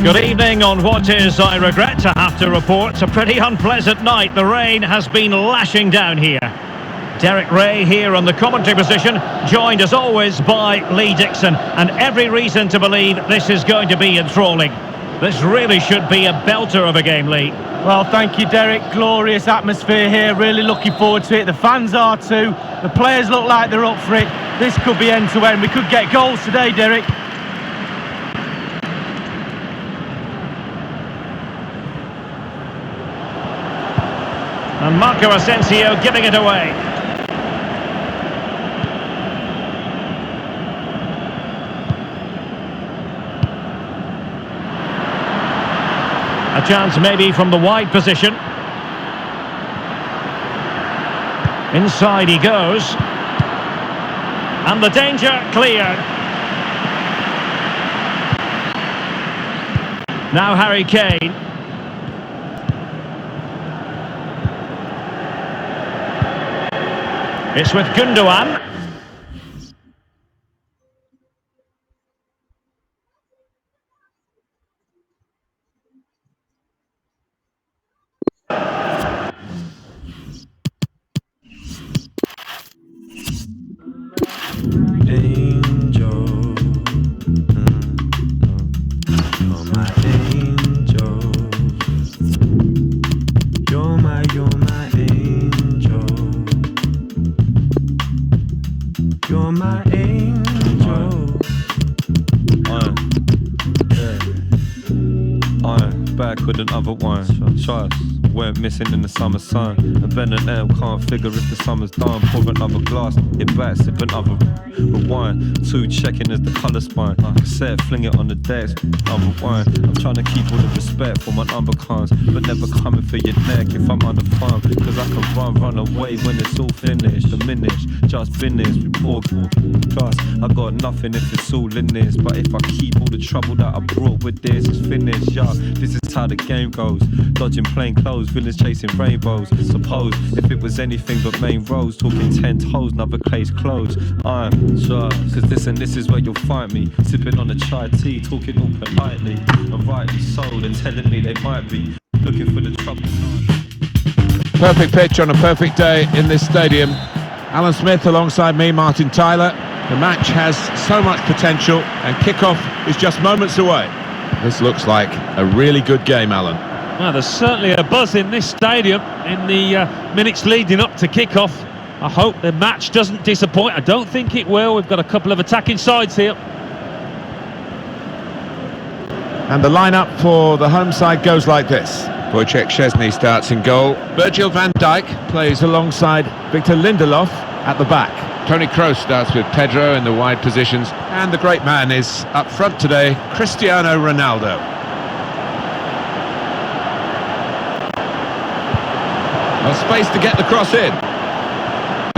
Good evening on what is, I regret to have to report, a pretty unpleasant night. The rain has been lashing down here. Derek Ray here on the commentary position, joined as always by Lee Dixon, and every reason to believe this is going to be enthralling. This really should be a belter of a game, Lee. Well, thank you, Derek. Glorious atmosphere here. Really looking forward to it. The fans are too. The players look like they're up for it. This could be end to end. We could get goals today, Derek. And Marco Asensio giving it away. A chance maybe from the wide position. Inside he goes. And the danger cleared. Now Harry Kane. It's with Gundogan. You're my angel. Back with another one. Trust, weren't missing in the summer sun. And Ben and M can't figure if the summer's done. Pour another glass, it back, sip another rewind. Two checking as the colour spine. Cassette, fling it on the desk, number one. I'm trying to keep all the respect for my number cons, but never coming for your neck if I'm on the farm. Cause I can run away when it's all finished. Diminish, just finish, report. Trust, I got nothing if it's all in this. But if I keep all the trouble that I brought with this, it's finished, yeah. This is how the game goes. Dodging plain clothes, villains chasing rainbows. Suppose if it was anything but main roads, talking 10 toes, another case closed. I'm sure, cause this is where you'll find me. Sipping on a chai tea, talking all politely. And rightly so, they're telling me they might be looking for the trouble. Perfect pitch on a perfect day in this stadium. Alan Smith alongside me, Martin Tyler. The match has so much potential and kick-off is just moments away. This looks like a really good game, Alan. Well, there's certainly a buzz in this stadium in the minutes leading up to kick-off. I hope the match doesn't disappoint. I don't think it will. We've got a couple of attacking sides here. And the lineup for the home side goes like this. Wojciech Szczesny starts in goal. Virgil van Dijk plays alongside Victor Lindelof at the back. Toni Kroos starts with Pedro in the wide positions. And the great man is up front today, Cristiano Ronaldo. A space to get the cross in.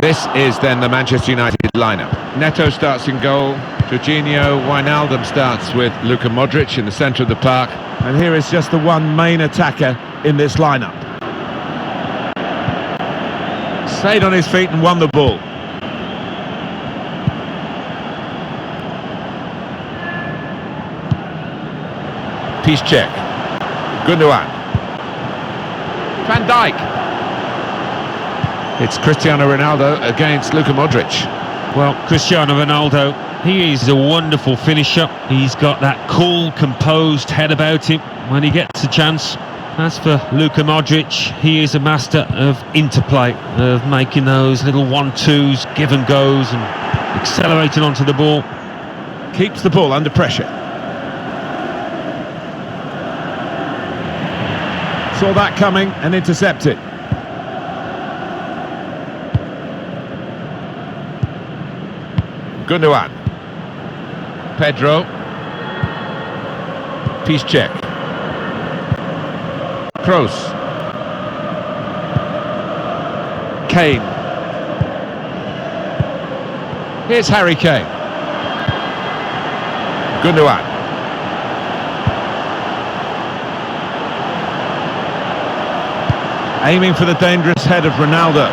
This is then the Manchester United lineup. Neto starts in goal. Jorginho Wijnaldum starts with Luka Modric in the centre of the park. And here is just the one main attacker in this lineup. Stayed on his feet and won the ball. Piszczek. Gundogan. Van Dijk. It's Cristiano Ronaldo against Luka Modric. Well, Cristiano Ronaldo, he is a wonderful finisher. He's got that cool, composed head about him when he gets a chance. As for Luka Modric, he is a master of interplay, of making those little 1-2s, give and goes, and accelerating onto the ball. Keeps the ball under pressure. Saw that coming and intercepted. Gundogan. Pedro. Piszczek. Kroos. Kane. Here's Harry Kane. Gundogan. Aiming for the dangerous head of Ronaldo.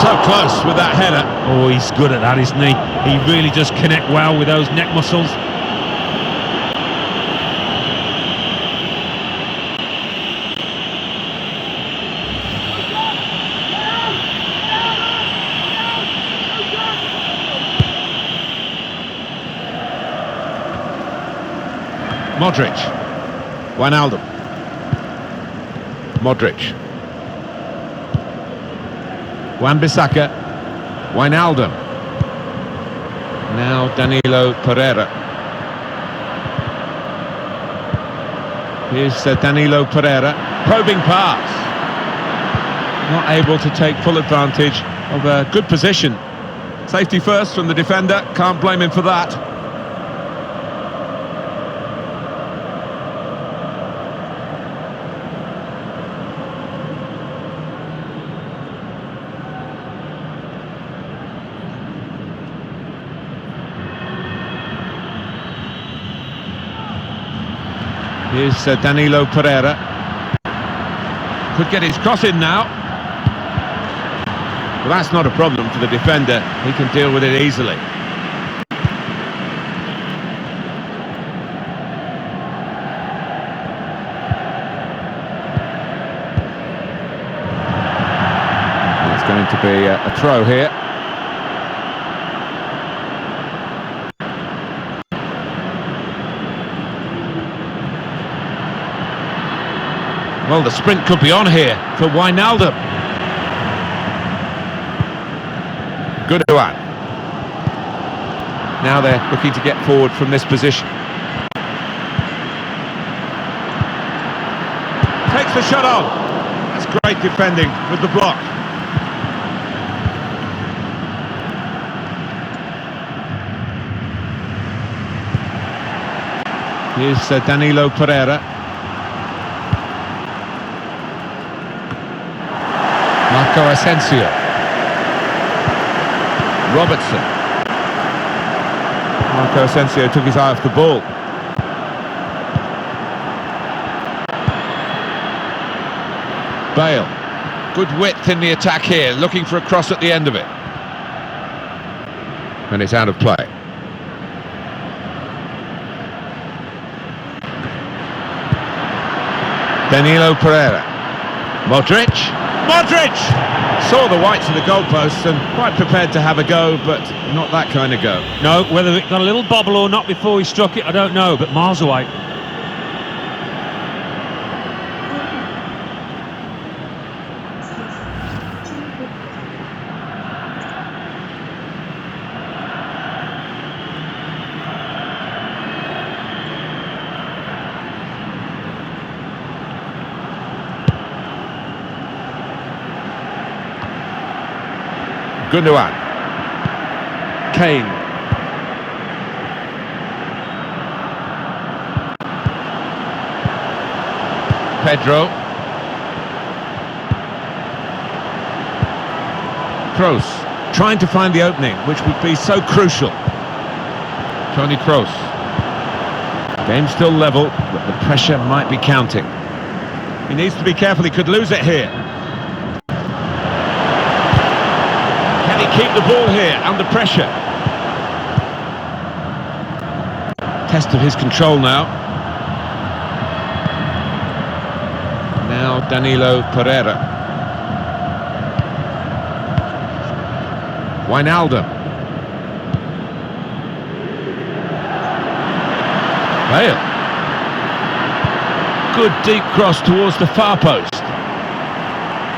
So close with that header. Oh, he's good at that, isn't he? He really does connect well with those neck muscles. Modric. Wijnaldum. Modric. Wan-Bissaka. Wijnaldum. Now Danilo Pereira. Here's Danilo Pereira. Probing pass. Not able to take full advantage of a good position. Safety first from the defender. Can't blame him for that. Here's Danilo Pereira. Could get his cross in now. Well, that's not a problem for the defender. He can deal with it easily. It's going to be a throw here. Well, the sprint could be on here for Wijnaldum. Gundogan. Now they're looking to get forward from this position. Takes the shot on. That's great defending with the block. Here's Danilo Pereira. Marco Asensio. Robertson. Marco Asensio took his eye off the ball. Bale. Good width in the attack here, looking for a cross at the end of it. And it's out of play. Danilo Pereira. Modric. Modric! Saw the whites of the goalposts and quite prepared to have a go, but not that kind of go. No, whether it got a little bobble or not before he struck it, I don't know, but miles away. Gundogan. Kane. Pedro. Kroos. Trying to find the opening, which would be so crucial. Toni Kroos. Game still level, but the pressure might be counting. He needs to be careful, he could lose it here. Keep the ball here under pressure. Test of his control now. Now Danilo Pereira. Wijnaldum. Bale. Good deep cross towards the far post.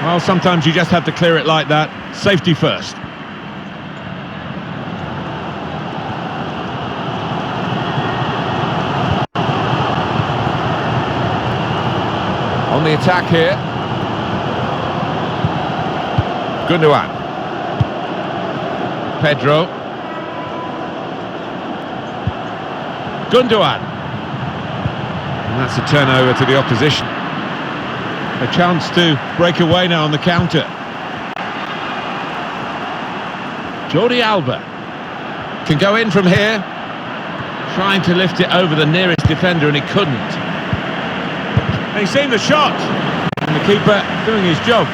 Well, sometimes you just have to clear it like that. Safety first. On the attack here. Gundogan. Pedro. Gundogan. And that's a turnover to the opposition. A chance to break away now on the counter. Jordi Alba can go in from here. Trying to lift it over the nearest defender and he couldn't. And he's seen the shot, and the keeper doing his job.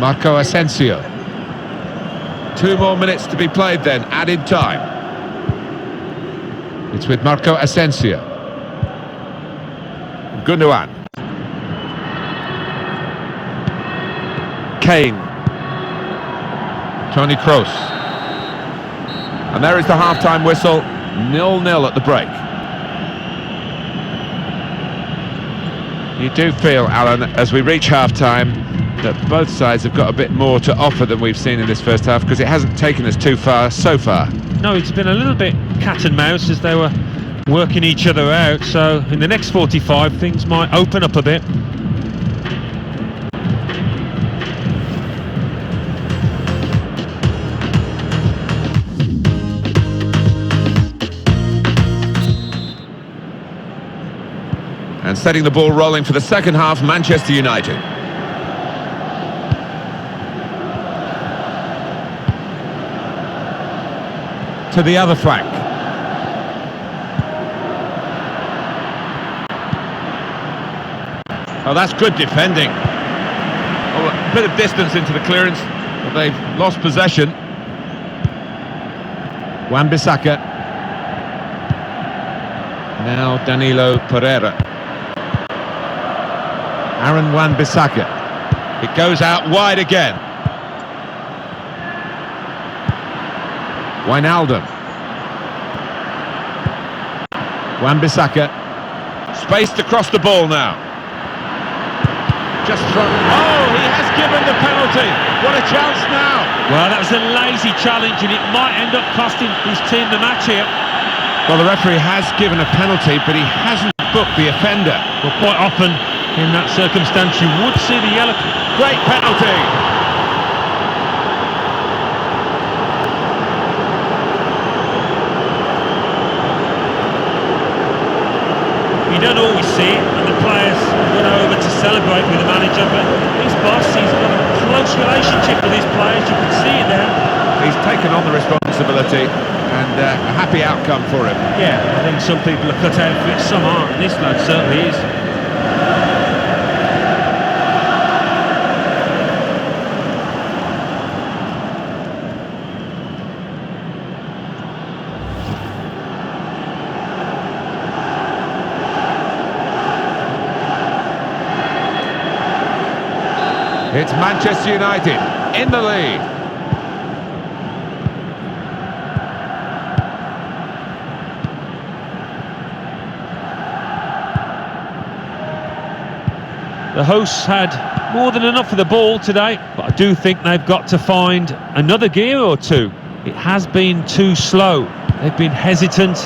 Marco Asensio. 2 more minutes to be played then, added time. It's with Marco Asensio. Gundogan. Kane. Toni Kroos. And there is the half-time whistle, 0-0 at the break. You do feel, Alan, as we reach half-time, that both sides have got a bit more to offer than we've seen in this first half, because it hasn't taken us too far so far. No, it's been a little bit cat and mouse as they were working each other out, so in the next 45 things might open up a bit. And setting the ball rolling for the second half, Manchester United. To the other flank. Oh, that's good defending. Oh, a bit of distance into the clearance, but they've lost possession. Wan-Bissaka. Now Danilo Pereira. Aaron Wan-Bissaka. It goes out wide again. Wijnaldum. Wan-Bissaka. Spaced across the ball now. Just from... Oh, he has given the penalty. What a chance now. Well, that was a lazy challenge and it might end up costing his team the match here. Well, the referee has given a penalty, but he hasn't booked the offender. Well, quite often in that circumstance you would see the yellow. Great penalty. You don't always see it, and the players run over to celebrate with the manager, but his boss, he's got a close relationship with his players, you can see it there. He's taken on the responsibility, and a happy outcome for him. Yeah, I think some people are cut out for it, some aren't, and this lad certainly is. It's Manchester United in the lead. The hosts had more than enough of the ball today, but I do think they've got to find another gear or two. It has been too slow. They've been hesitant,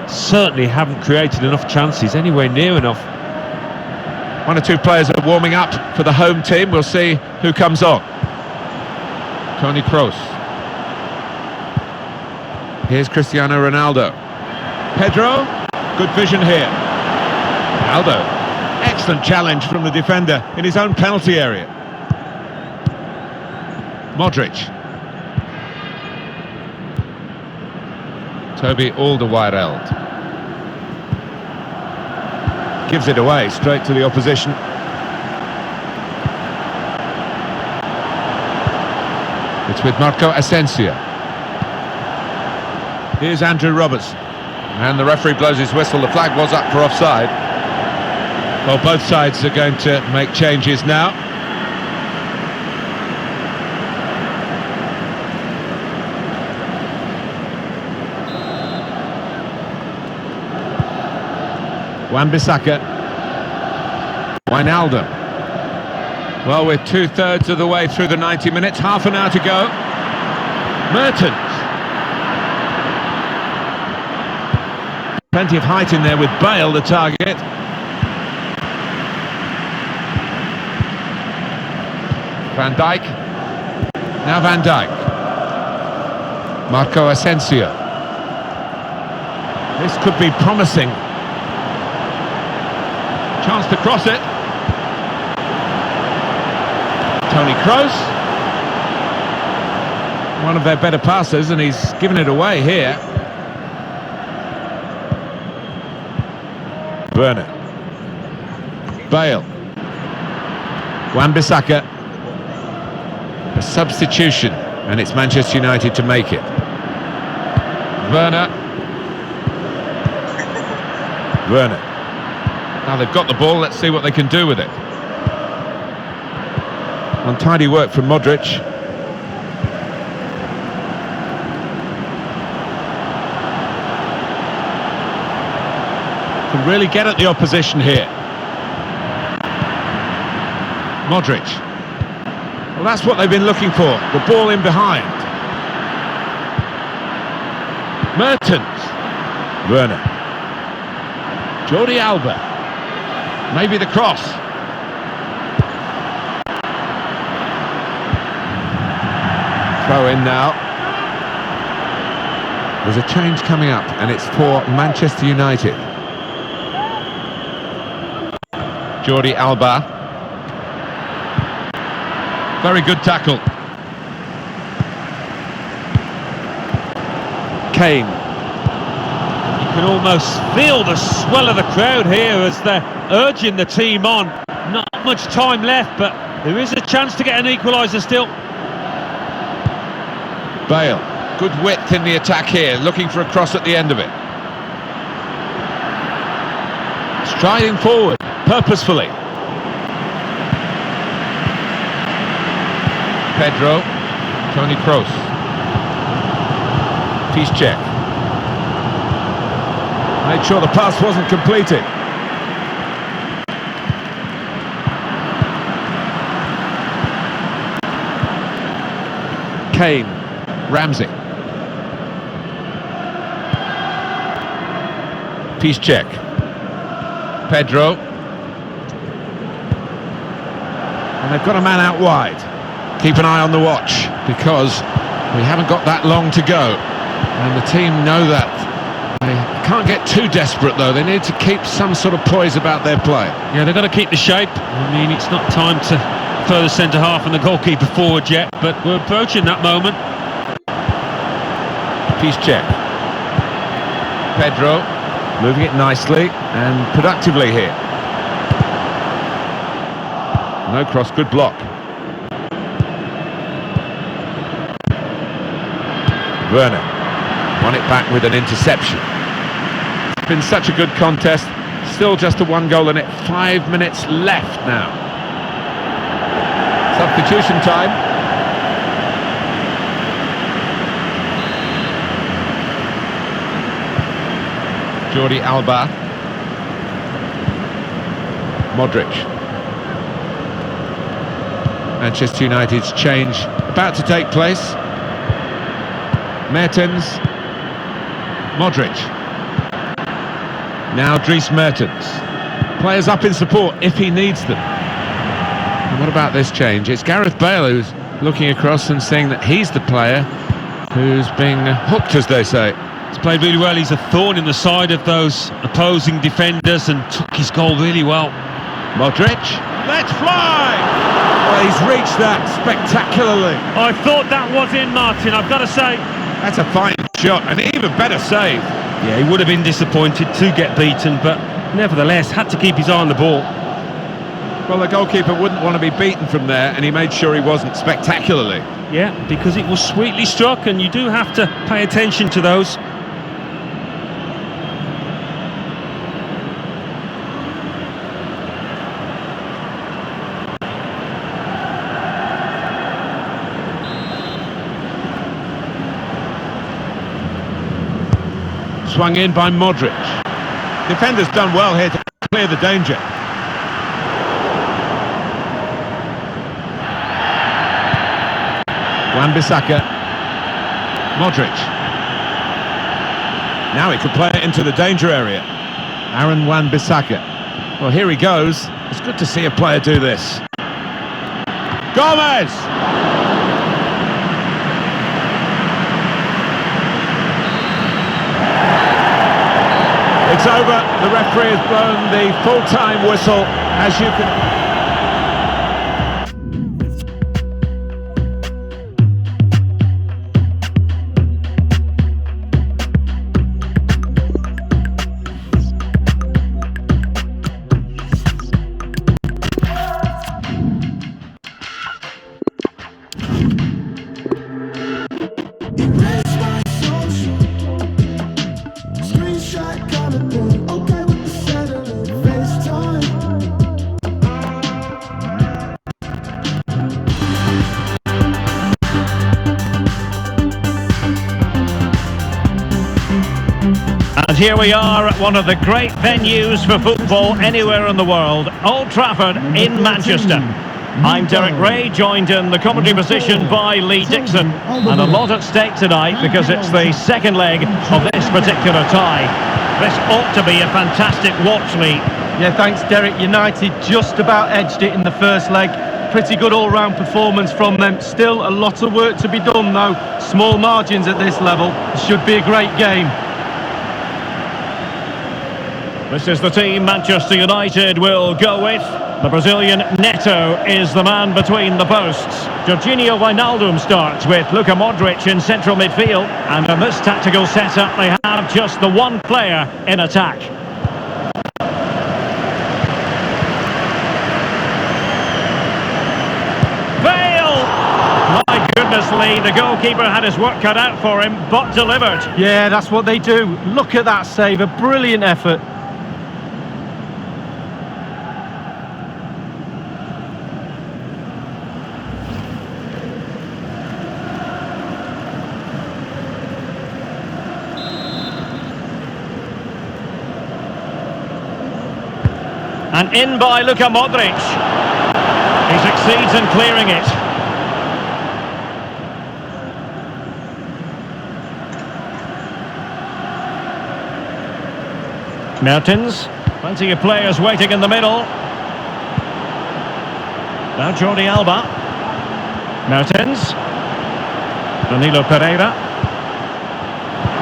certainly haven't created enough chances, anywhere near enough. One or two players are warming up for the home team. We'll see who comes on. Toni Kroos. Here's Cristiano Ronaldo. Pedro, good vision here. Ronaldo, excellent challenge from the defender in his own penalty area. Modric. Toby Alderweireld. Gives it away straight to the opposition. It's with Marco Asensio. Here's Andrew Roberts. And the referee blows his whistle. The flag was up for offside. Well, both sides are going to make changes now. Wan-Bissaka. Wijnaldum. Well, we're 2/3 of the way through the 90 minutes, half an hour to go. Mertens. Plenty of height in there with Bale, the target. Van Dijk. Now Van Dijk. Marco Asensio. This could be promising. Chance to cross it. Toni Kroos. One of their better passers, and he's given it away here. Werner. Bale. Wan-Bissaka. A substitution, and it's Manchester United to make it. Werner. Werner. Now they've got the ball, let's see what they can do with it. Untidy work from Modric. Can really get at the opposition here. Modric. Well, that's what they've been looking for. The ball in behind. Mertens. Werner. Jordi Alba. Maybe the cross. Throw in now. There's a change coming up, and it's for Manchester United. Jordi Alba. Very good tackle. Kane. You can almost feel the swell of the crowd here as they're urging the team on. Not much time left, but there is a chance to get an equaliser still. Bale. Good width in the attack here, looking for a cross at the end of it. Striding forward, purposefully. Pedro. Toni Kroos. Piszczek. Made sure the pass wasn't completed. Kane. Ramsey. Piszczek. Pedro. And they've got a man out wide. Keep an eye on the watch, because we haven't got that long to go. And the team know that. They can't get too desperate, though. They need to keep some sort of poise about their play. Yeah, they've got to keep the shape. I mean, it's not time to further centre-half and the goalkeeper forward yet, but we're approaching that moment. Piszczek. Pedro. Moving it nicely and productively here. No cross, good block. Werner. Won it back with an interception. It's been such a good contest. Still just a one goal in it. 5 minutes left now. Substitution time. Jordi Alba. Modric. Manchester United's change about to take place. Mertens. Modric. Now Dries Mertens. Players up in support if he needs them. And what about this change? It's Gareth Bale who's looking across and seeing that he's the player who's being hooked, as they say. He's played really well. He's a thorn in the side of those opposing defenders and took his goal really well. Modric. Let's fly! Well, he's reached that spectacularly. I thought that was in, Martin, I've got to say. That's a fine shot, and even better save. Yeah, he would have been disappointed to get beaten, but nevertheless had to keep his eye on the ball. Well, the goalkeeper wouldn't want to be beaten from there, and he made sure he wasn't spectacularly. Yeah, because it was sweetly struck, and you do have to pay attention to those. Swung in by Modric. Defender's done well here to clear the danger. Wan-Bissaka. Modric. Now he could play it into the danger area. Aaron Wan-Bissaka. Well, here he goes. It's good to see a player do this. Gomez! It's over. The referee has blown the full-time whistle, as you can... And here we are at one of the great venues for football anywhere in the world, Old Trafford in Manchester. I'm Derek Ray, joined in the commentary position by Lee Dixon. And a lot at stake tonight because it's the second leg of this particular tie. This ought to be a fantastic watch, Lee. Yeah, thanks, Derek. United just about edged it in the first leg. Pretty good all-round performance from them. Still a lot of work to be done, though. Small margins at this level. It should be a great game. This is the team Manchester United will go with. The Brazilian Neto is the man between the posts. Jorginho Wijnaldum starts with Luka Modric in central midfield. And in this tactical setup, they have just the one player in attack. My goodness, Lee, the goalkeeper had his work cut out for him, but delivered. Yeah, that's what they do. Look at that save, a brilliant effort. And in by Luka Modric. He succeeds in clearing it. Mertens, plenty of players waiting in the middle. Now Jordi Alba. Mertens. Danilo Pereira.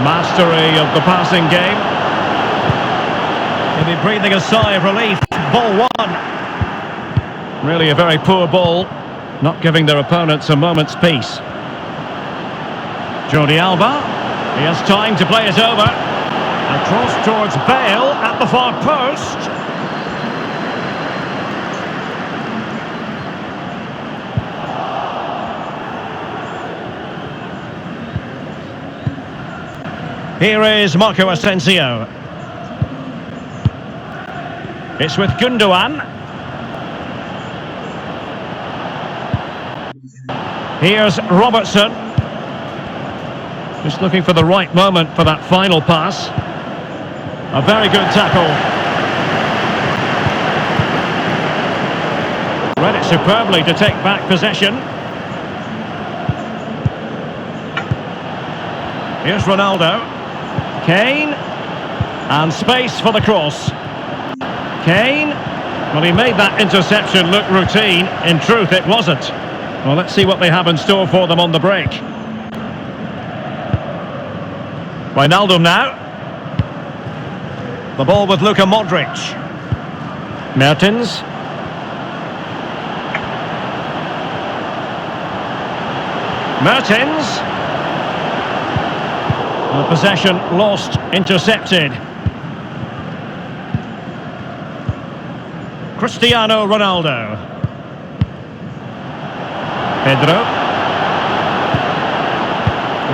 Mastery of the passing game. Maybe breathing a sigh of relief. Ball won. Really a very poor ball, not giving their opponents a moment's peace. Jordi Alba. He has time to play it over. And cross towards Bale at the far post. Here is Marco Asensio. It's with Gundogan. Here's Robertson. Just looking for the right moment for that final pass. A very good tackle. Read it superbly to take back possession. Here's Ronaldo. Kane. And space for the cross. Kane. Well, he made that interception look routine. In truth, it wasn't. Well, let's see what they have in store for them on the break. Wijnaldum now. The ball with Luka Modric. Mertens. Mertens. The possession lost, intercepted. Cristiano Ronaldo. Pedro.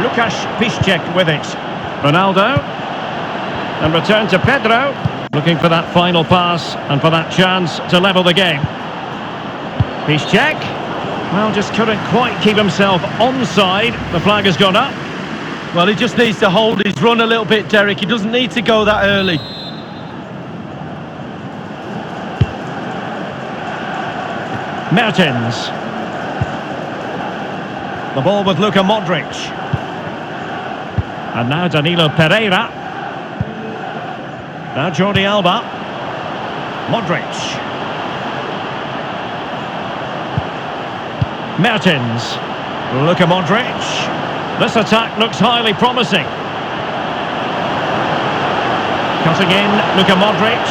Łukasz Piszczek with it. Ronaldo. And return to Pedro. Looking for that final pass and for that chance to level the game. Piszczek. Well, just couldn't quite keep himself onside. The flag has gone up. Well, he just needs to hold his run a little bit, Derek. He doesn't need to go that early. Mertens. The ball with Luka Modric. And now Danilo Pereira. Now Jordi Alba. Modric. Mertens. Luka Modric. This attack looks highly promising. Cutting in, Luka Modric.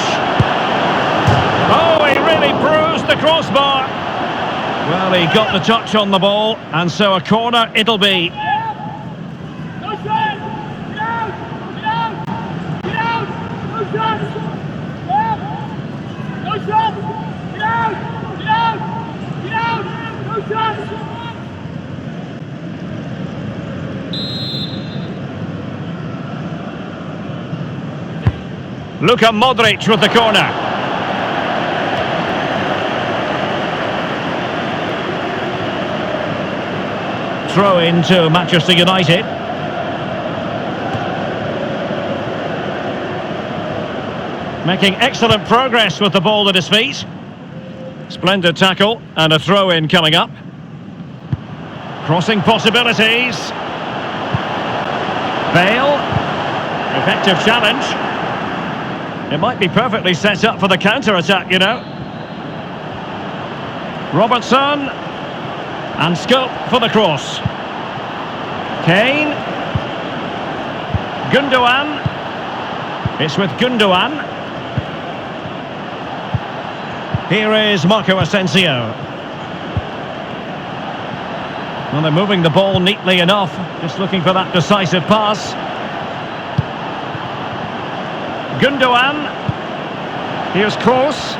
Oh, he really bruised the crossbar. Well, he got the touch on the ball, and so a corner it'll be. Luka Modric with the corner. Throw into Manchester United. Making excellent progress with the ball at his feet. Splendid tackle and a throw-in coming up. Crossing possibilities. Bale. Effective challenge. It might be perfectly set up for the counter-attack, you know. Robertson. And scope for the cross. Kane. Gundogan. It's with Gundogan. Here is Marco Asensio. Well, they're moving the ball neatly enough. Just looking for that decisive pass. Gundogan. Here's Kroos.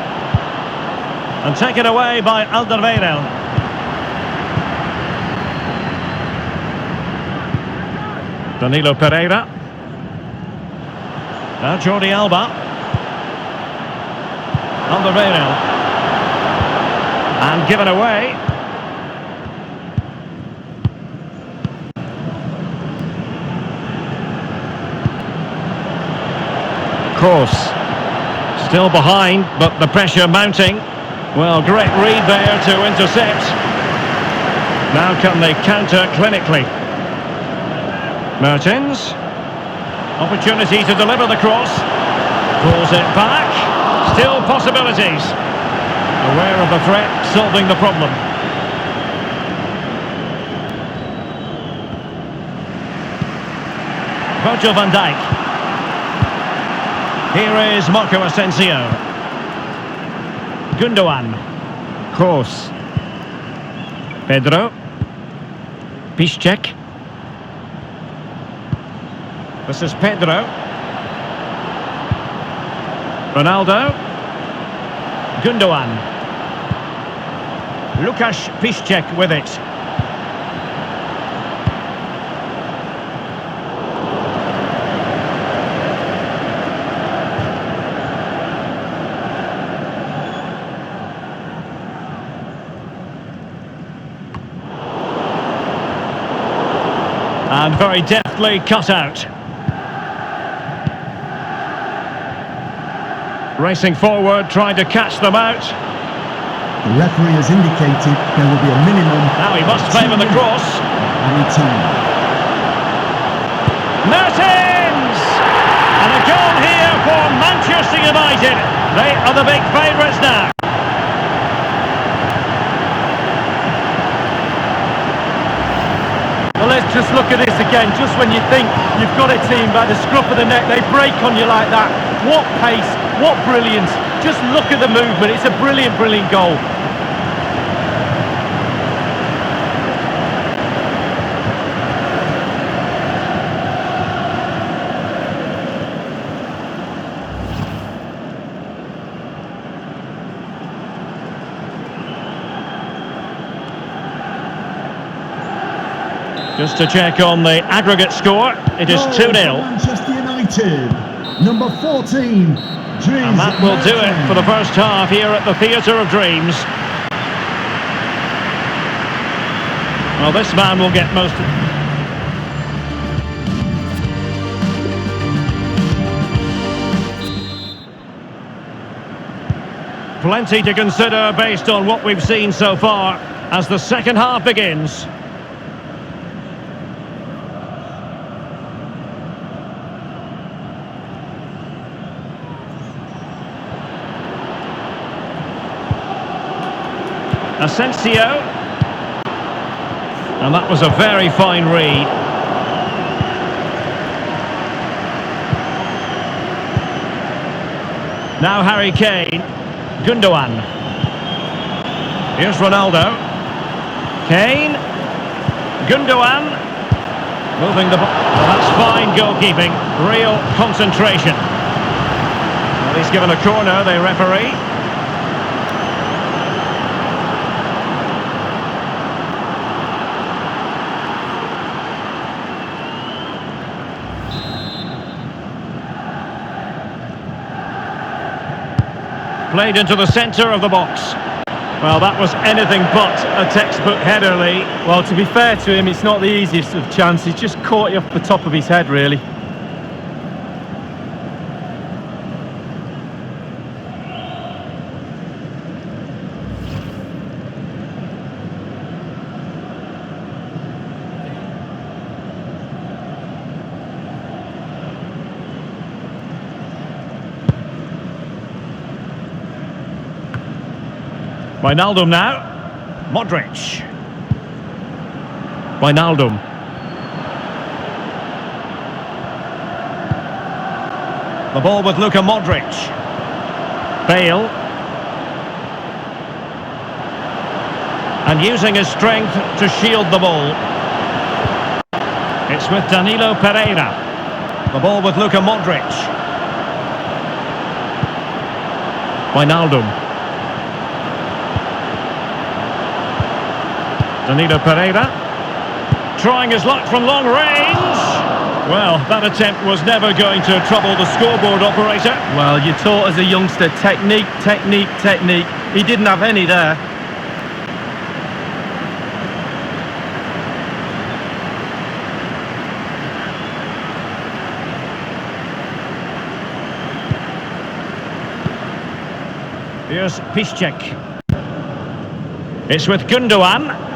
And taken away by Alderweireld. Danilo Pereira. Now Jordi Alba. Alderweireld. And given away. Kroos. Still behind, but the pressure mounting. Well, great read there to intercept. Now can they counter clinically? Mertens. Opportunity to deliver the cross. Pulls it back. Still possibilities. Aware of the threat, solving the problem. Virgil van Dijk. Here is Marco Asensio. Gundogan. Kroos. Pedro. Piszczek. This is Pedro. Ronaldo. Gundogan. Łukasz Piszczek with it. And very deftly cut out. Racing forward, trying to catch them out. The referee has indicated there will be a minimum. Now he must favour the cross. Mertens! And a goal here for Manchester United. They are the big favourites now. Well, let's just look at this again. Just when you think you've got a team by the scruff of the neck, they break on you like that. What pace, what brilliance. Just look at the movement. It's a brilliant, brilliant goal. Just to check on the aggregate score, it is 2-0. Manchester United, number 14. And that will do it for the first half here at the Theatre of Dreams. Well, this man will get most of... Plenty to consider based on what we've seen so far as the second half begins. Asensio. And that was a very fine read. Now Harry Kane. Gundogan. Here's Ronaldo. Kane. Gundogan. Moving the ball. Well, that's fine goalkeeping. Real concentration. Well, he's given a corner, the referee. Played into the centre of the box. Well, that was anything but a textbook header, Lee. Well, to be fair to him, it's not the easiest of chances. Just caught you off the top of his head, really. Wijnaldum now. Modric. Wijnaldum. The ball with Luka Modric. Bale. And using his strength to shield the ball. It's with Danilo Pereira. The ball with Luka Modric. Wijnaldum. Danilo Pereira. Trying his luck from long range. Well, that attempt was never going to trouble the scoreboard operator. Well, you're taught as a youngster, technique, technique, technique. He didn't have any there. Here's Piszczek. It's with Gundogan.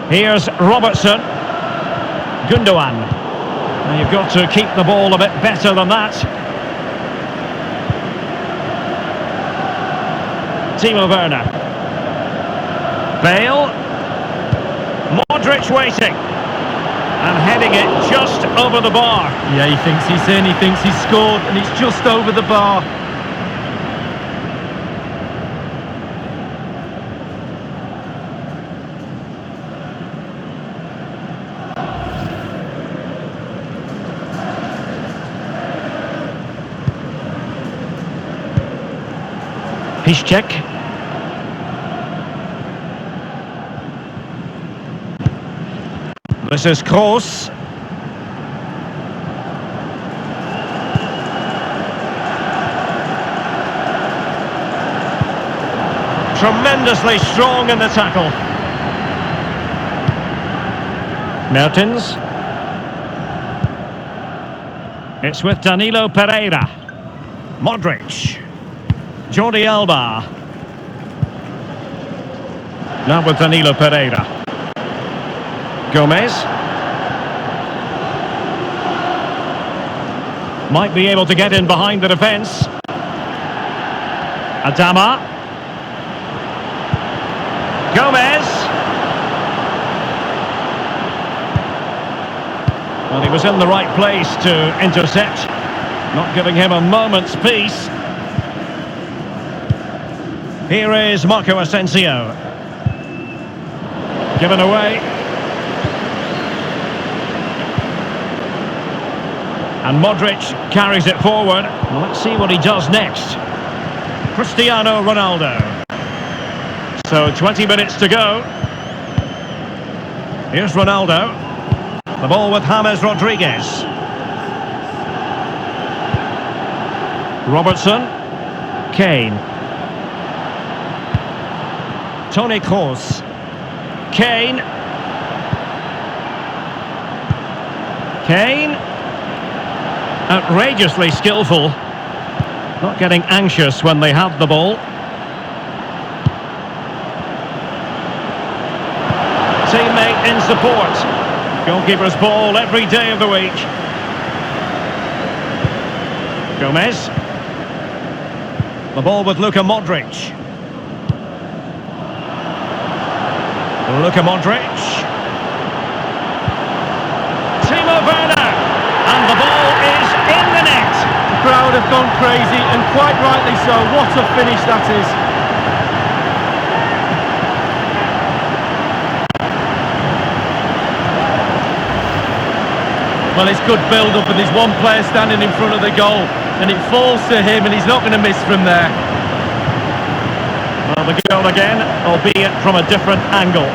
Here's Robertson. Gundogan. Now you've got to keep the ball a bit better than that. Timo Werner. Bale. Modric waiting. And heading it just over the bar. Yeah, he thinks he's in, he thinks he's scored, and it's just over the bar. Piszczek. This is Kroos. Tremendously strong in the tackle. Mertens. It's with Danilo Pereira. Modric. Jordi Alba. Now with Danilo Pereira. Gomez. Might be able to get in behind the defence. Adama. Gomez. Well, he was in the right place to intercept. Not giving him a moment's peace. Here is Marco Asensio. Given away. And Modric carries it forward. Well, let's see what he does next. Cristiano Ronaldo. So 20 minutes to go. Here's Ronaldo. The ball with James Rodriguez. Robertson. Kane. Toni Kroos. Kane. Kane. Outrageously skillful. Not getting anxious when they have the ball. Teammate in support. Goalkeeper's ball every day of the week. Gomez. The ball with Luka Modric. Luka Modric. Timo Werner. And the ball is in the net. The crowd have gone crazy, and quite rightly so. What a finish that is. Well, it's good build-up, and there's one player standing in front of the goal, and it falls to him, and he's not going to miss from there. Well, the goal again, albeit from a different angle.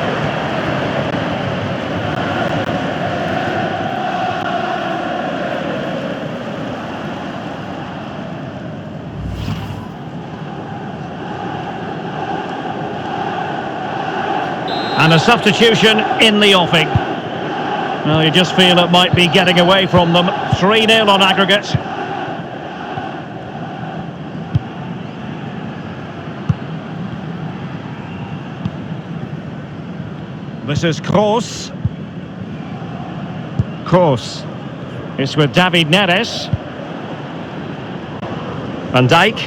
And a substitution in the offing. Well, you just feel it might be getting away from them. 3-0 on aggregate. This is Kroos. Kroos. It's with David Neres. Van Dijk.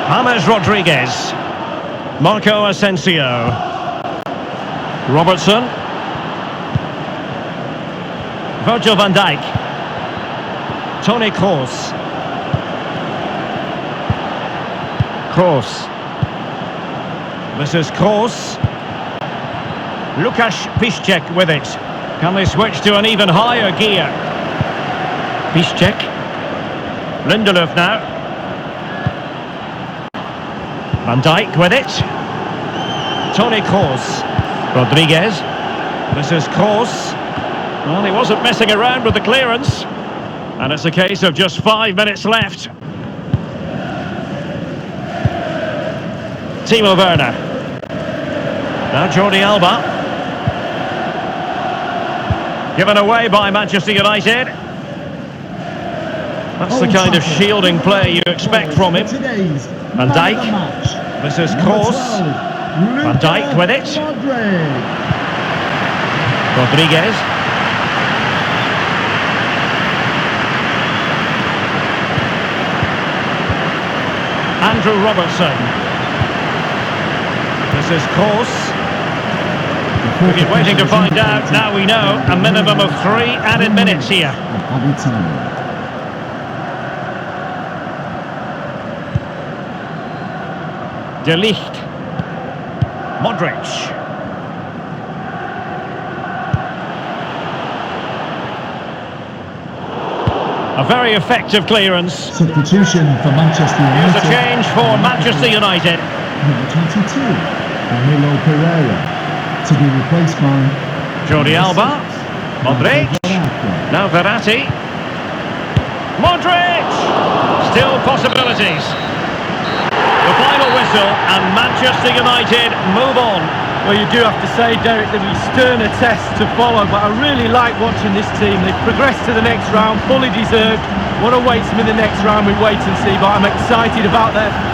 James Rodriguez. Marco Asensio. Robertson. Virgil van Dijk. Toni Kroos. Kroos. This is Kroos. Łukasz Piszczek with it. Can they switch to an even higher gear? Piszczek. Lindelof now. Van Dijk with it. Toni Kroos. Rodriguez. This is Kroos. Well, he wasn't messing around with the clearance. And it's a case of just 5 minutes left. Timo Werner. Now Jordi Alba. Given away by Manchester United. That's the kind of shielding play you expect from him. Van Dijk. This is Kroos. Van Dijk with it. Rodriguez. Andrew Robertson. This is Kroos. We've been waiting to find out. Now we know a minimum of 3 added minutes here. De Ligt. Modric. A very effective clearance. Substitution for Manchester United. Here's a change for Manchester United. Number 22, Danilo Pereira, to be replaced by Jordi Alba. Modric. Now Verratti. Modric! Still possibilities. The final whistle and Manchester United move on. Well, you do have to say, Derek, there'll be sterner tests to follow, but I really like watching this team. They've progressed to the next round, fully deserved. What awaits them in the next round, we wait and see, but I'm excited about them.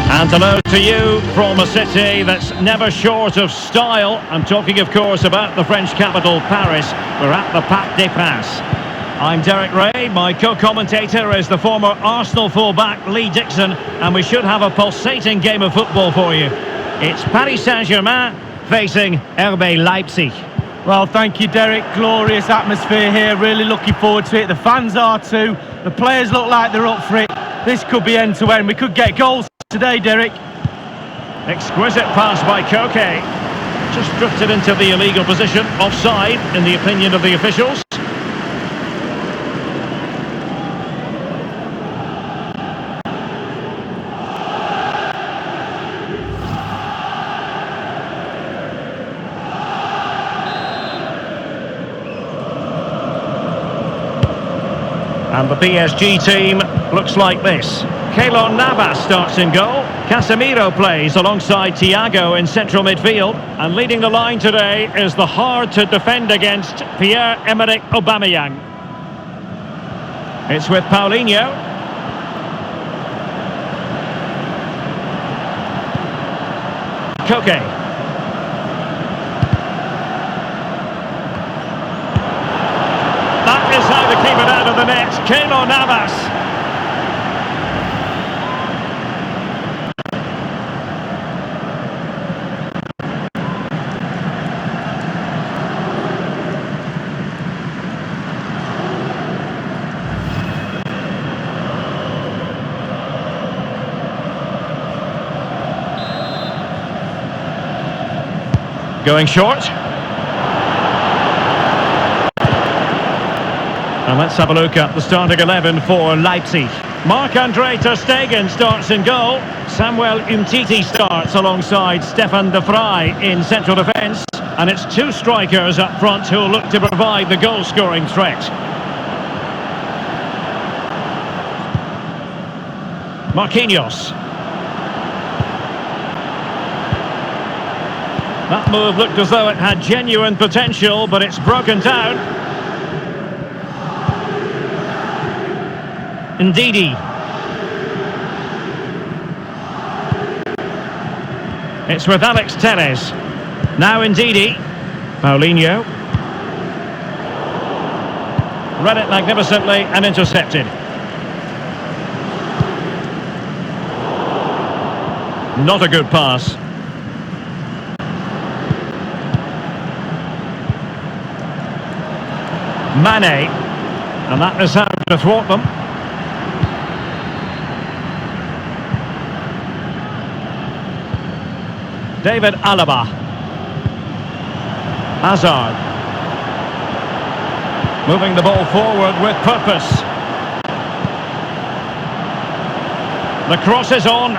And hello to you from a city that's never short of style. I'm talking, of course, about the French capital, Paris. We're at the Parc des Princes. I'm Derek Ray. My co-commentator is the former Arsenal fullback Lee Dixon, and we should have a pulsating game of football for you. It's Paris Saint-Germain facing RB Leipzig. Well, thank you, Derek. Glorious atmosphere here. Really looking forward to it. The fans are too. The players look like they're up for it. This could be end-to-end. We could get goals today, Derek. Exquisite pass by Koke. Just drifted into the illegal position. Offside, in the opinion of the officials. And the PSG team looks like this. Keylor Navas starts in goal. Casemiro plays alongside Thiago in central midfield. And leading the line today is the hard-to-defend against Pierre-Emerick Aubameyang. It's with Paulinho. Koke. That is how to keep it out of the net. Keylor Navas. Going short. And let's have a look at the starting 11 for Leipzig. Marc-Andre ter Stegen starts in goal. Samuel Umtiti starts alongside Stefan de Vrij in central defence. And it's two strikers up front who will look to provide the goal-scoring threat. Marquinhos. That move looked as though it had genuine potential, but it's broken down. Ndidi. It's with Alex Telles. Now Ndidi. Paulinho. Read it magnificently and intercepted. Not a good pass. Mane, and that is how to thwart them. David Alaba. Hazard. Moving the ball forward with purpose. The cross is on.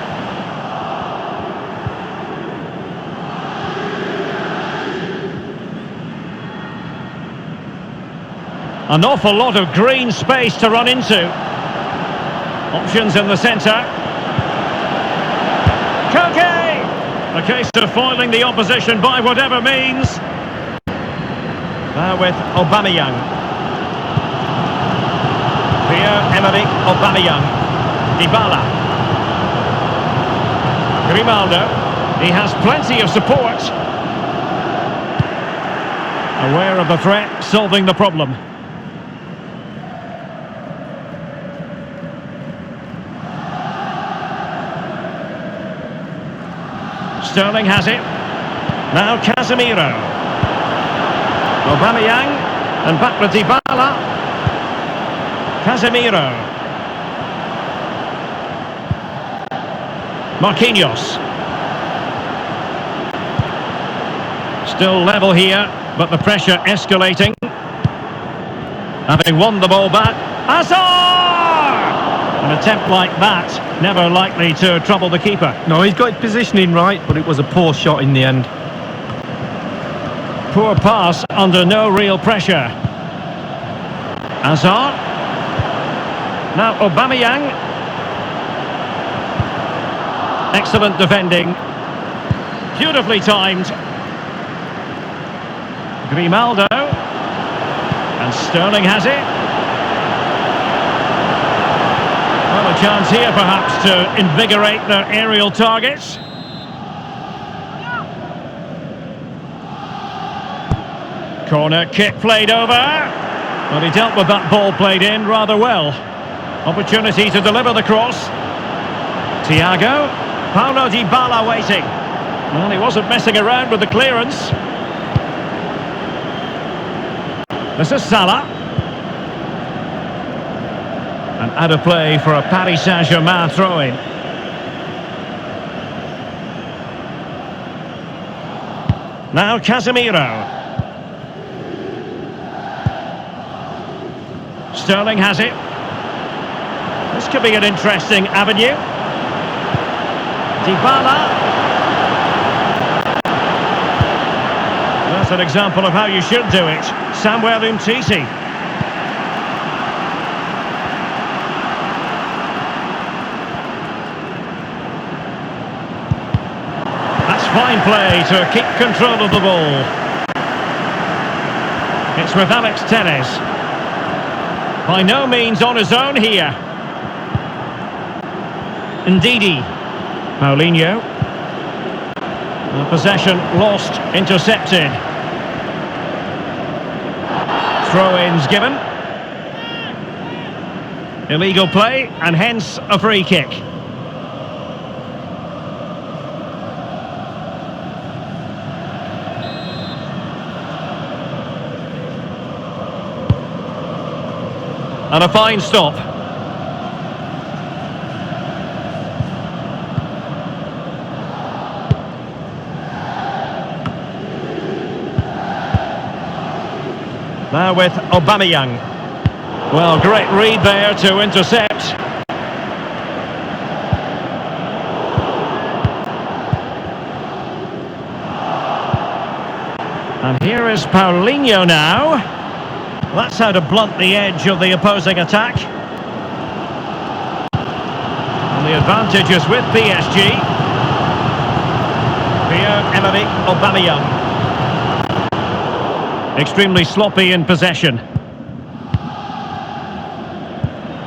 An awful lot of green space to run into. Options in the centre. Koke! A case of foiling the opposition by whatever means. Now with Aubameyang. Pierre-Emerick Aubameyang. Dybala. Grimaldo. He has plenty of support. Aware of the threat, solving the problem. Sterling has it. Now Casemiro. Aubameyang. And back with Dybala. Casemiro. Marquinhos. Still level here, but the pressure escalating. Having won the ball back. Hazard! An attempt like that, never likely to trouble the keeper. No, he's got his positioning right, but it was a poor shot in the end. Poor pass under no real pressure. Hazard. Now Aubameyang. Excellent defending. Beautifully timed. Grimaldo. And Sterling has it. Well, a chance here perhaps to invigorate their aerial targets. Corner kick played over. Well, he dealt with that ball played in rather well. Opportunity to deliver the cross. Thiago. Paulo Dybala waiting. Well, he wasn't messing around with the clearance. This is Salah. And out of play for a Paris Saint-Germain throw-in. Now Casemiro. Sterling has it. This could be an interesting avenue. Dybala. That's an example of how you should do it. Samuel Umtiti. That's fine play to keep control of the ball. It's with Alex Telles. By no means on his own here. Ndidi. Paulinho. Possession lost, intercepted. Throw-ins given. Illegal play, and hence a free kick. And a fine stop. Now with Aubameyang. Well, great read there to intercept. And here is Paulinho now. That's how to blunt the edge of the opposing attack. And the advantage is with PSG. Pierre-Emerick Aubameyang. Extremely sloppy in possession.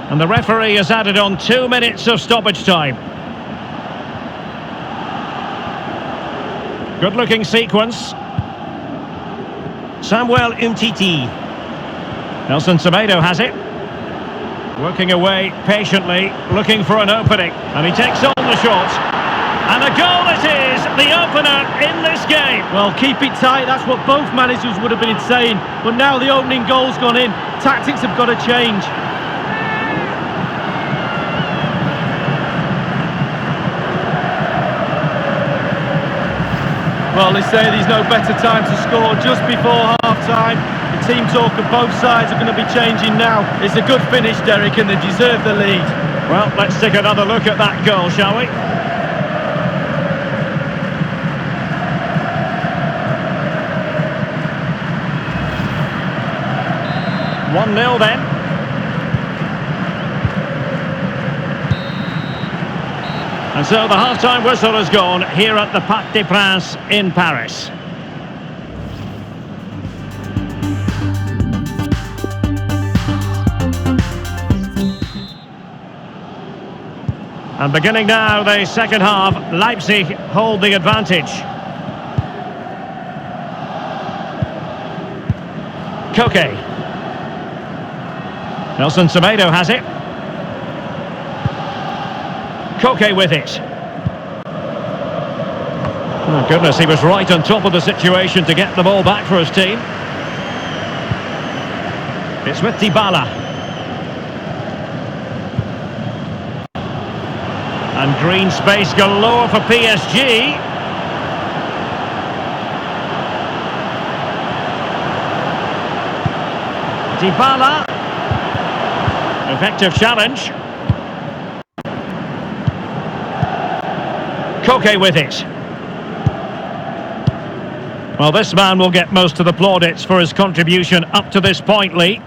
And the referee has added on 2 minutes of stoppage time. Good looking sequence. Samuel Umtiti. Nelson Semedo has it. Working away patiently, looking for an opening. And he takes on the shot. And a goal it is, the opener in this game. Well, keep it tight, that's what both managers would have been saying. But now the opening goal's gone in. Tactics have got to change. Well, they say there's no better time to score just before half-time. The team talk of both sides are going to be changing now. It's a good finish, Derek, and they deserve the lead. Well, let's take another look at that goal, shall we? One 0 then. And so the half-time whistle has gone here at the Parc des Princes in Paris. And beginning now the second half, Leipzig hold the advantage. Koke. Nelson Semedo has it. Koke with it. Oh goodness, he was right on top of the situation to get the ball back for his team. It's with Dybala. And green space galore for PSG. Dybala. Effective challenge. Koke with it. Well, this man will get most of the plaudits for his contribution up to this point, Lee.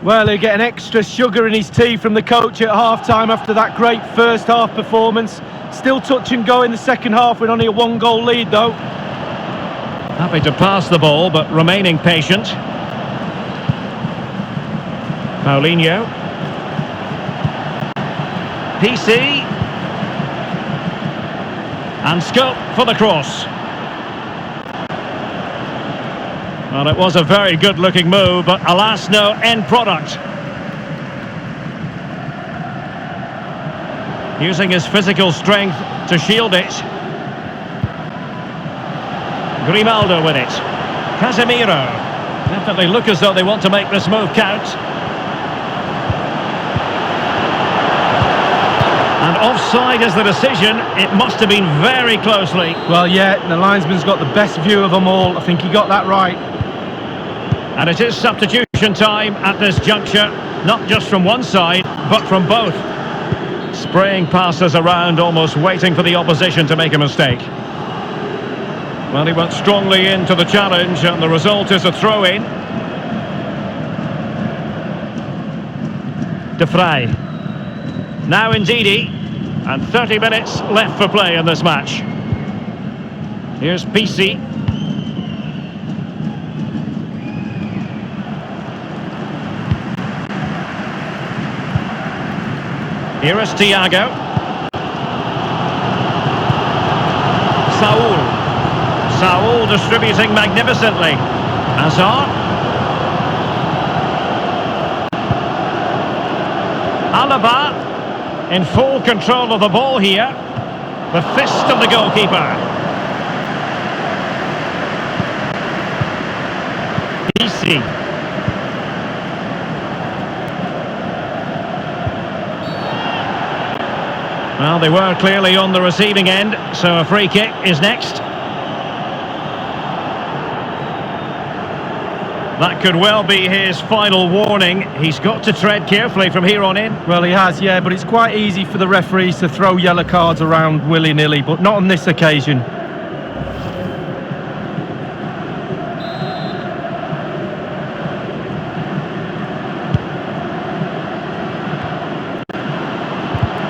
Well, he'll get an extra sugar in his tea from the coach at half-time after that great first-half performance. Still touch and go in the second half with only a 1-goal lead, though. Happy to pass the ball, but remaining patient. Paulinho. PC. And scope for the cross. Well, it was a very good-looking move, but alas, no end product. Using his physical strength to shield it. Grimaldo with it. Casemiro. Definitely look as though they want to make this move count. And offside is the decision. It must have been very closely. Well, yeah, the linesman's got the best view of them all. I think he got that right. And it is substitution time at this juncture, not just from one side, but from both. Spraying passes around, almost waiting for the opposition to make a mistake. Well, he went strongly into the challenge, and the result is a throw-in. De Vrij. Now Ndidi, and 30 minutes left for play in this match. Here's PC. Here is Thiago. Saul. ball distributing magnificently. Hazard. Alaba in full control of the ball here. The fist of the goalkeeper. Easy. Well, they were clearly on the receiving end, so a free kick is next. That could well be his final warning. He's got to tread carefully from here on in. Well, he has, yeah, but it's quite easy for the referees to throw yellow cards around willy-nilly, but not on this occasion.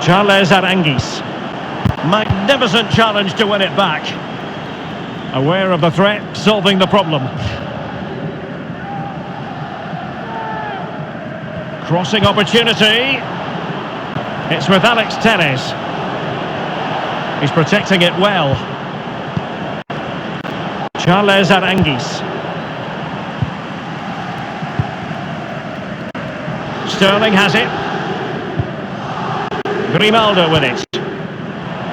Charles Aranguis. Magnificent challenge to win it back. Aware of the threat, solving the problem. Crossing opportunity. It's with Alex Telles. He's protecting it well. Charles Aranguis. Sterling has it. Grimaldo with it.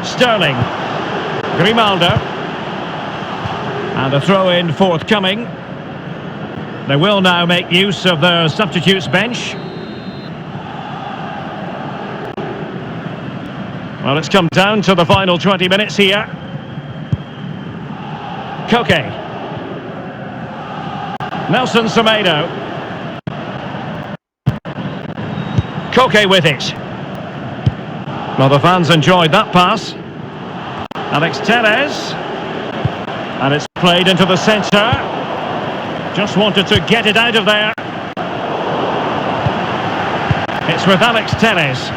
Sterling. Grimaldo. And a throw-in forthcoming. They will now make use of their substitutes bench. Well, it's come down to the final 20 minutes here. Koke. Nelson Semedo. Koke with it. Well, the fans enjoyed that pass. Alex Telles. And it's played into the centre. Just wanted to get it out of there. It's with Alex Telles.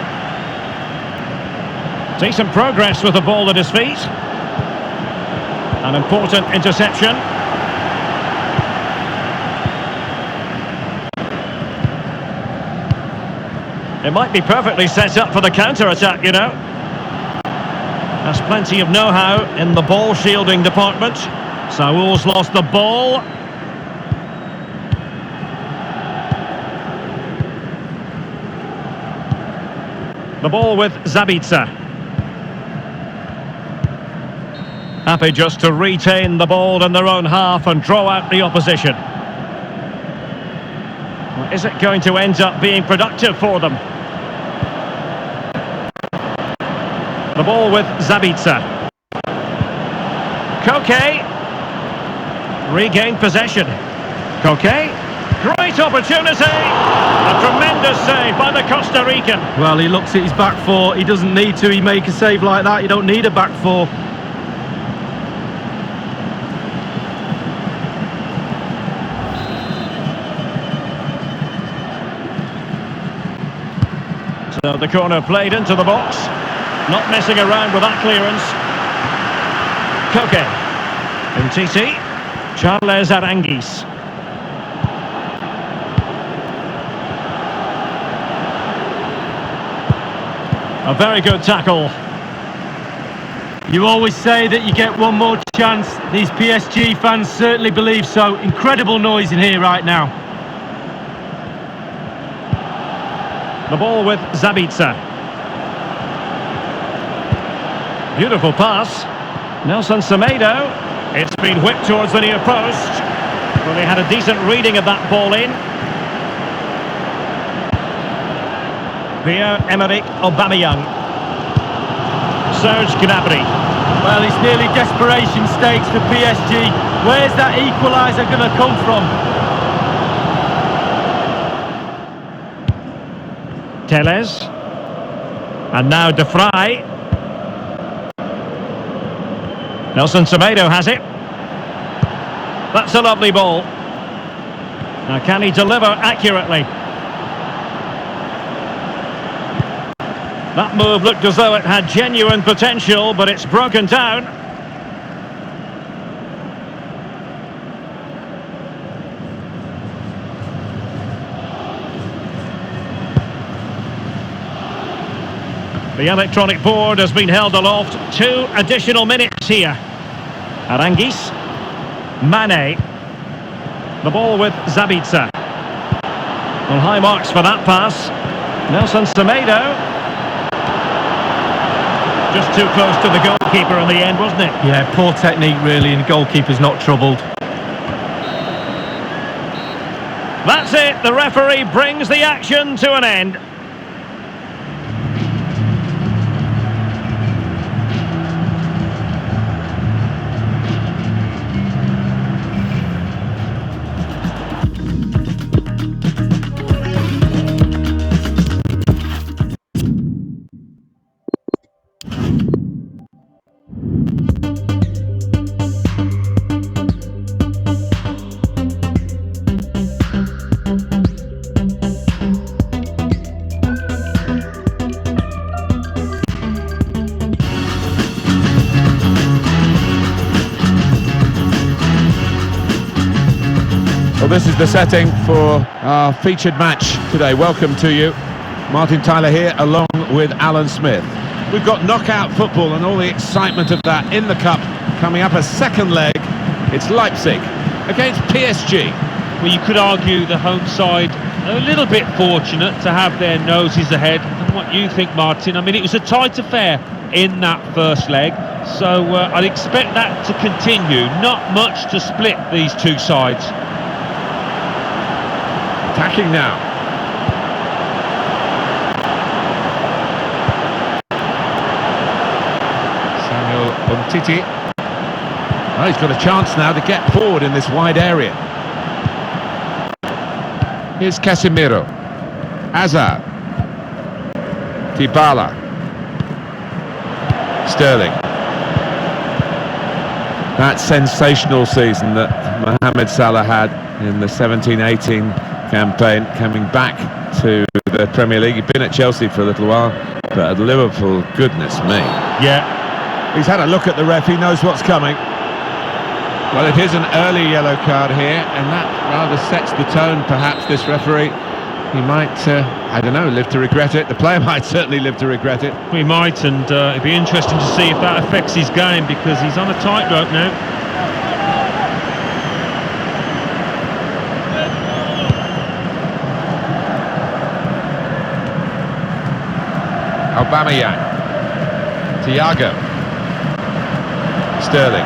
Decent progress with the ball at his feet. An important interception. It might be perfectly set up for the counter-attack, you know. Has plenty of know-how in the ball shielding department. Saul's lost the ball. The ball with Zabitzer. Happy just to retain the ball in their own half and draw out the opposition. Well, is it going to end up being productive for them? The ball with Zabitzer. Koke. Regained possession. Koke. Great opportunity. A tremendous save by the Costa Rican. Well, he looks at his back four. He doesn't need to. He make a save like that. You don't need a back four. So the corner played into the box. Not messing around with that clearance. Koke. Umtiti. Charles Aranguis. A very good tackle. You always say that you get one more chance. These PSG fans certainly believe so. Incredible noise in here right now. The ball with Zabitzer. Beautiful pass. Nelson Semedo. It's been whipped towards the near post. Well, they had a decent reading of that ball in. Pierre-Emerick Aubameyang. Serge Gnabry. Well, it's nearly desperation stakes for PSG. Where's that equaliser going to come from? Telles. And now De Vrij. Nelson Semedo has it. That's a lovely ball. Now can he deliver accurately? That move looked as though it had genuine potential, but it's broken down. The electronic board has been held aloft. 2 additional minutes here. Aranguis. Mane. The ball with Zabitzer. Well, high marks for that pass. Nelson Semedo. Just too close to the goalkeeper in the end, wasn't it? Yeah, poor technique really, and the goalkeeper's not troubled. That's it. The referee brings the action to an end. Well, this is the setting for our featured match today. Welcome to you. Martin Tyler here along with Alan Smith. We've got knockout football and all the excitement of that in the Cup. Coming up a second leg, it's Leipzig against PSG. Well, you could argue the home side a little bit fortunate to have their noses ahead. And what you think, Martin? I mean, it was a tight affair in that first leg, so I'd expect that to continue. Not much to split these two sides. Attacking now. Samuel Umtiti. Oh, he's got a chance now to get forward in this wide area. Here's Casemiro. Hazard. Dybala. Sterling. That sensational season that Mohamed Salah had in the 17-18 campaign, coming back to the Premier League. He'd been at Chelsea for a little while, but at Liverpool, goodness me. Yeah. He's had a look at the ref, he knows what's coming. Well, it is an early yellow card here, and that rather sets the tone, perhaps, this referee. He might, I don't know, live to regret it. The player might certainly live to regret it. We might, and it'd be interesting to see if that affects his game, because he's on a tightrope now. Aubameyang. Thiago. Sterling.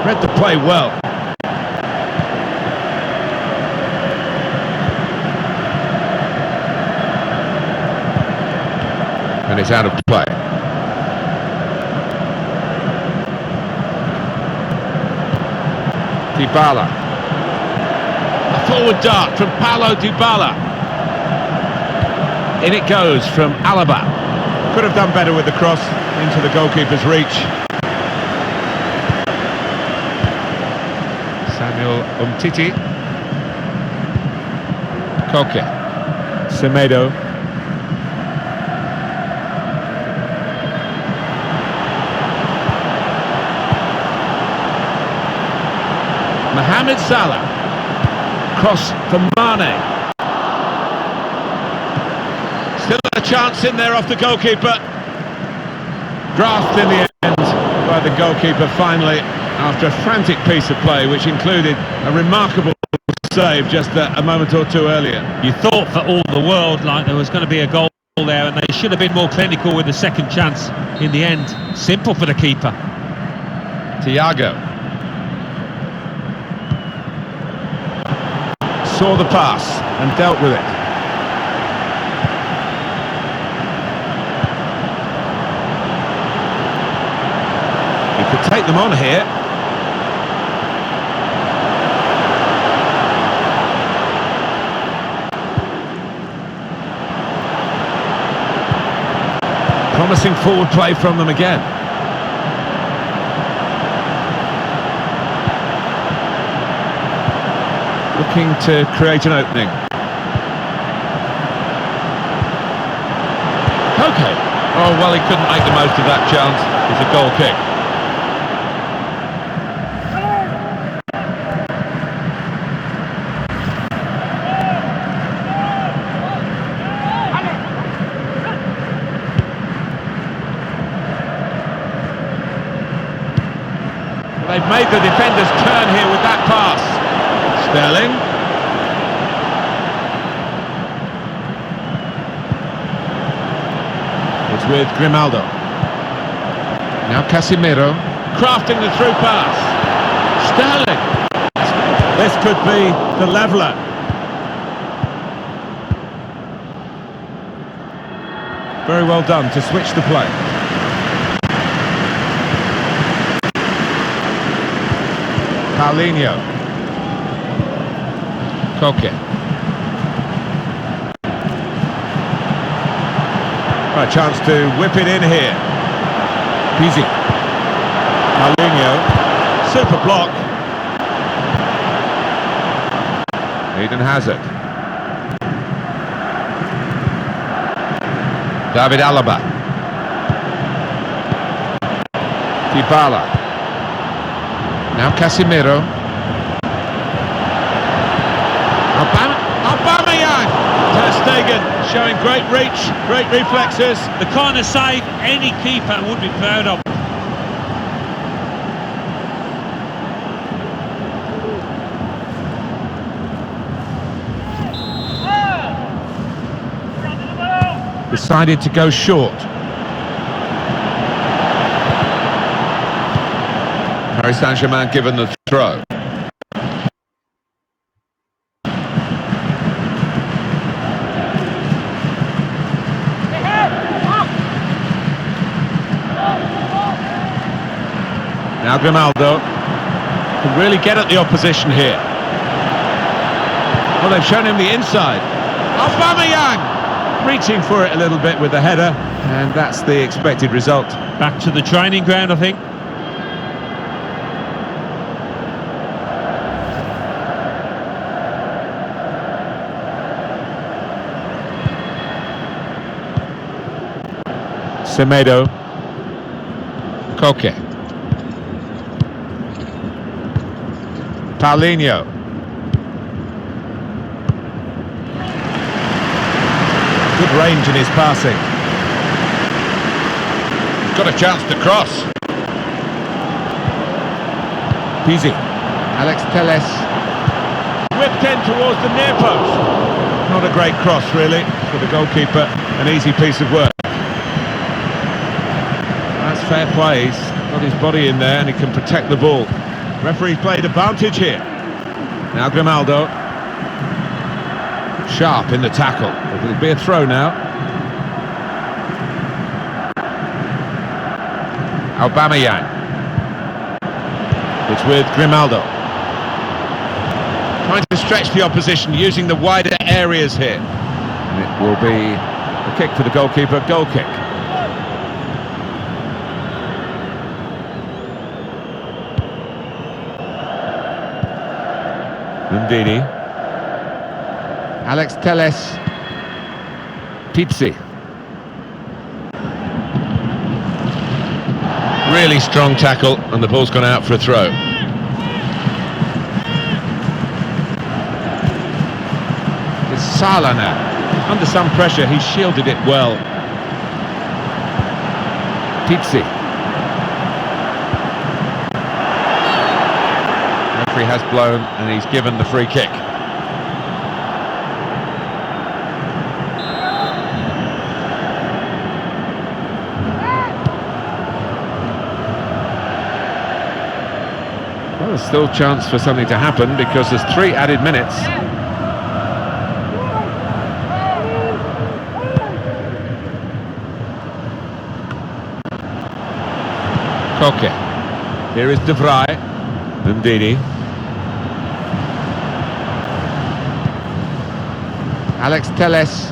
Read the play well. And it's out of play. Dybala. A forward dart from Paulo Dybala. In it goes from Alaba. Could have done better with the cross into the goalkeeper's reach. Samuel Umtiti. Koke. Semedo. Mohamed Salah. Cross from Mane. Still a chance in there off the goalkeeper. Grasped in the end by the goalkeeper finally, after a frantic piece of play which included a remarkable save just a moment or two earlier. You thought for all the world like there was going to be a goal there, and they should have been more clinical with the second chance. In the end, simple for the keeper. Thiago. Saw the pass and dealt with it. He could take them on here. Promising forward play from them again. Looking to create an opening. Okay. Oh, well, he couldn't make the most of that chance. It's a goal kick. They've made the defenders turn here with that pass. Sterling. It's with Grimaldo. Now Casemiro, crafting the through pass. Sterling. This could be the leveller. Very well done to switch the play. Paulinho. Koke. A chance to whip it in here. Easy. Paulinho. Super block. Eden Hazard. David Alaba. Dybala. Now Casemiro. Aubameyang. Ter Stegen showing great reach, great reflexes. The kind of save any keeper would be proud of. Decided to go short. Paris Saint-Germain given the throw. Now Grimaldo can really get at the opposition here. Well, they've shown him the inside. Aubameyang reaching for it a little bit with the header, and that's the expected result. Back to the training ground, I think. Semedo. Koke. Paulinho. Good range in his passing. He's got a chance to cross. Pizzi. Alex Telles. Whipped in towards the near post. Not a great cross, really, for the goalkeeper. An easy piece of work. That's fair play. He's got his body in there and he can protect the ball. Referee's played advantage here. Now Grimaldo. Sharp in the tackle. It'll be a throw now. Aubameyang. It's with Grimaldo. Trying to stretch the opposition using the wider areas here. And it will be a kick for the goalkeeper, goal kick. Ndidi. Alex Telles. Pizzi. Really strong tackle, and the ball's gone out for a throw. It's Salah now. Under some pressure, he shielded it well. Pizzi. Referee has blown, and he's given the free kick. Well, there's still a chance for something to happen because there's 3 added minutes. Koke. Here is De Vrij. Ndidi. Alex Telles.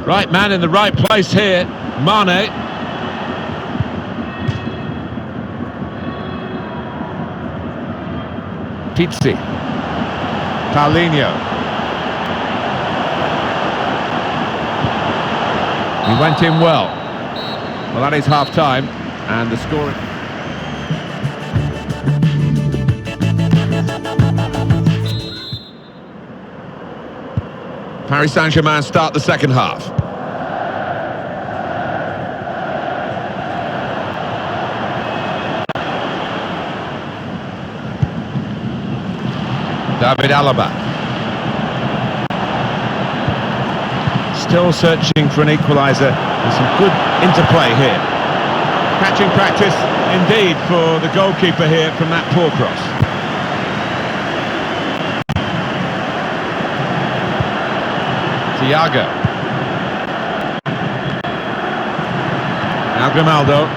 Right man in the right place here. Mane. Pizzi. Paulinho. He went in well. Well, that is half-time, and the scoring... Paris Saint-Germain start the second half. David Alaba. Still searching for an equaliser. There's some good interplay here. Catching practice indeed for the goalkeeper here from that poor cross. Thiago. Now Grimaldo.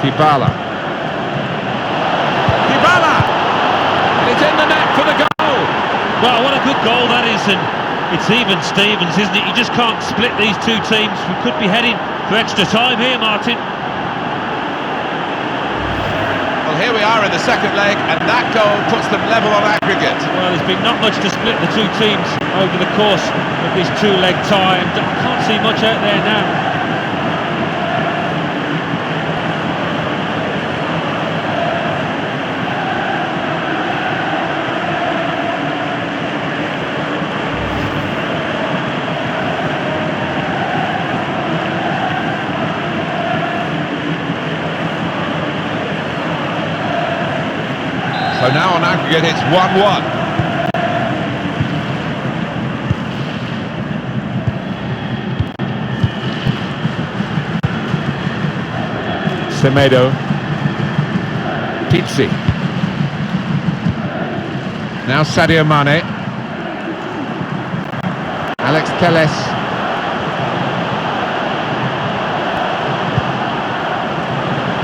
Dybala. And it's in the net for the goal. Well, what a good goal that is, and it's even Stevens, isn't it? You just can't split these two teams. We could be heading for extra time here, Martin. Well, here we are in the second leg, and that goal puts them level on aggregate. Well, there's been not much to split the two teams over the course of this two-leg tie, and I can't see much out there now. So now on aggregate it's 1-1. Semedo. Pizzi. Now Sadio Mane. Alex Telles.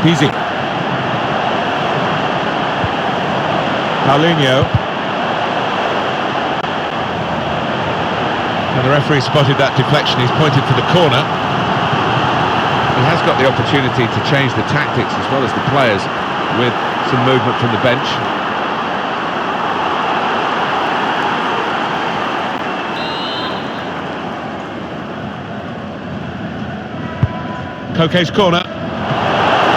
Pizzi. Paulinho. And the referee spotted that deflection. He's pointed for the corner. He has got the opportunity to change the tactics as well as the players with some movement from the bench. Koke's corner.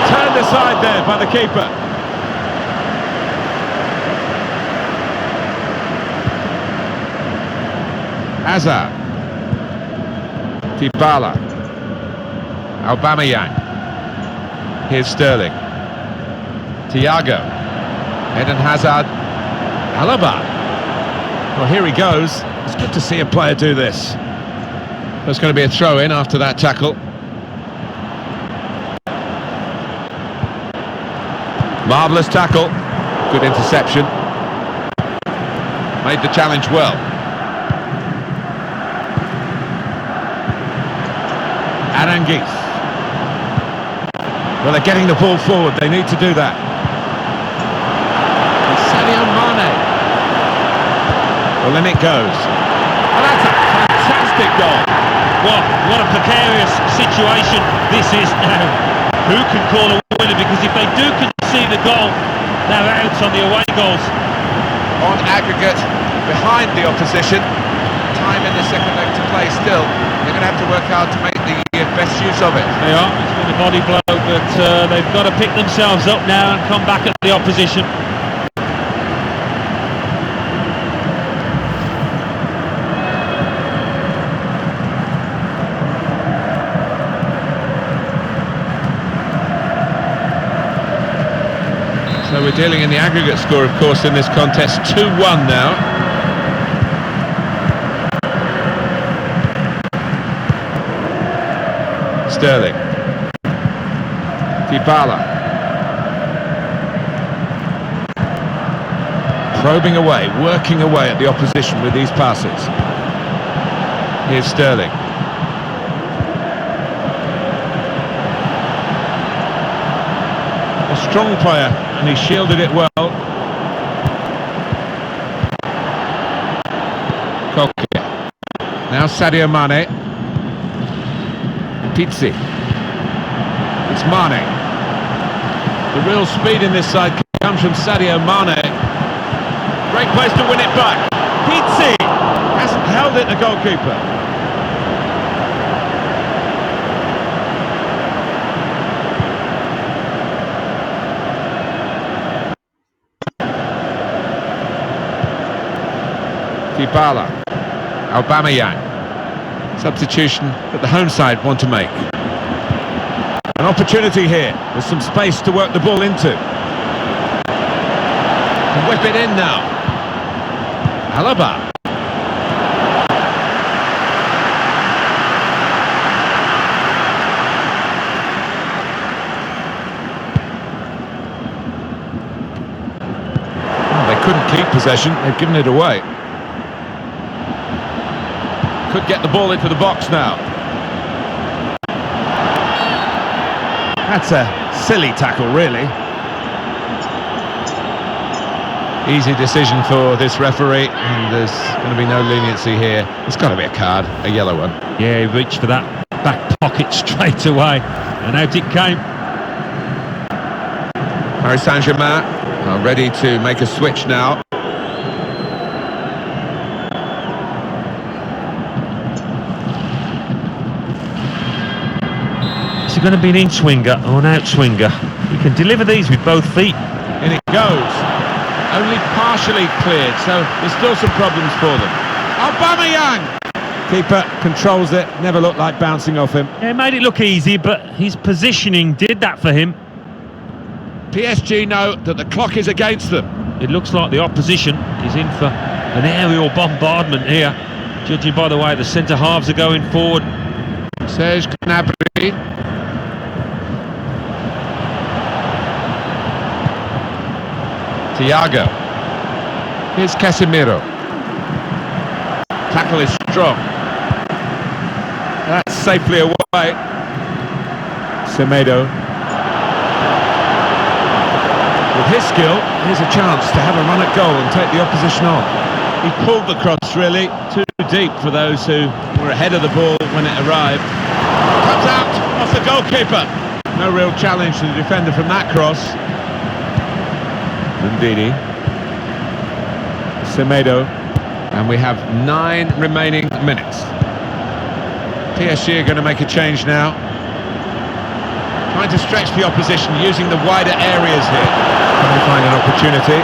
Turned aside there by the keeper. Hazard. Dybala. Aubameyang. Here's Sterling. Thiago. Eden Hazard. Alaba. Well, here he goes. It's good to see a player do this. There's going to be a throw-in after that tackle. Marvellous tackle. Good interception. Made the challenge well. Aranguiz. Well, they're getting the ball forward. They need to do that. And Sadio Mane. Well, then it goes. Well, that's a fantastic goal. What a precarious situation this is now. Who can call a winner? Because if they do concede the goal, they're out on the away goals. On aggregate, behind the opposition. Time in the second leg to play still. They're going to have to work hard to make the best use of it. They are. It's been a body blow, but they've got to pick themselves up now and come back at the opposition. So we're dealing in the aggregate score, of course, in this contest. 2-1 now. Sterling. Dybala. Probing away, working away at the opposition with these passes. Here's Sterling. A strong player, and he shielded it well. Koke. Now Sadio Mane. Pizzi. It's Mane. The real speed in this side comes from Sadio Mane. Great place to win it back. Pizzi hasn't held it, the goalkeeper. Dybala. Aubameyang. Substitution that the home side want to make. An opportunity here. There's some space to work the ball into. And whip it in now. Alaba. Well, they couldn't keep possession, they've given it away. Could get the ball into the box now. That's a silly tackle, really. Easy decision for this referee, and there's going to be no leniency here. It's got to be a card, a yellow one. Yeah, he reached for that back pocket straight away, and out it came. Paris Saint-Germain are ready to make a switch now. Is it going to be an in-swinger or an out-swinger? He can deliver these with both feet. In it goes. Only partially cleared, so there's still some problems for them. Aubameyang! Keeper controls it, never looked like bouncing off him. Yeah, it made it look easy, but his positioning did that for him. PSG know that the clock is against them. It looks like the opposition is in for an aerial bombardment here, judging by the way the centre-halves are going forward. Serge Gnabry. Thiago. Here's Casemiro. Tackle is strong. That's safely away. Semedo. With his skill, here's a chance to have a run at goal and take the opposition on. He pulled the cross, really, too deep for those who were ahead of the ball when it arrived. Comes out off the goalkeeper. No real challenge to the defender from that cross. Ndidi. Semedo. And we have 9 remaining minutes. PSG are going to make a change now. Trying to stretch the opposition using the wider areas here. Trying to find an opportunity.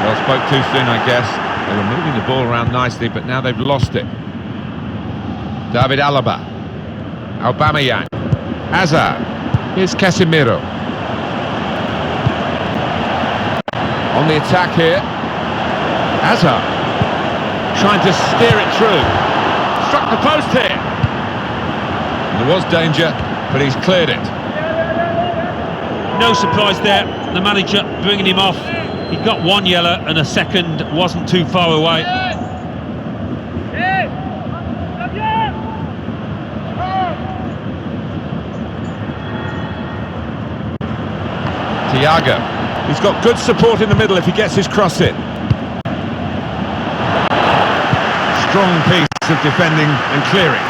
Well, spoke too soon, I guess. They were moving the ball around nicely, but now they've lost it. David Alaba. Aubameyang. Hazard. Here's Casemiro. On the attack here. Hazard. Trying to steer it through. Struck the post here. There was danger, but he's cleared it. No surprise there, the manager bringing him off. He got one yellow and a second wasn't too far away. Thiago. He's got good support in the middle if he gets his cross in. Strong piece of defending and clearing.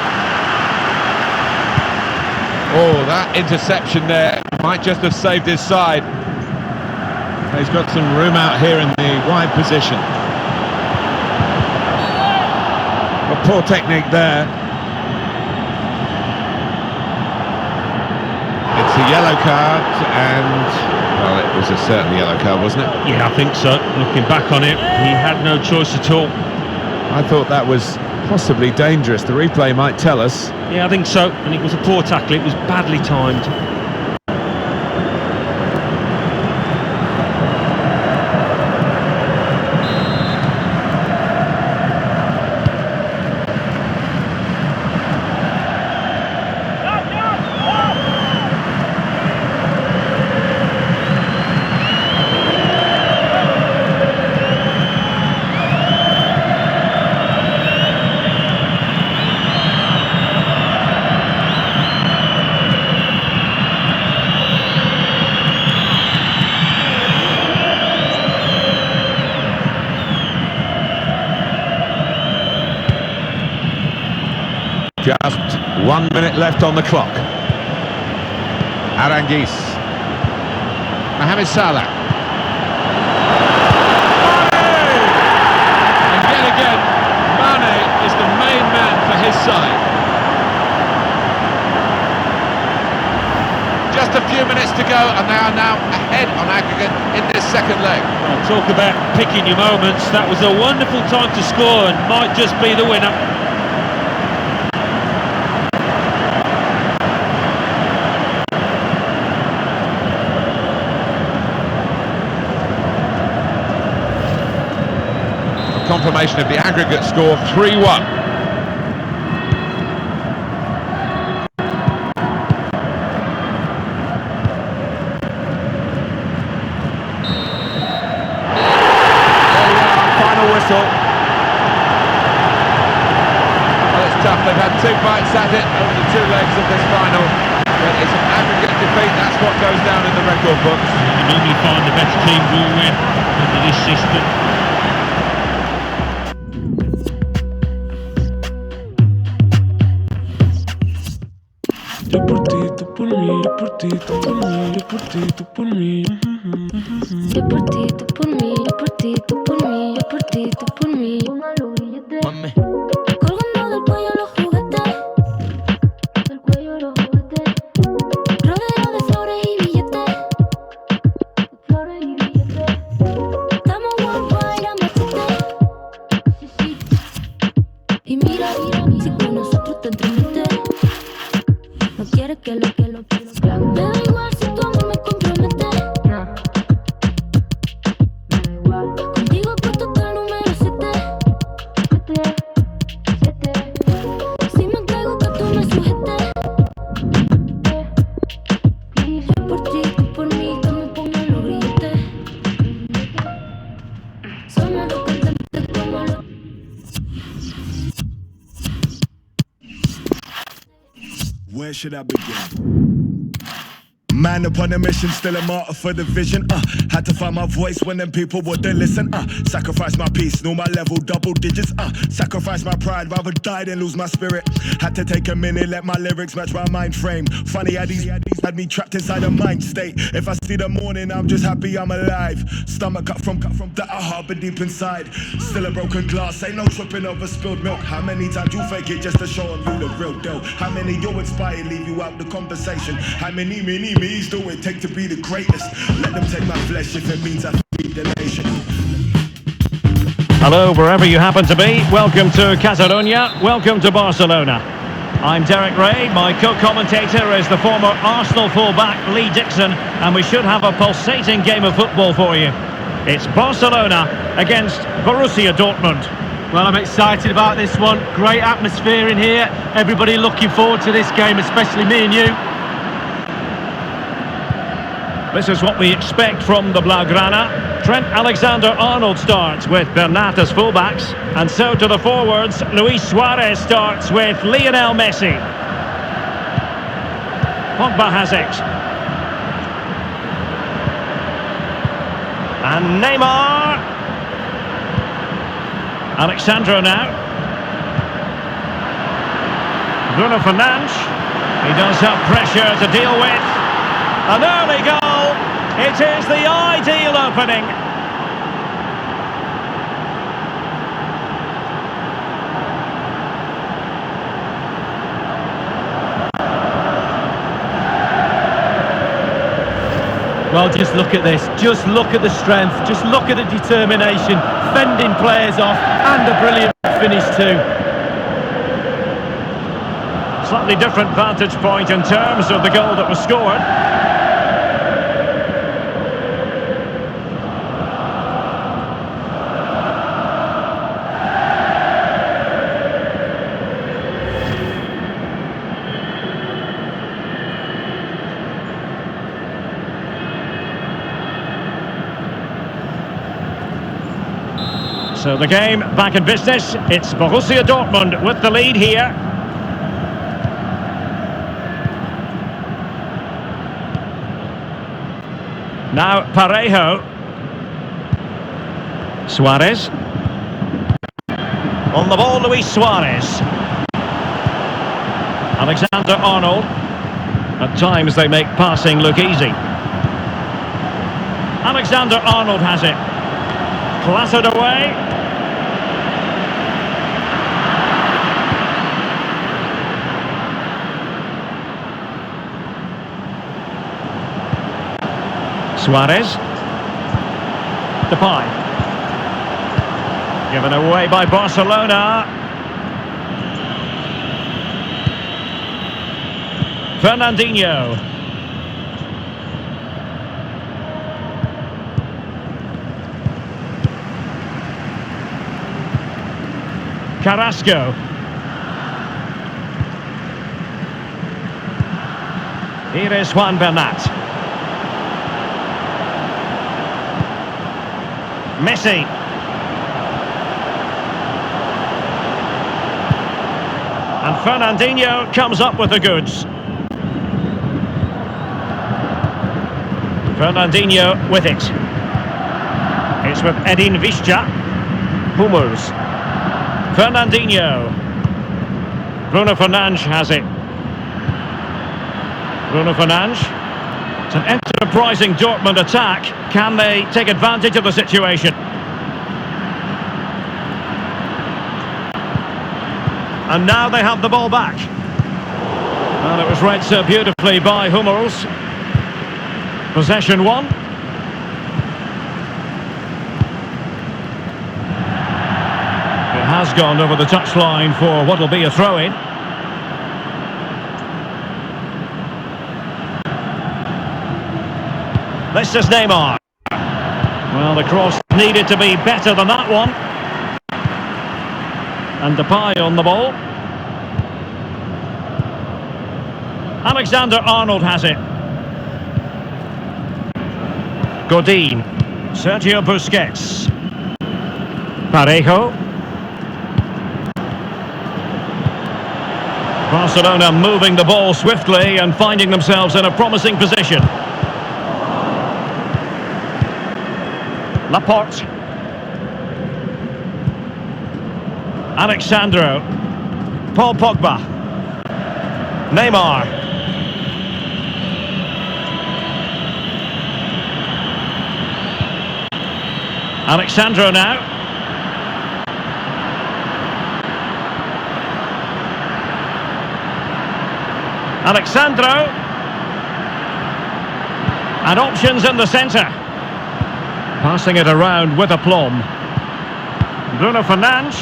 Oh, that interception there might just have saved his side. He's got some room out here in the wide position. A poor technique there. It's a yellow card and, well, it was a certain yellow card, wasn't it? Yeah, I think so. Looking back on it, he had no choice at all. I thought that was possibly dangerous. The replay might tell us. Yeah, I think so. And it was a poor tackle. It was badly timed. Just 1 minute left on the clock. Aranguiz. Mohamed Salah. Mane! And yet again, Mane is the main man for his side. Just a few minutes to go and they are now ahead on aggregate in this second leg. Well, talk about picking your moments. That was a wonderful time to score and might just be the winner. confirmation of the aggregate score, 3-1. Final whistle. Well, it's tough. They've had 2 bites at it over the 2 legs of this final. But it's an aggregate defeat. That's what goes down in the record books. You normally find the better team will win under this system. Yo por ti, tú por mí, yo por ti, tú por mí, yo por ti, tú por mí. Yo por ti, tú por mí, yo por ti, tú por mí, yo por ti, tú por mí. Póngalo billete. Colgando del cuello los juguetes, del cuello los juguetes. Rodeo de flores y billetes, de flores y billetes. Estamos worldwide a machete. Sí, sí. Y mira, si con nosotros te entremetes, no quieres que lo. Me da igual si tu amor me compromete. No. Me da igual. Contigo puesto hasta el número 7. Si me entrego que tú me sujetes. Please, yo por ti, tú por mí, que me pongan los grilletes. Somos dos cantantes como los. Where should I begin? Man upon a mission, still a martyr for the vision. Had to find my voice when them people wouldn't listen. Sacrifice my peace, know my level, double digits. Sacrifice my pride, rather die than lose my spirit. Had to take a minute, let my lyrics match my mind frame. Funny how these had me trapped inside a mind state. If I see the morning, I'm just happy I'm alive. Stomach cut from that I harbor deep inside. Still a broken glass, ain't no tripping over spilled milk. How many times you fake it just to show them you the real deal? How many you inspire, leave you out the conversation? How many me's do it take to be the greatest? Let them take my flesh if it means I feed the nation. Hello, wherever you happen to be. Welcome to Catalonia. Welcome to Barcelona. I'm Derek Ray. My co-commentator is the former Arsenal fullback Lee Dixon, and we should have a pulsating game of football for you. It's Barcelona against Borussia Dortmund. Well, I'm excited about this one. Great atmosphere in here. Everybody looking forward to this game, especially me and you. This is what we expect from the Blaugrana. Trent Alexander-Arnold starts with Bernat as fullbacks, and so to the forwards, Luis Suarez starts with Lionel Messi. Pogba has it. And Neymar. Alexandro now. Bruno Fernandes. He does have pressure to deal with. An early goal. It is the ideal opening. Well, just look at this. Just look at the strength. Just look at the determination. Fending players off, and a brilliant finish too. Slightly different vantage point in terms of the goal that was scored. So the game back in business. It's Borussia Dortmund with the lead here. Now Parejo. Suarez. On the ball, Luis Suarez. Alexander-Arnold. At times they make passing look easy. Alexander-Arnold has it. Clattered away. Suarez. Depay. Given away by Barcelona. Fernandinho. Carrasco. Here is Juan Bernat. Messi. And Fernandinho comes up with the goods. Fernandinho with it. It's with Edin Visca. Hummels. Fernandinho. Bruno Fernandes has it. Bruno Fernandes. It's an enterprising Dortmund attack. Can they take advantage of the situation? And now they have the ball back. And it was read so beautifully by Hummels. Possession one. It has gone over the touchline for what will be a throw-in. This is Neymar. Well, the cross needed to be better than that one. And Depay on the ball. Alexander-Arnold has it. Godin. Sergio Busquets. Parejo. Barcelona moving the ball swiftly and finding themselves in a promising position. Laporte. Alexandro. Paul Pogba. Neymar. Alexandro now. Alexandro. And options in the centre. Passing it around with aplomb. Bruno Fernandes.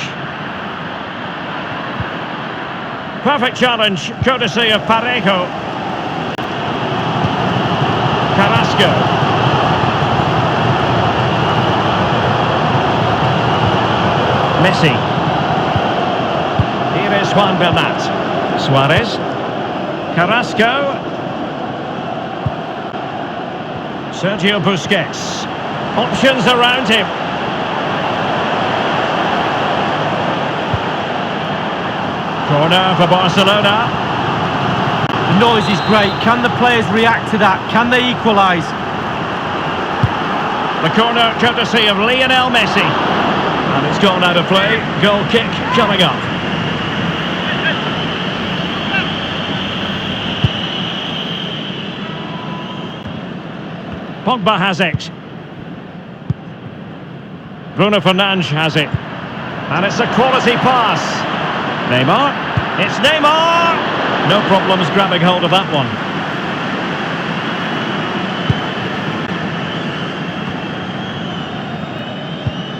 Perfect challenge, courtesy of Parejo. Carrasco. Messi. Here is Juan Bernat. Suarez. Carrasco. Sergio Busquets. Options around him. Corner for Barcelona. The noise is great. Can the players react to that? Can they equalise? The corner courtesy of Lionel Messi. And it's gone out of play. Goal kick coming up. Pogba has it. Bruno Fernandes has it. And it's a quality pass. Neymar. It's Neymar! No problems grabbing hold of that one.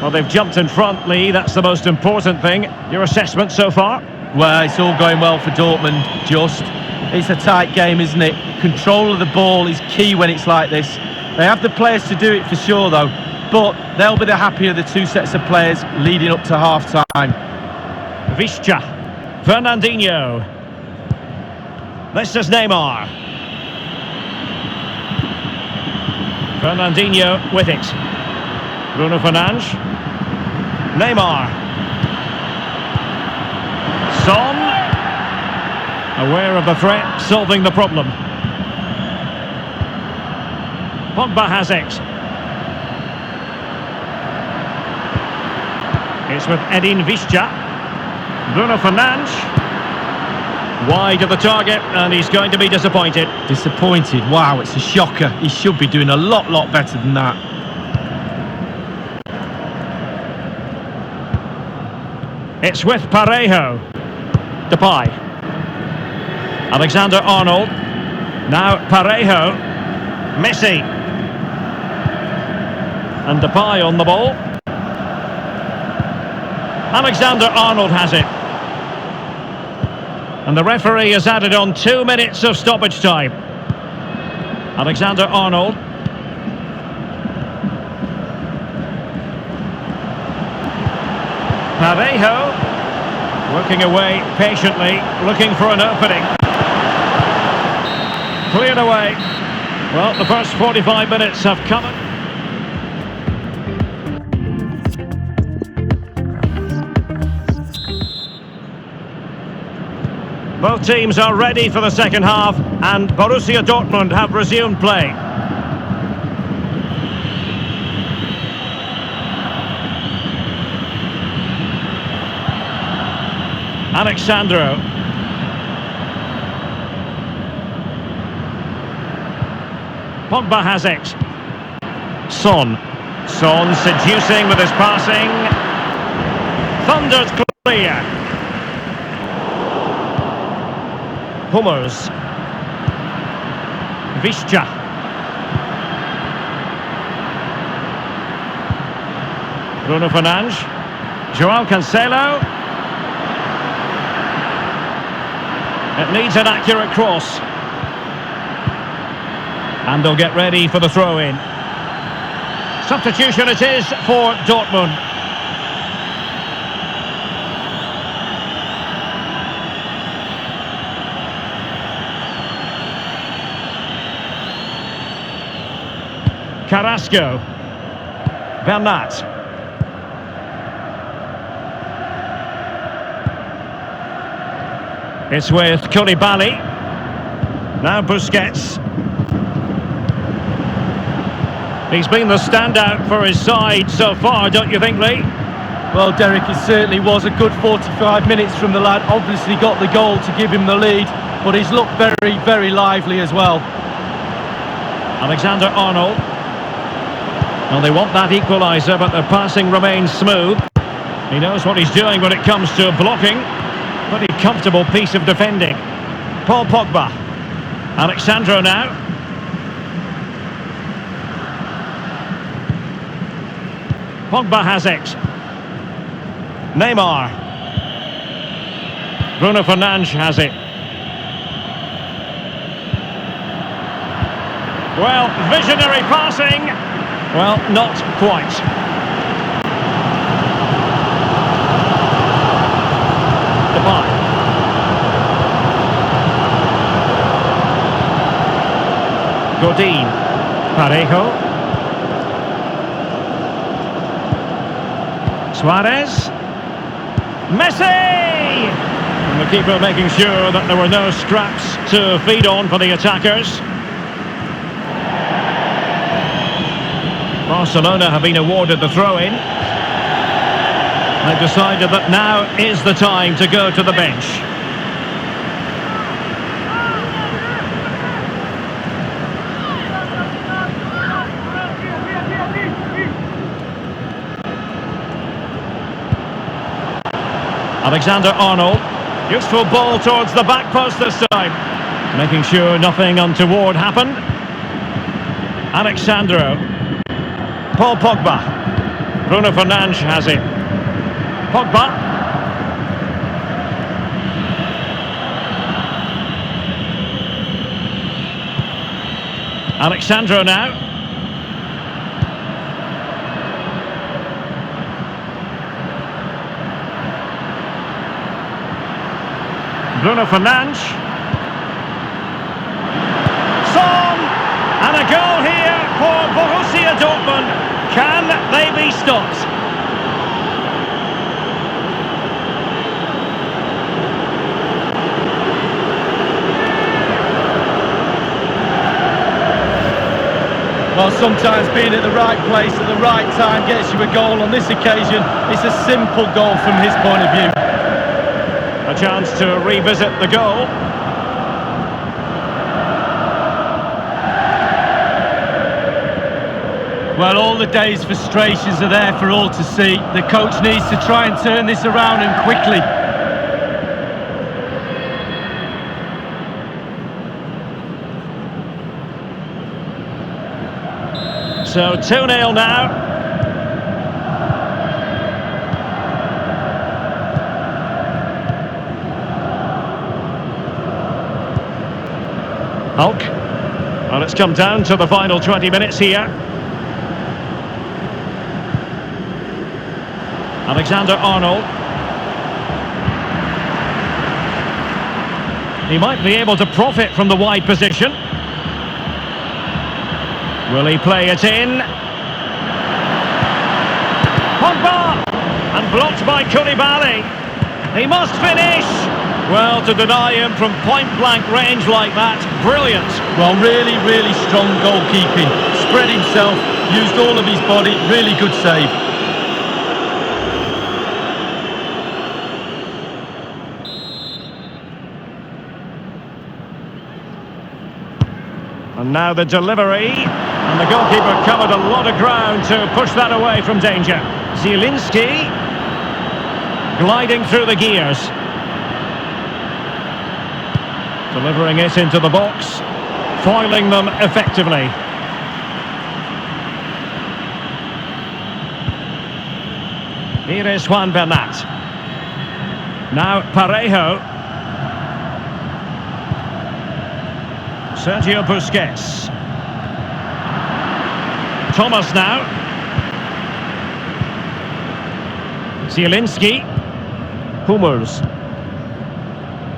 Well, they've jumped in front, Lee. That's the most important thing. Your assessment so far? Well, it's all going well for Dortmund, just. It's a tight game, isn't it? Control of the ball is key when it's like this. They have the players to do it for sure, though. But they'll be the happier of the two sets of players leading up to half-time. Visca. Fernandinho. This is Neymar. Fernandinho with it. Bruno Fernandes. Neymar. Son. Aware of the threat, solving the problem. Pogba has it. It's with Edin Visca. Bruno Fernandes. Wide of the target, and he's going to be disappointed. Disappointed? Wow, it's a shocker. He should be doing a lot better than that. It's with Parejo. Depay. Alexander-Arnold. Now Parejo. Messi. And Depay on the ball. Alexander-Arnold has it. And the referee has added on 2 minutes of stoppage time. Alexander-Arnold. Parejo. Working away patiently, looking for an opening. Cleared away. Well, the first 45 minutes have come. Both teams are ready for the second half, and Borussia Dortmund have resumed play. Alexandro. Pogba has it. Son seducing with his passing. Thunders clear. Hummers. Visca. Bruno Fernandes. Joao Cancelo. It needs an accurate cross. And they'll get ready for the throw-in. Substitution it is for Dortmund. Carrasco. Bernat. It's with Koulibaly. Now Busquets. He's been the standout for his side so far, don't you think, Lee? Well, Derek, it certainly was a good 45 minutes from the lad. Obviously got the goal to give him the lead, but he's looked very, very lively as well. Alexander-Arnold. Well, they want that equaliser, but their passing remains smooth. He knows what he's doing when it comes to blocking. Pretty comfortable piece of defending. Paul Pogba. Alexandro now. Pogba has it. Neymar. Bruno Fernandes has it. Well, visionary passing. Well, not quite. Godin. Parejo. Suarez. Messi! And the keeper making sure that there were no scraps to feed on for the attackers. Barcelona have been awarded the throw-in. They've decided that now is the time to go to the bench. Alexander-Arnold. Useful ball towards the back post this time. Making sure nothing untoward happened. Alexandro. Paul Pogba. Bruno Fernandes has it. Pogba. Alexandro now. Bruno Fernandes. Son! And a goal here for Borussia Dortmund. Can they be stopped? Well, sometimes being at the right place at the right time gets you a goal. On this occasion, it's a simple goal from his point of view. A chance to revisit the goal. Well, all the day's frustrations are there for all to see. The coach needs to try and turn this around and quickly. So 2-0 now. Hulk. Well, it's come down to the final 20 minutes here. Alexander-Arnold. He might be able to profit from the wide position. Will he play it in? Pogba! And blocked by Koulibaly. He must finish! Well, to deny him from point-blank range like that, brilliant. Well, really, really strong goalkeeping. Spread himself, used all of his body, really good save. And now the delivery, and the goalkeeper covered a lot of ground to push that away from danger. Zielinski gliding through the gears, delivering it into the box, foiling them effectively. Here is Juan Bernat. Now Parejo. Sergio Busquets. Thomas now. Zielinski. Hummels.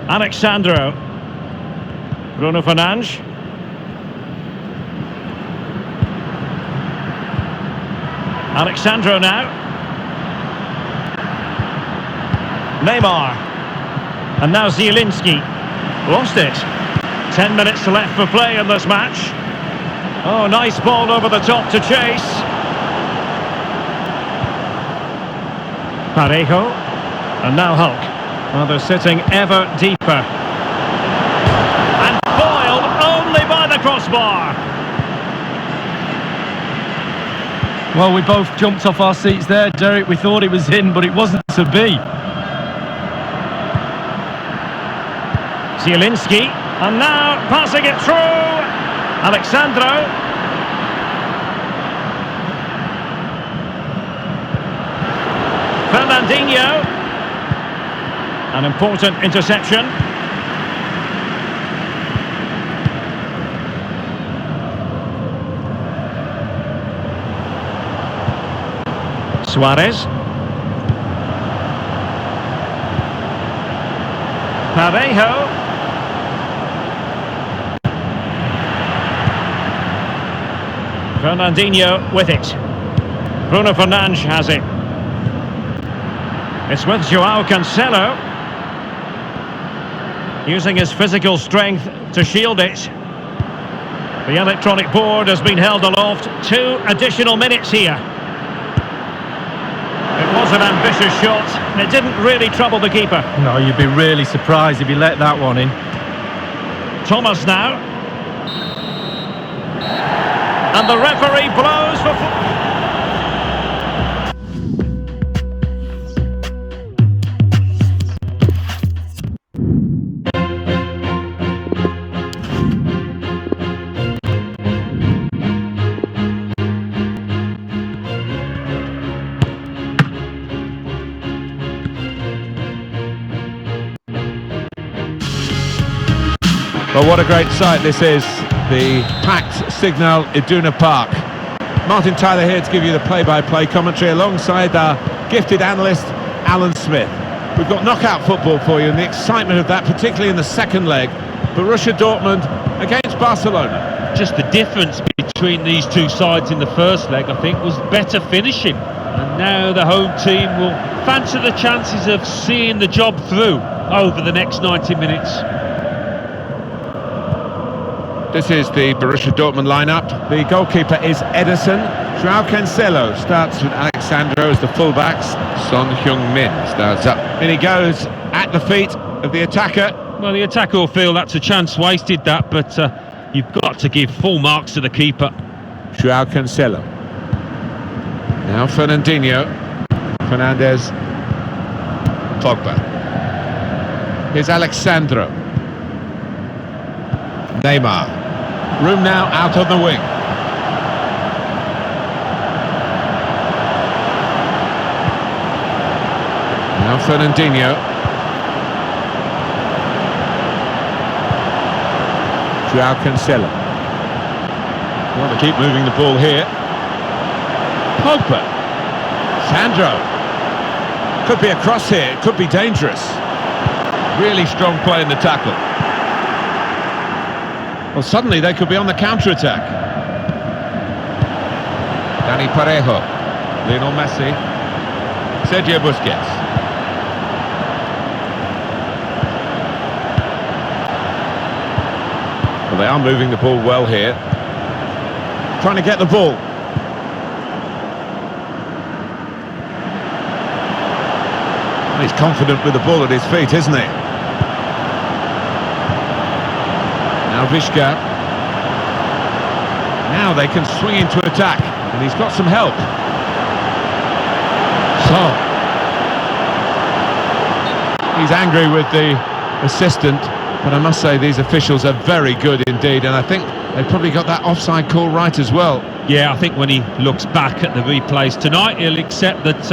Alexandro. Bruno Fernandes. Alexandro now. Neymar. And now Zielinski. Lost it. 10 minutes left for play in this match. Oh, nice ball over the top to chase. Parejo. And now Hulk. Well, they're sitting ever deeper. And foiled only by the crossbar. Well, we both jumped off our seats there, Derek. We thought it was in, but it wasn't to be. Zielinski. And now passing it through. Alexandro. Fernandinho. An important interception. Suarez. Parejo. Fernandinho with it. Bruno Fernandes has it. It's with Joao Cancelo. Using his physical strength to shield it. The electronic board has been held aloft. 2 additional minutes here. It was an ambitious shot. It didn't really trouble the keeper. No, you'd be really surprised if he let that one in. Thomas now. And the referee blows for... Well, what a great sight this is. The packed Signal Iduna Park. Martin Tyler here to give you the play-by-play commentary alongside our gifted analyst, Alan Smith. We've got knockout football for you and the excitement of that, particularly in the second leg. Borussia Dortmund against Barcelona. Just the difference between these two sides in the first leg, I think, was better finishing. And now the home team will fancy the chances of seeing the job through over the next 90 minutes. This is the Borussia Dortmund lineup. The goalkeeper is Ederson. Joao Cancelo starts with Alexandro as the fullbacks. Son Heung-min starts up. In he goes at the feet of the attacker. Well, the attacker will feel that's a chance wasted, that, but you've got to give full marks to the keeper. Joao Cancelo. Now Fernandinho. Fernandes. Pogba. Here's Alexandro. Neymar. Room now out on the wing. Now Fernandinho. Joao Cancelo. Want to keep moving the ball here. Pogba. Sandro. Could be a cross here, it could be dangerous. Really strong play in the tackle. Well, suddenly they could be on the counter-attack. Dani Parejo, Lionel Messi, Sergio Busquets. Well, they are moving the ball well here. Trying to get the ball. He's confident with the ball at his feet, isn't he? Now Vishka. Now they can swing into attack, and he's got some help. So he's angry with the assistant, but I must say these officials are very good indeed, and I think they've probably got that offside call right as well. Yeah, I think when he looks back at the replays tonight, he'll accept that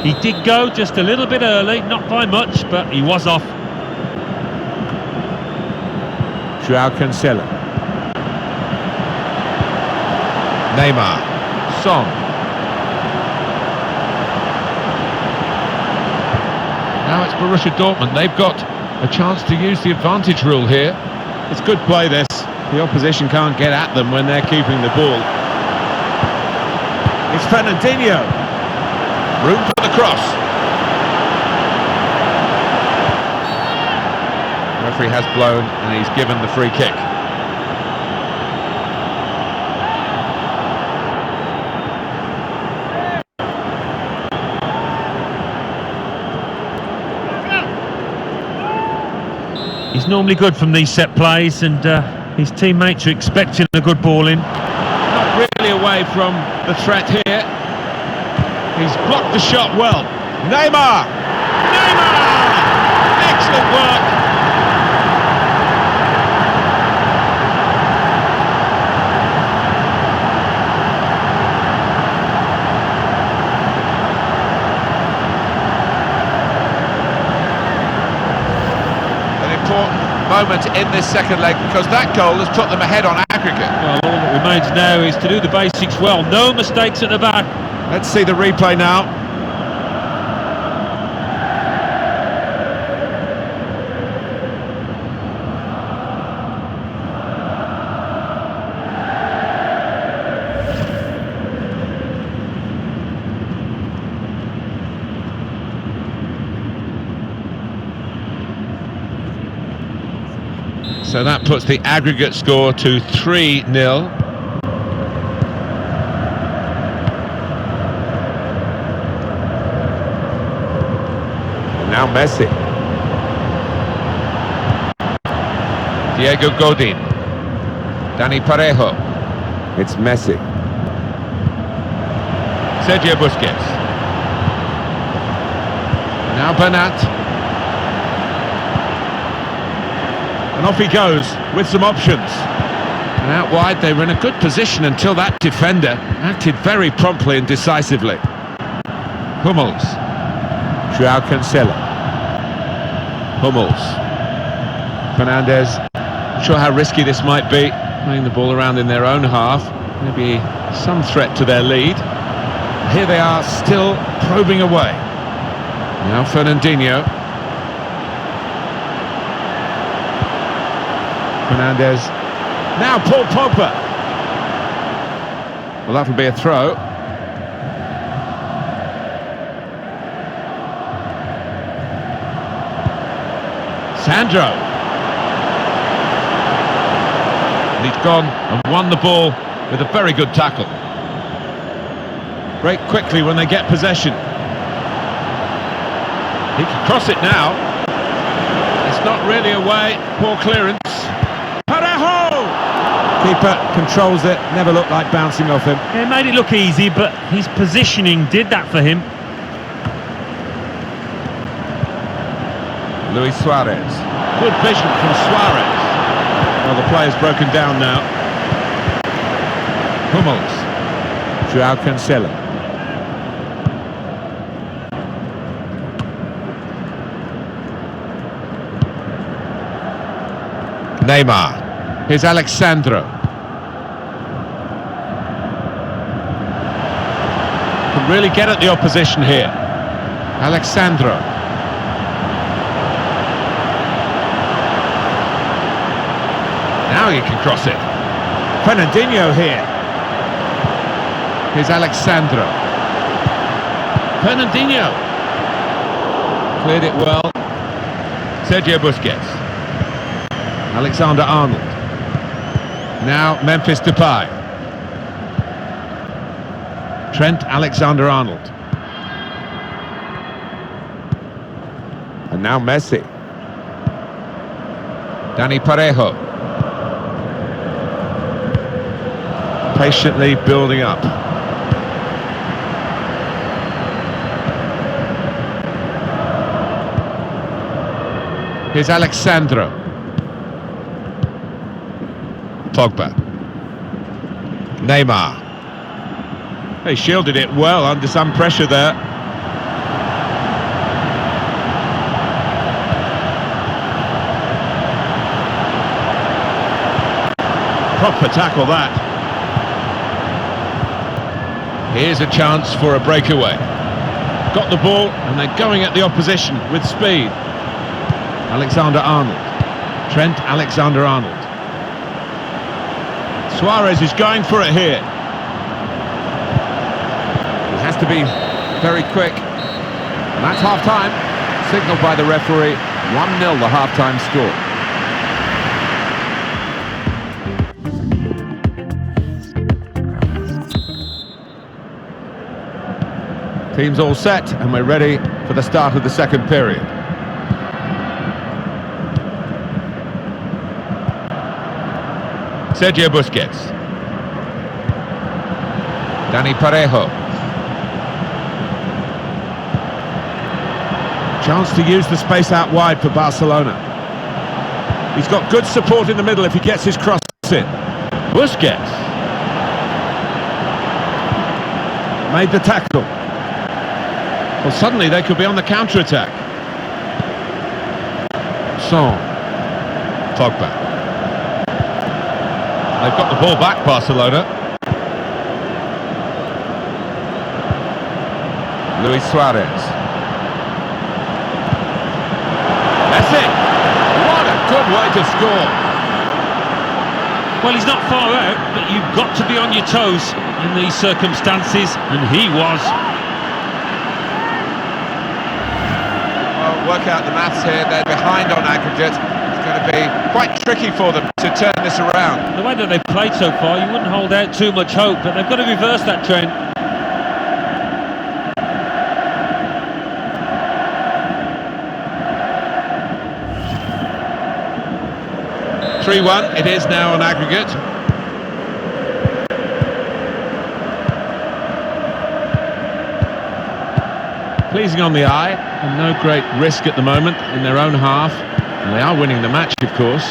he did go just a little bit early, not by much, but he was off. Joao Cancelo. Neymar. Son. Now it's Borussia Dortmund. They've got a chance to use the advantage rule here. It's good play, this. The opposition can't get at them when they're keeping the ball. It's Fernandinho. Room for the cross. The referee has blown and he's given the free kick. He's normally good from these set plays, and his teammates are expecting a good ball in. Not really away from the threat here. He's blocked the shot well. Neymar! Neymar! Excellent work! An important moment in this second leg, because that goal has put them ahead on aggregate. Well, all that remains now is to do the basics well. No mistakes at the back. Let's see the replay now. So that puts the aggregate score to 3-0. Now Messi. Diego Godin. Dani Parejo. It's Messi. Sergio Busquets. Now Bernat. And off he goes with some options. And out wide they were in a good position until that defender acted very promptly and decisively. Hummels. Joao Cancelo. Hummels. Fernandez. Not sure how risky this might be, playing the ball around in their own half. Maybe some threat to their lead. Here they are, still probing away. Now Fernandinho. Fernandez. Now Paul Pogba. Well, that'll be a throw. Sandro. And he's gone and won the ball with a very good tackle. Break quickly when they get possession. He can cross it now. It's not really away. Poor clearance. Parejo! Keeper controls it. Never looked like bouncing off him. It made it look easy, but his positioning did that for him. Luis Suarez. Good vision from Suarez. Well, the player's broken down now. Hummels. Joao Cancelo. Neymar. Here's Alexandro. Can really get at the opposition here. Alexandro. Now Now he can cross it. Fernandinho here. Here's Alexandro. Fernandinho. Cleared it well. Sergio Busquets. Alexander-Arnold. Now Memphis Depay. Trent Alexander-Arnold. And now Messi. Dani Parejo. Patiently building up. Here's Alexandro. Pogba. Neymar. They shielded it well under some pressure there. Proper tackle that. Here's a chance for a breakaway. Got the ball and they're going at the opposition with speed. Alexander-Arnold. Trent Alexander-Arnold. Suarez is going for it here. He has to be very quick. And that's half-time. Signalled by the referee. 1-0 the half-time score. Team's all set and we're ready for the start of the second period. Sergio Busquets. Dani Parejo. Chance to use the space out wide for Barcelona. He's got good support in the middle if he gets his cross in. Busquets. Made the tackle. Well, suddenly they could be on the counter-attack. Son. Pogba. They've got the ball back, Barcelona. Luis Suarez. That's it! What a good way to score! Well, he's not far out, but you've got to be on your toes in these circumstances, and he was. Well, work out the maths here. They're behind on aggregate. It's going to be quite tricky for them to turn this around. The way that they've played so far, you wouldn't hold out too much hope, but they've got to reverse that trend. 3-1, it is now on aggregate. Pleasing on the eye, and no great risk at the moment in their own half. And they are winning the match, of course.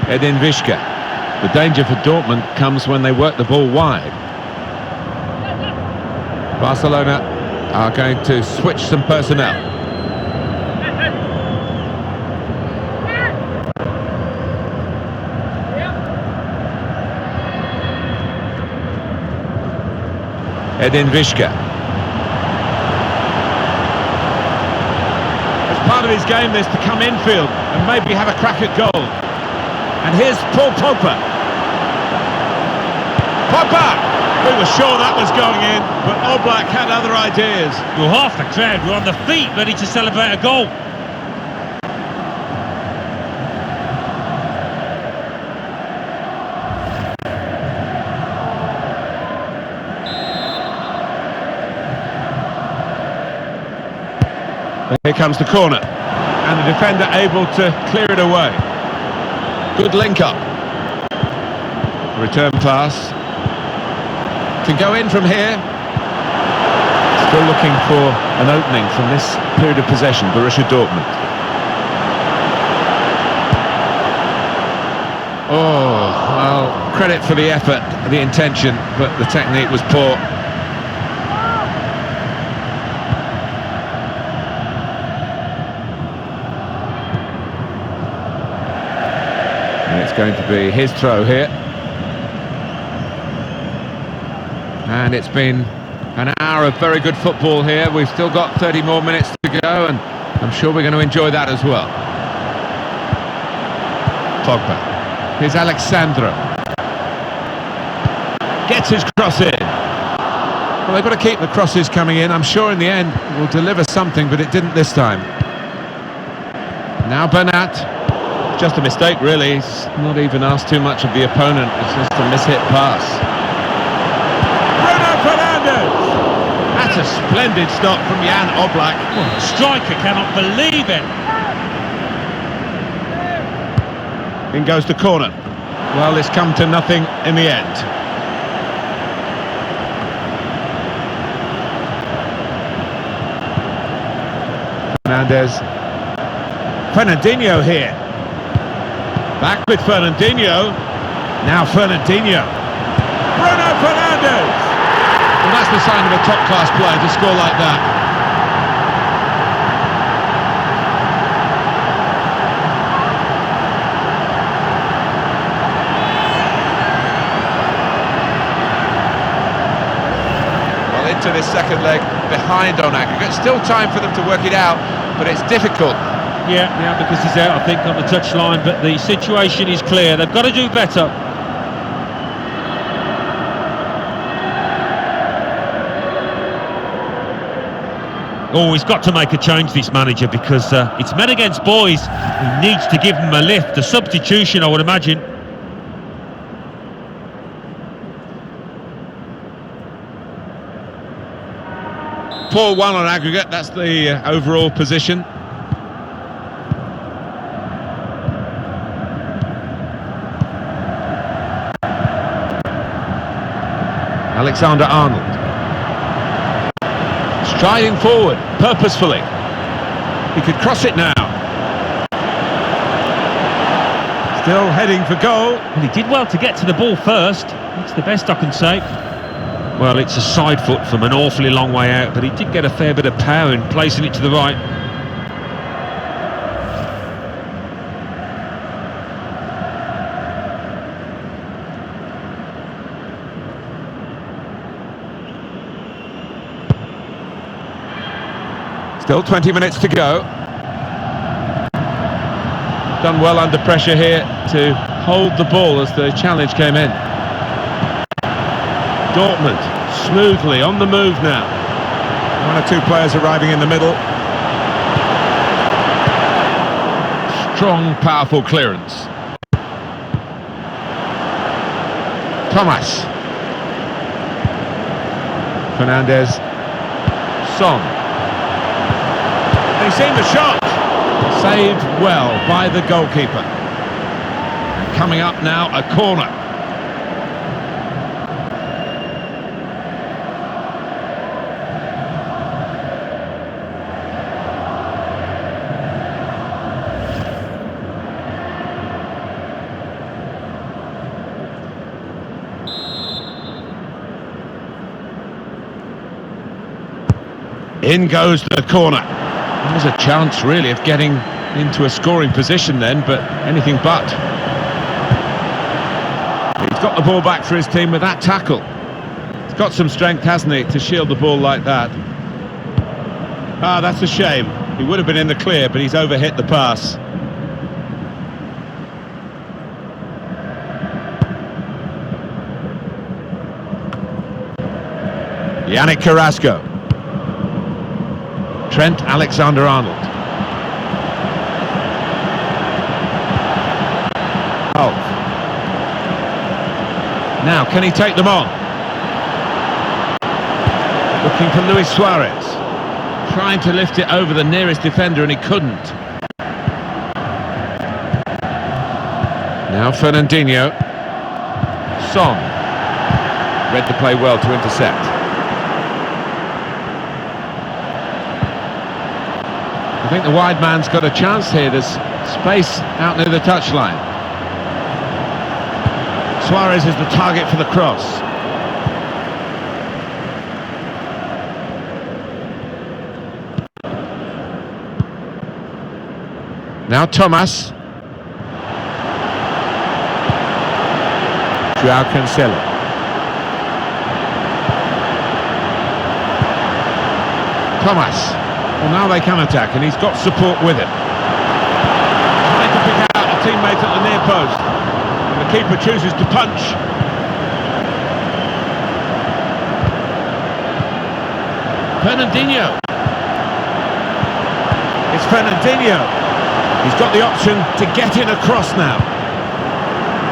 Edin Vizca. The danger for Dortmund comes when they work the ball wide. Barcelona are going to switch some personnel. Edin Vizca. As part of his game, there's to come infield and maybe have a crack at goal. And here's Paul Pogba. Pogba! We were sure that was going in, but Oblak had other ideas. Well, half the crowd were on the feet ready to celebrate a goal. Here comes the corner, and the defender able to clear it away. Good link up. Return pass. Can go in from here. Still looking for an opening from this period of possession, Borussia Dortmund. Oh, well, credit for the effort, the intention, but the technique was poor. It's going to be his throw here. And it's been an hour of very good football here. We've still got 30 more minutes to go, and I'm sure we're going to enjoy that as well. Pogba. Here's Alexandro. Gets his cross in. Well, they've got to keep the crosses coming in. I'm sure in the end it will deliver something, but it didn't this time. Now Bernat. Just a mistake, really. He's not even asked too much of the opponent. It's just a mishit pass. Bruno Fernandes! That's a splendid stop from Jan Oblak. Well, the striker cannot believe it. In goes the corner. Well, it's come to nothing in the end. Fernandes. Fernandinho here. Back with Fernandinho. Now Fernandinho. Bruno Fernandes! Well, that's the sign of a top-class player to score like that. Well, into this second leg, behind on aggregate. Still time for them to work it out, but it's difficult. Yeah, because he's out, I think, on the touchline, but the situation is clear. They've got to do better. Oh, he's got to make a change, this manager, because it's men against boys. He needs to give them a lift, a substitution, I would imagine. Four 1 on aggregate, that's the overall position. Alexander-Arnold. Striding forward, purposefully. He could cross it now. Still heading for goal. Well, he did well to get to the ball first. That's the best I can say. Well, it's a side foot from an awfully long way out, but he did get a fair bit of power in placing it to the right. Still 20 minutes to go. Done well under pressure here to hold the ball as the challenge came in. Dortmund smoothly on the move now. One or two players arriving in the middle. Strong, powerful clearance. Thomas. Fernandes. Son. He's seen the shot. Saved well by the goalkeeper. And coming up now, a corner. In goes the corner. There's a chance, really, of getting into a scoring position then, but anything but. He's got the ball back for his team with that tackle. He's got some strength, hasn't he, to shield the ball like that. Ah, that's a shame. He would have been in the clear, but he's overhit the pass. Yannick Carrasco. Trent Alexander-Arnold. Oh. Now, can he take them on? Looking for Luis Suarez. Trying to lift it over the nearest defender and he couldn't. Now Fernandinho. Son. Read the play well to intercept. I think the wide man's got a chance here. There's space out near the touchline. Suarez is the target for the cross. Now Thomas. Joao Cancelo. Thomas. Well, now they can attack, and he's got support with him. Trying to pick out a teammate at the near post. And the keeper chooses to punch. Fernandinho. It's Fernandinho. He's got the option to get in across now.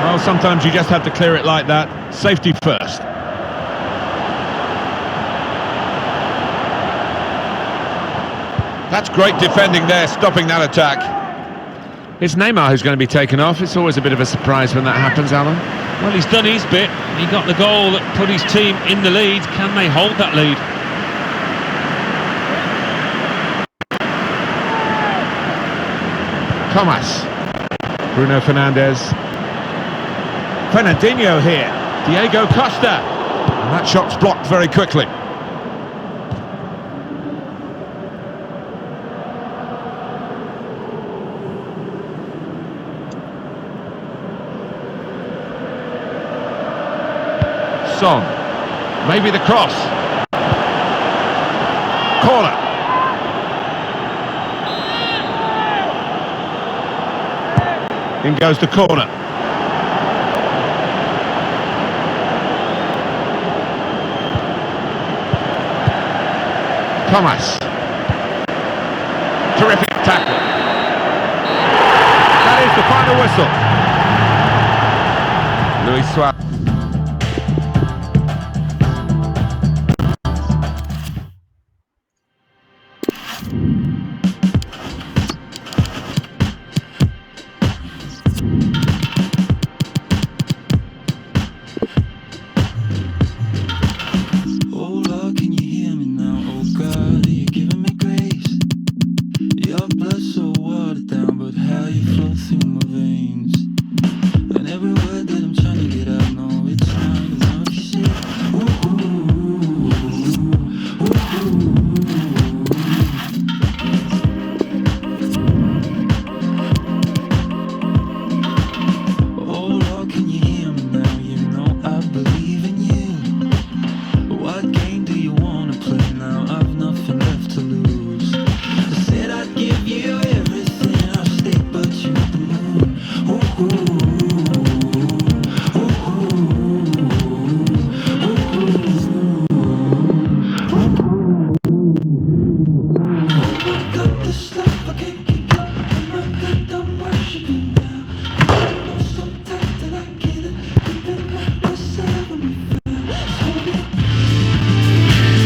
Well, sometimes you just have to clear it like that. Safety first. That's great defending there, stopping that attack. It's Neymar who's going to be taken off. It's always a bit of a surprise when that happens, Alan. Well, he's done his bit. He got the goal that put his team in the lead. Can they hold that lead? Thomas. Bruno Fernandes. Fernandinho here. Diego Costa. And that shot's blocked very quickly. Son. Maybe the cross. Corner. In goes the corner. Thomas. Terrific tackle. That is the final whistle. Luis Suarez.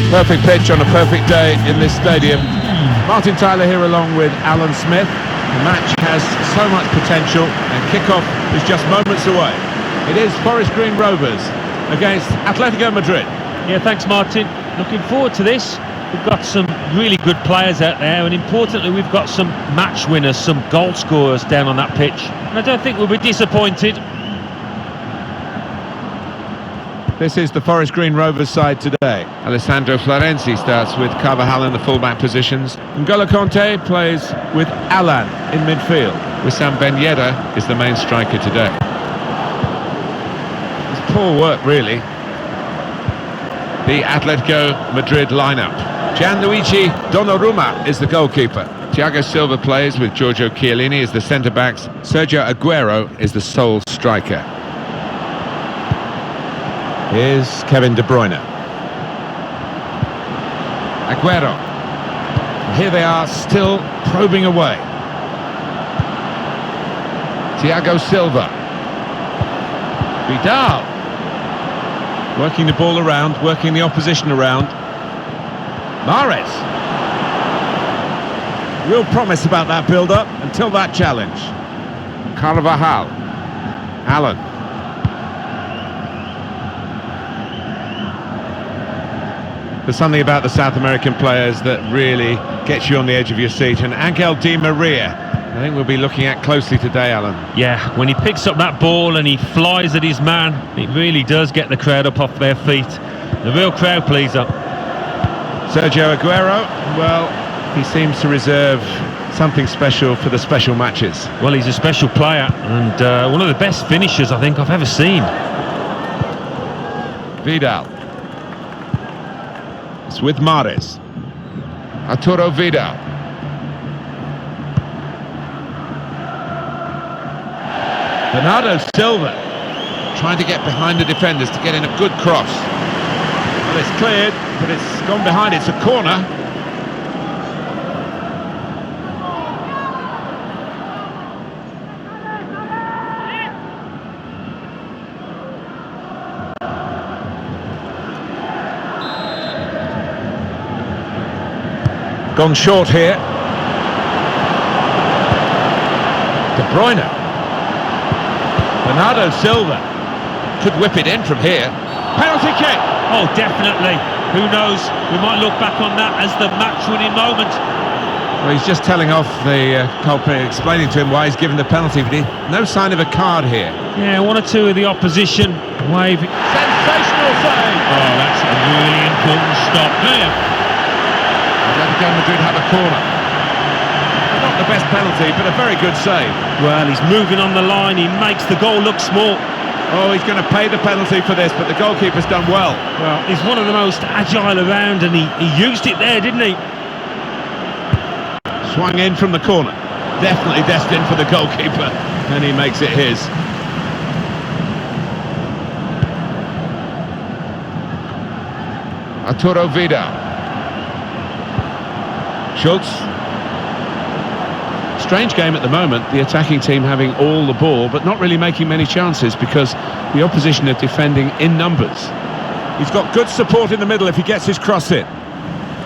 Perfect pitch on a perfect day in this stadium. Martin Tyler here along with Alan Smith. The match has so much potential and kick-off is just moments away. It is Forest Green Rovers against Atletico Madrid. Yeah, thanks Martin. Looking forward to this. We've got some really good players out there, and importantly we've got some match winners, some goal scorers down on that pitch. And I don't think we'll be disappointed. This is the Forest Green Rovers side today. Alessandro Florenzi starts with Carvajal in the fullback positions. N'Golo Kanté plays with Alan in midfield. Wissam Ben Yedder is the main striker today. It's poor work, really. The Atletico Madrid lineup. Gianluigi Donnarumma is the goalkeeper. Thiago Silva plays with Giorgio Chiellini as the centre-backs. Sergio Aguero is the sole striker. Here's Kevin De Bruyne. Aguero. Here they are, still probing away. Thiago Silva. Vidal. Working the ball around, working the opposition around. Mahrez. Real promise about that build-up until that challenge. Carvajal. Allen. There's something about the South American players that really gets you on the edge of your seat, and Angel Di Maria, I think we'll be looking at closely today, Alan. Yeah, when he picks up that ball and he flies at his man, it really does get the crowd up off their feet. The real crowd pleaser. Sergio Aguero, well, he seems to reserve something special for the special matches. Well, he's a special player, and one of the best finishers I think I've ever seen. Vidal. It's with Mahrez. Arturo Vidal. Bernardo Silva trying to get behind the defenders to get in a good cross. Well, it's cleared, but it's gone behind. It's a corner. Gone short here. De Bruyne. Bernardo Silva could whip it in from here. Penalty kick! Oh, definitely. Who knows? We might look back on that as the match-winning moment. Well, he's just telling off the culprit, explaining to him why he's given the penalty, but no sign of a card here. Yeah, one or two of the opposition waving. Sensational save! Oh, that's a really important stop there. Atletico Madrid have a corner. Not the best penalty, but a very good save. Well, he's moving on the line. He makes the goal look small. Oh, he's going to pay the penalty for this, but the goalkeeper's done well. Well, he's one of the most agile around, and he used it there, didn't he? Swung in from the corner. Definitely destined for the goalkeeper, and he makes it his. Arturo Vidal. Schultz. Strange game at the moment, the attacking team having all the ball, but not really making many chances because the opposition are defending in numbers. He's got good support in the middle if he gets his cross in.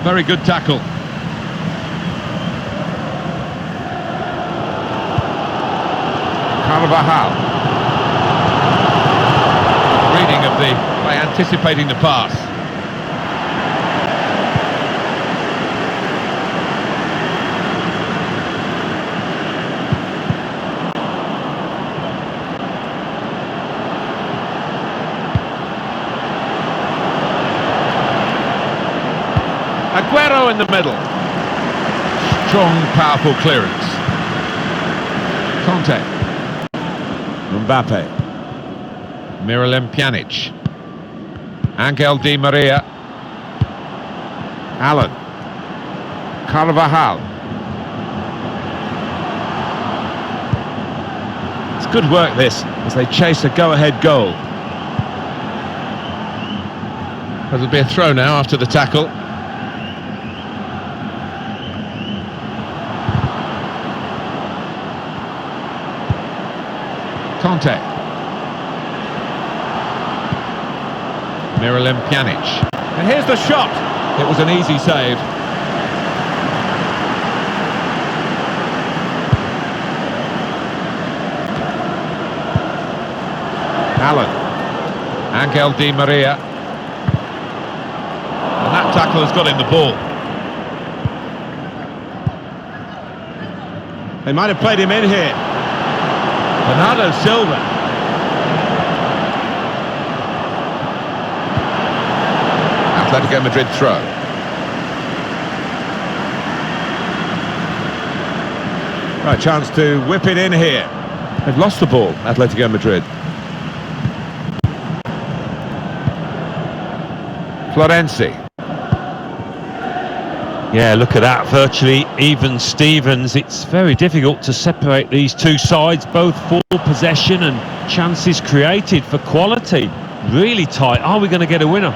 Very good tackle. Carvajal. Reading of the by anticipating the pass. Aguero in the middle. Strong, powerful clearance. Conte. Mbappe. Miralem Pjanic. Angel Di Maria. Allen. Carvajal. It's good work this, as they chase a go-ahead goal. It'll be a throw now after the tackle. Conte. Miralem Pjanic. And here's the shot. It was an easy save. Allen. Angel Di Maria. And that tackle has got in the ball. They might have played him in here. Bernardo Silva. Atletico Madrid throw. Right, chance to whip it in here. They've lost the ball, Atletico Madrid. Florenzi. Yeah, look at that, virtually even Stevens. It's very difficult to separate these two sides, both for possession and chances created for quality. Really tight. Are we going to get a winner?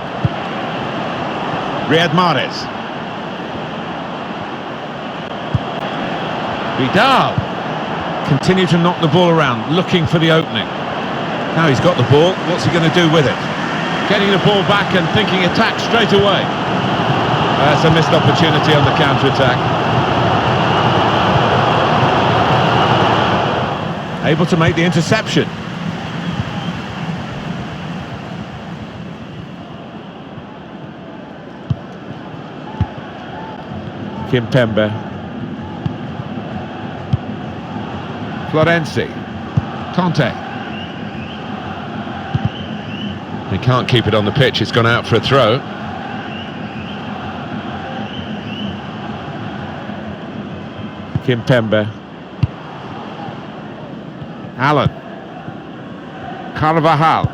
Riyad Mahrez. Vidal. Continue to knock the ball around, looking for the opening. Now he's got the ball, what's he going to do with it? Getting the ball back and thinking attack straight away. That's a missed opportunity on the counter-attack. Able to make the interception. Kimpembe. Florenzi. Conte. He can't keep it on the pitch, it's gone out for a throw. Kimpembe. Allen. Carvajal.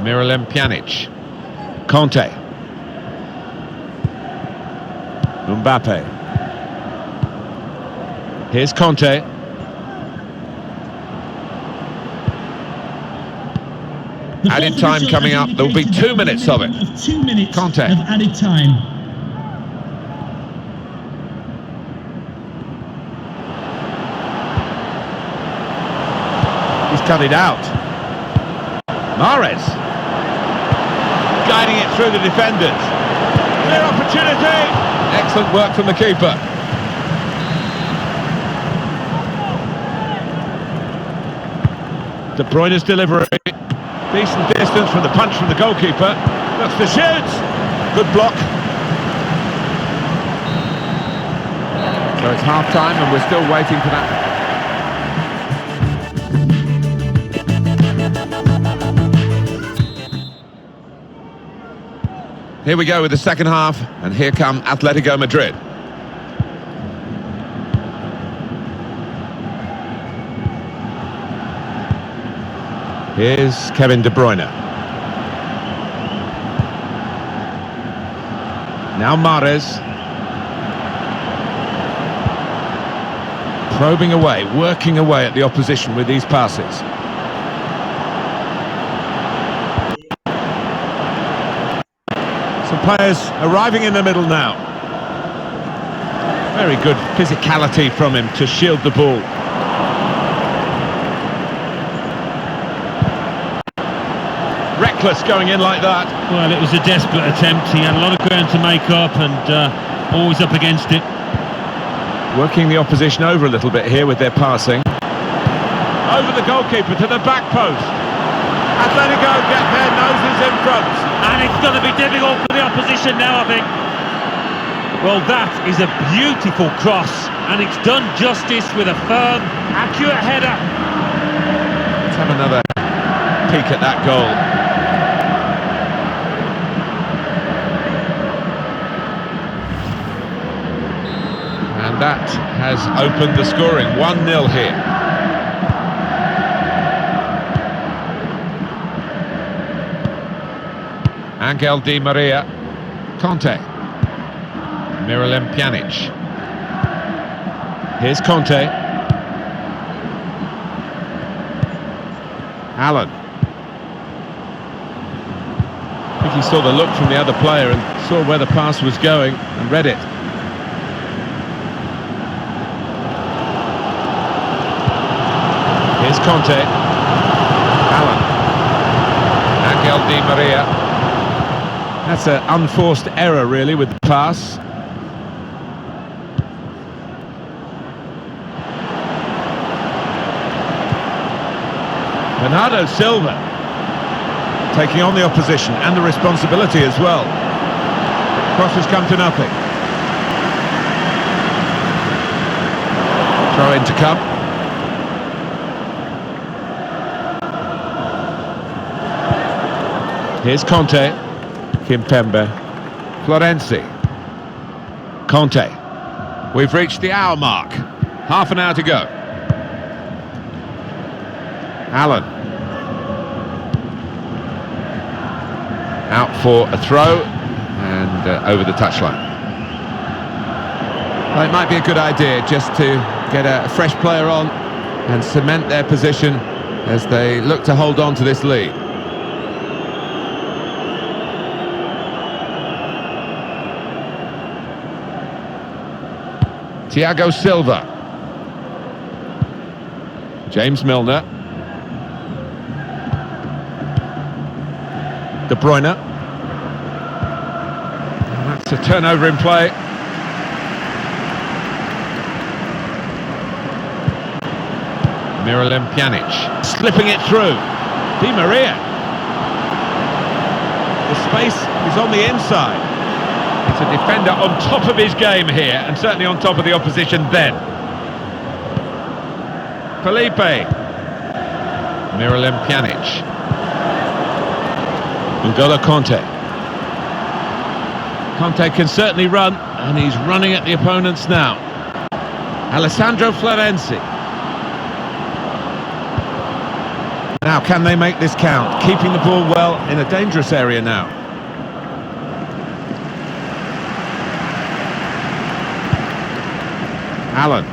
Miralem Pjanic. Conte. Mbappe. Here's Conte. Added time coming up. There'll be 2 minutes of it. 2 minutes Conte. of added time. He's cut it out. Mahrez. Guiding it through the defenders. Clear opportunity. Excellent work from the keeper. De Bruyne's delivery. Decent distance from the punch from the goalkeeper. Looks to shoot. Good block. So it's half-time and we're still waiting for that. Here we go with the second half, and here come Atletico Madrid. Here's Kevin De Bruyne. Now Mahrez. Probing away, working away at the opposition with these passes. Some players arriving in the middle now. Very good physicality from him to shield the ball. Reckless going in like that. Well, it was a desperate attempt. He had a lot of ground to make up and always up against it. Working the opposition over a little bit here with their passing. Over the goalkeeper to the back post. Atletico get their noses in front. And it's going to be difficult for the opposition now, I think. Well, that is a beautiful cross, and it's done justice with a firm, accurate header. Let's have another peek at that goal. And that has opened the scoring. 1-0 here. Angel Di Maria. Conte. Miralem Pjanic. Here's Conte. Allen. I think he saw the look from the other player and saw where the pass was going and read it. Here's Conte. Allen. Angel Di Maria. That's an unforced error, really, with the pass. Bernardo Silva taking on the opposition and the responsibility as well. Cross has come to nothing. Throw in to come. Here's Conte. Kimpembe. Florenzi. Conte. We've reached the hour mark. Half an hour to go. Allen. Out for a throw and over the touchline. Well, it might be a good idea just to get a fresh player on and cement their position as they look to hold on to this lead. Thiago Silva. James Milner. De Bruyne. And that's a turnover in play. Miralem Pjanic. Slipping it through. Di Maria. The space is on the inside. It's a defender on top of his game here, and certainly on top of the opposition then. Felipe. Miralem Pjanic. N'Golo Conte. Conte can certainly run, and he's running at the opponents now. Alessandro Florenzi. Now, can they make this count? Keeping the ball well in a dangerous area now. Allen.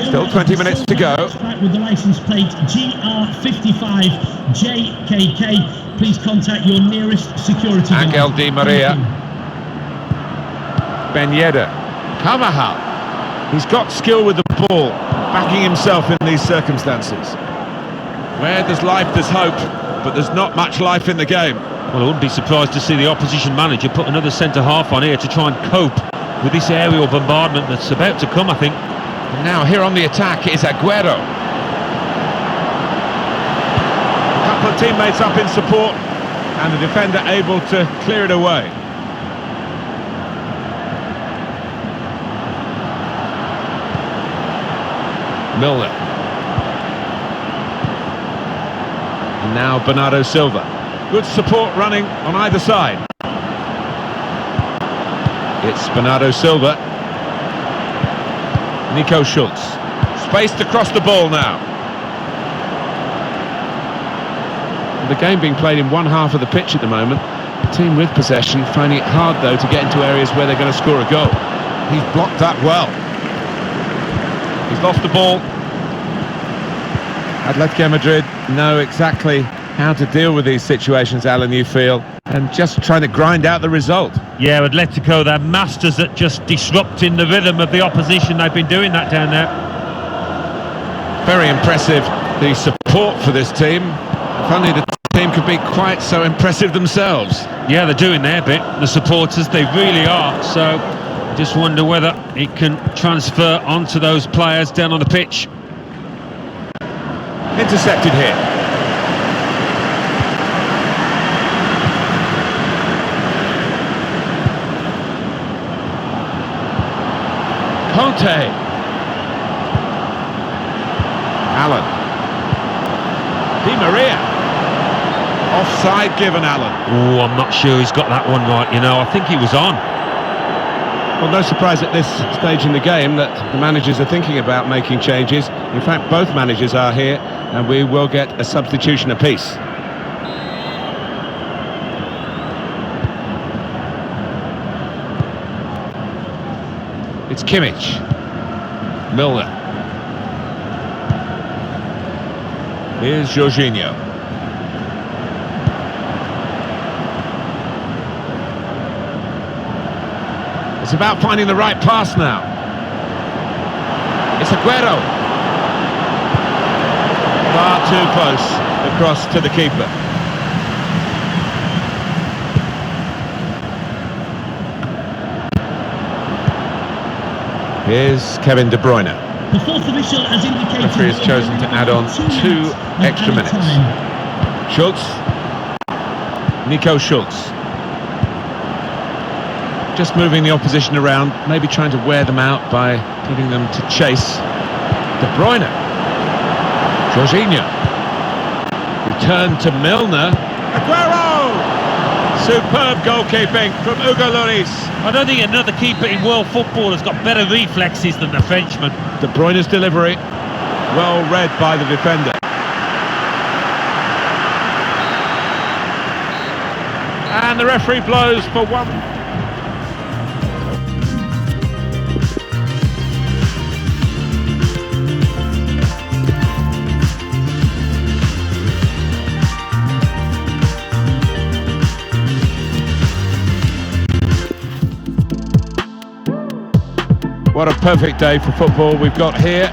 Still 20 minutes to go. With the license plate GR55JKK. please contact your nearest security guard. Angel Di Maria. Ben Yedder. Carvajal. He's got skill with the ball, backing himself in these circumstances. Where there's life, there's hope, but there's not much life in the game. Well, I wouldn't be surprised to see the opposition manager put another centre-half on here to try and cope with this aerial bombardment that's about to come, I think. And now here on the attack is Aguero. A couple of teammates up in support, and the defender able to clear it away. Milner. And now Bernardo Silva. Good support running on either side. It's Bernardo Silva. Nico Schultz. Spaced across the ball now. The game being played in one half of the pitch at the moment. The team with possession finding it hard though to get into areas where they're going to score a goal. He's blocked that well. He's lost the ball. Atletico Madrid know exactly how to deal with these situations, Alan, you feel, and just trying to grind out the result. Yeah, Atletico, they're masters at just disrupting the rhythm of the opposition. They've been doing that down there. Very impressive, the support for this team. If only the team could be quite so impressive themselves. Yeah, they're doing their bit, the supporters, they really are. So, just wonder whether it can transfer onto those players down on the pitch. Intercepted here. Conte. Allen. Di Maria. Offside given, Allen. Oh, I'm not sure he's got that one right, you know. I think he was on. Well, no surprise at this stage in the game that the managers are thinking about making changes. In fact, both managers are here, and we will get a substitution apiece. It's Kimmich. Milner. Here's Jorginho. It's about finding the right pass now. It's Aguero. Far too close across to the keeper. Here's Kevin De Bruyne. The fourth official has indicated The referee has chosen to add on 2 extra minutes. Schultz. Nico Schultz. Just moving the opposition around, maybe trying to wear them out by getting them to chase. De Bruyne. Jorginho. Return to Milner. Aguero! Superb goalkeeping from Hugo Lloris. I don't think another keeper in world football has got better reflexes than the Frenchman. De Bruyne's delivery, well read by the defender. And the referee blows for one. What a perfect day for football we've got here.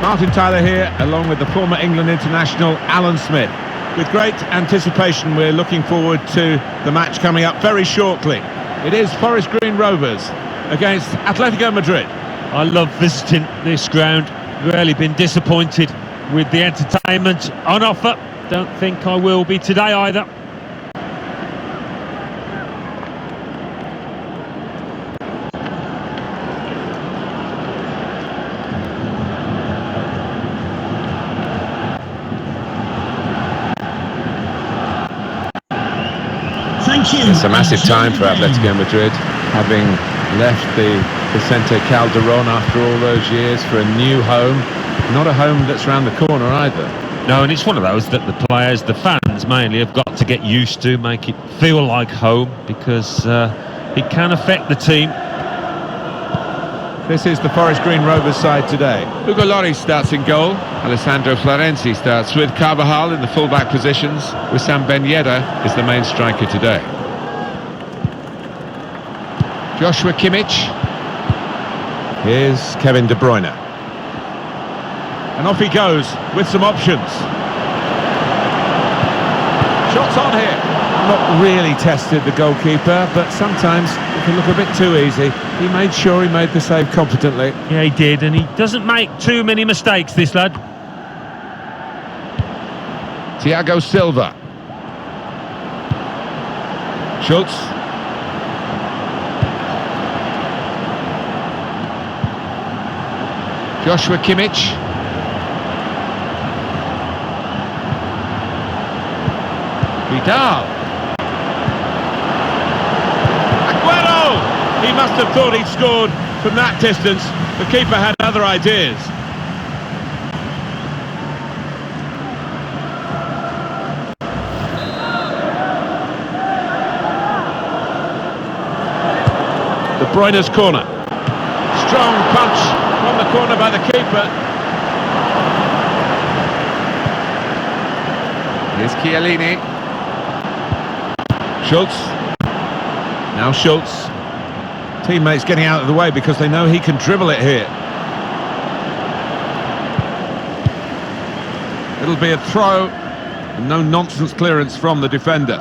Martin Tyler here, along with the former England international Alan Smith. With great anticipation, we're looking forward to the match coming up very shortly. It is Forest Green Rovers against Atletico Madrid. I love visiting this ground. Rarely been disappointed with the entertainment on offer. Don't think I will be today either. It's a massive time for Atletico Madrid, having left the Vicente Calderón after all those years for a new home. Not a home that's round the corner either. No, and it's one of those that the players, the fans mainly, have got to get used to, make it feel like home, because it can affect the team. This is the Forest Green Rovers side today. Hugo Lloris starts in goal. Alessandro Florenzi starts with Carvajal in the full-back positions. Wissam Ben Yedder is the main striker today. Joshua Kimmich. Here's Kevin De Bruyne. And off he goes with some options. Shots on here. Not really tested the goalkeeper, but sometimes it can look a bit too easy. He made sure he made the save competently. Yeah, he did, and he doesn't make too many mistakes, this lad. Thiago Silva. Schultz. Joshua Kimmich. Vidal. Aguero! He must have thought he'd scored from that distance. The keeper had other ideas. De Bruyne's corner. Strong punch from the corner by the keeper. Here's Chiellini. Schultz. Now Schultz. Teammates getting out of the way because they know he can dribble it here. It'll be a throw. And no nonsense clearance from the defender.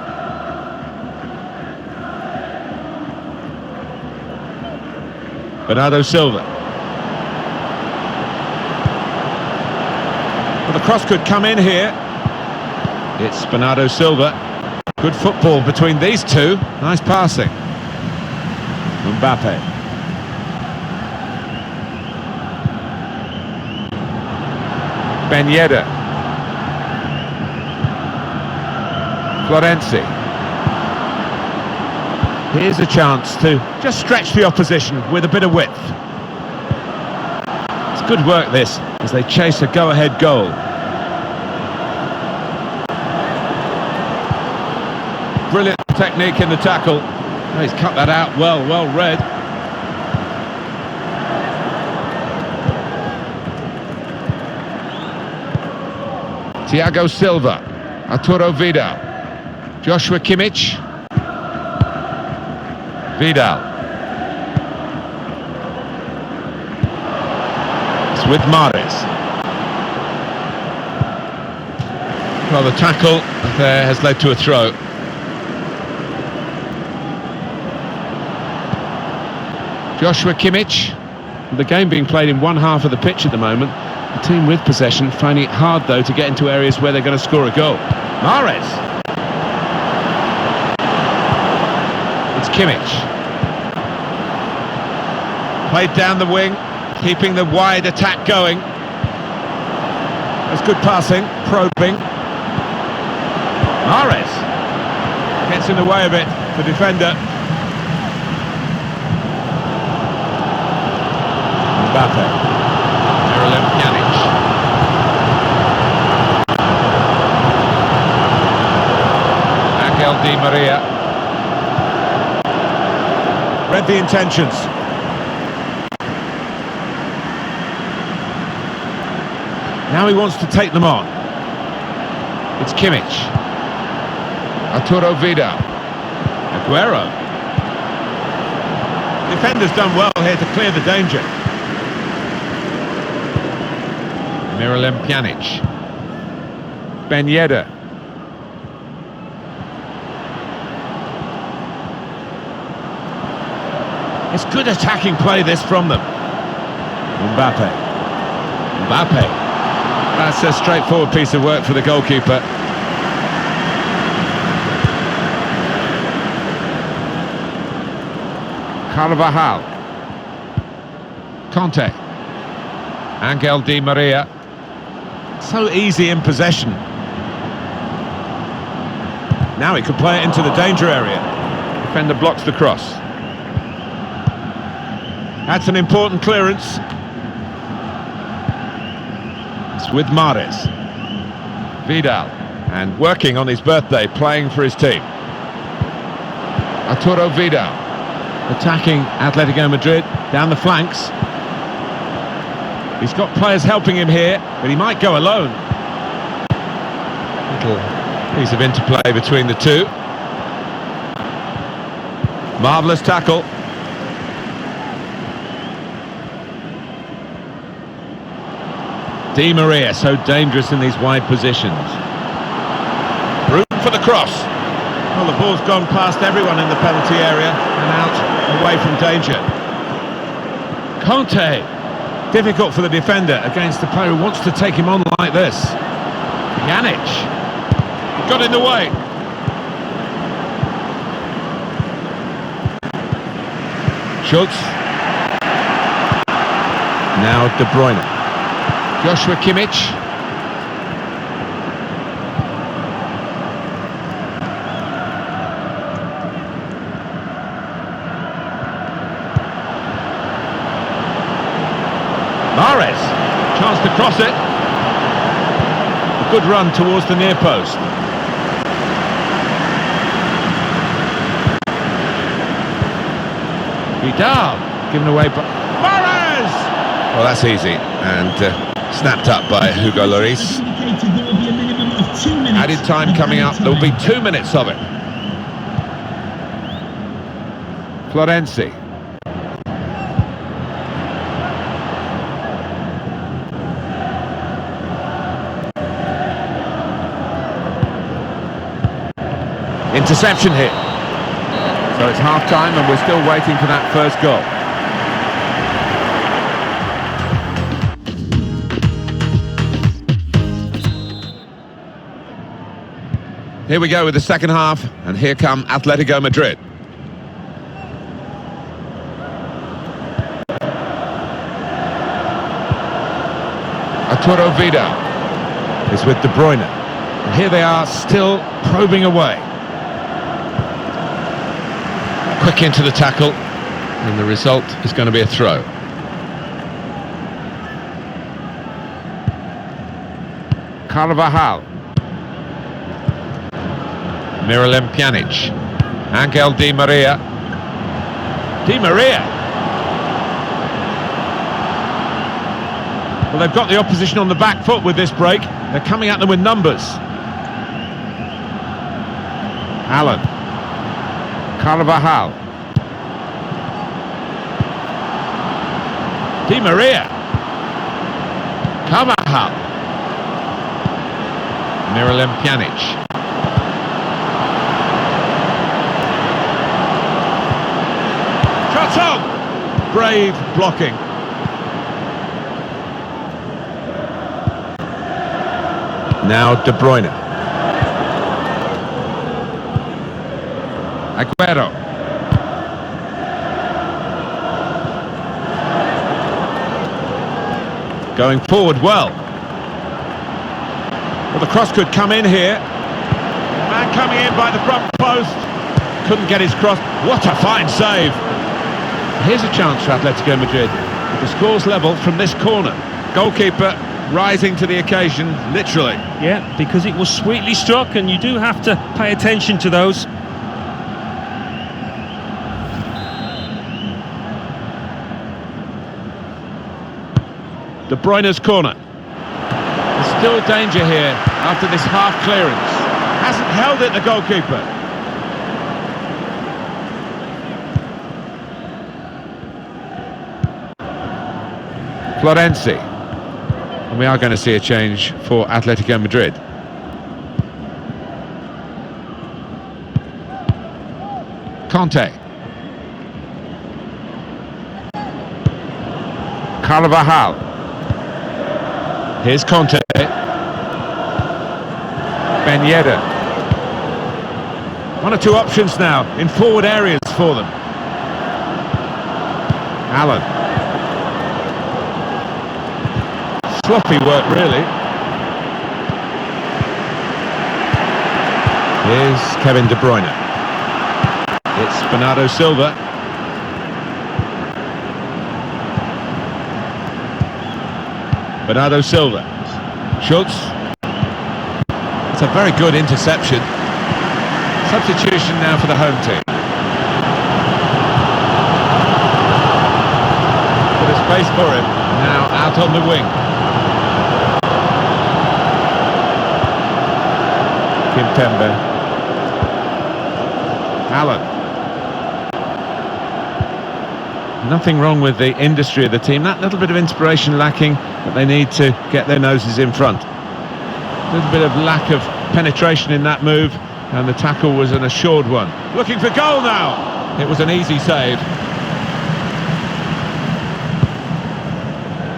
Bernardo Silva. Well, the cross could come in here. It's Bernardo Silva. Good football between these two. Nice passing. Mbappe. Ben Yedder. Florenzi. Here's a chance to just stretch the opposition with a bit of width. It's good work this, as they chase a go-ahead goal. Brilliant technique in the tackle. Oh, he's cut that out well read. Thiago Silva. Arturo Vidal. Joshua Kimmich. Vidal. It's with Mahrez. Well, the tackle there has led to a throw. Joshua Kimmich. The game being played in one half of the pitch at the moment. The team with possession finding it hard, though, to get into areas where they're going to score a goal. Mahrez. It's Kimmich. Played down the wing, keeping the wide attack going. That's good passing, probing. Mahrez gets in the way of it, the defender. Mbappe. Miralem Pjanic. Angel Di Maria. Read the intentions. Now he wants to take them on. It's Kimmich. Arturo Vidal. Aguero. Defender's done well here to clear the danger. Miralem Pjanic. Ben Yedder. It's good attacking play this from them. Mbappe. That's a straightforward piece of work for the goalkeeper. Carvajal. Conte. Angel Di Maria. So easy in possession. Now he could play it into the danger area. Defender blocks the cross. That's an important clearance. It's with Mahrez. Vidal. And working on his birthday, playing for his team. Arturo Vidal. Attacking Atletico Madrid down the flanks. He's got players helping him here, but he might go alone. Little piece of interplay between the two. Marvellous tackle. Di Maria, so dangerous in these wide positions. Room for the cross. Well, the ball's gone past everyone in the penalty area and out, away from danger. Conte. Difficult for the defender against the player who wants to take him on like this. Pjanic. Got in the way. Schultz. Now De Bruyne. Joshua Kimmich. Mahrez, chance to cross it. A good run towards the near post. Vidal, given away by Mahrez! Well, that's easy, and snapped up by Hugo Lloris. Added time coming up, there will be 2 minutes of it. Florenzi. Interception here. So it's half-time and we're still waiting for that first goal. Here we go with the second half, and here come Atletico Madrid. Arturo Vidal is with De Bruyne. And here they are, still probing away. Quick into the tackle, and the result is going to be a throw. Carvajal. Miralem Pjanic. Angel Di Maria. Di Maria! Well, they've got the opposition on the back foot with this break. They're coming at them with numbers. Allen. Carvajal. Di Maria. Carvajal. Miralem Pjanic. Shots on! Brave blocking. Now De Bruyne. Aguero. Going forward well. Well, the cross could come in here. Man coming in by the front post. Couldn't get his cross. What a fine save. Here's a chance for Atletico Madrid. The score's level from this corner. Goalkeeper rising to the occasion, literally. Yeah, because it was sweetly struck, and you do have to pay attention to those. De Bruyne's corner. There's still danger here after this half clearance. Hasn't held it, the goalkeeper. Florenzi. And we are going to see a change for Atletico Madrid. Conte. Carvajal. Here's Conte. Ben Yedder. One or two options now in forward areas for them. Allen. Sloppy work, really. Here's Kevin De Bruyne. It's Bernardo Silva. Bernardo Silva. Schultz. It's a very good interception. Substitution now for the home team. Bit of space for him. Now out out on the wing. Kimpembe. Allen. Nothing wrong with the industry of the team. That little bit of inspiration lacking, but they need to get their noses in front. A little bit of lack of penetration in that move, and the tackle was an assured one. Looking for goal now. It was an easy save.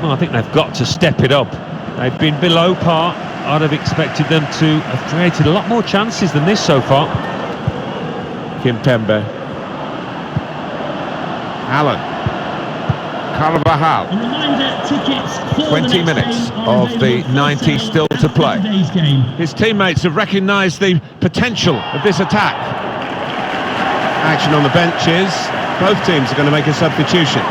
Well, I think they've got to step it up. They've been below par. I'd have expected them to have created a lot more chances than this so far. Kimpembe. Allen. Carvajal. 20 minutes of the 90 still to play. His teammates have recognised the potential of this attack. Action on the benches. Both teams are going to make a substitution.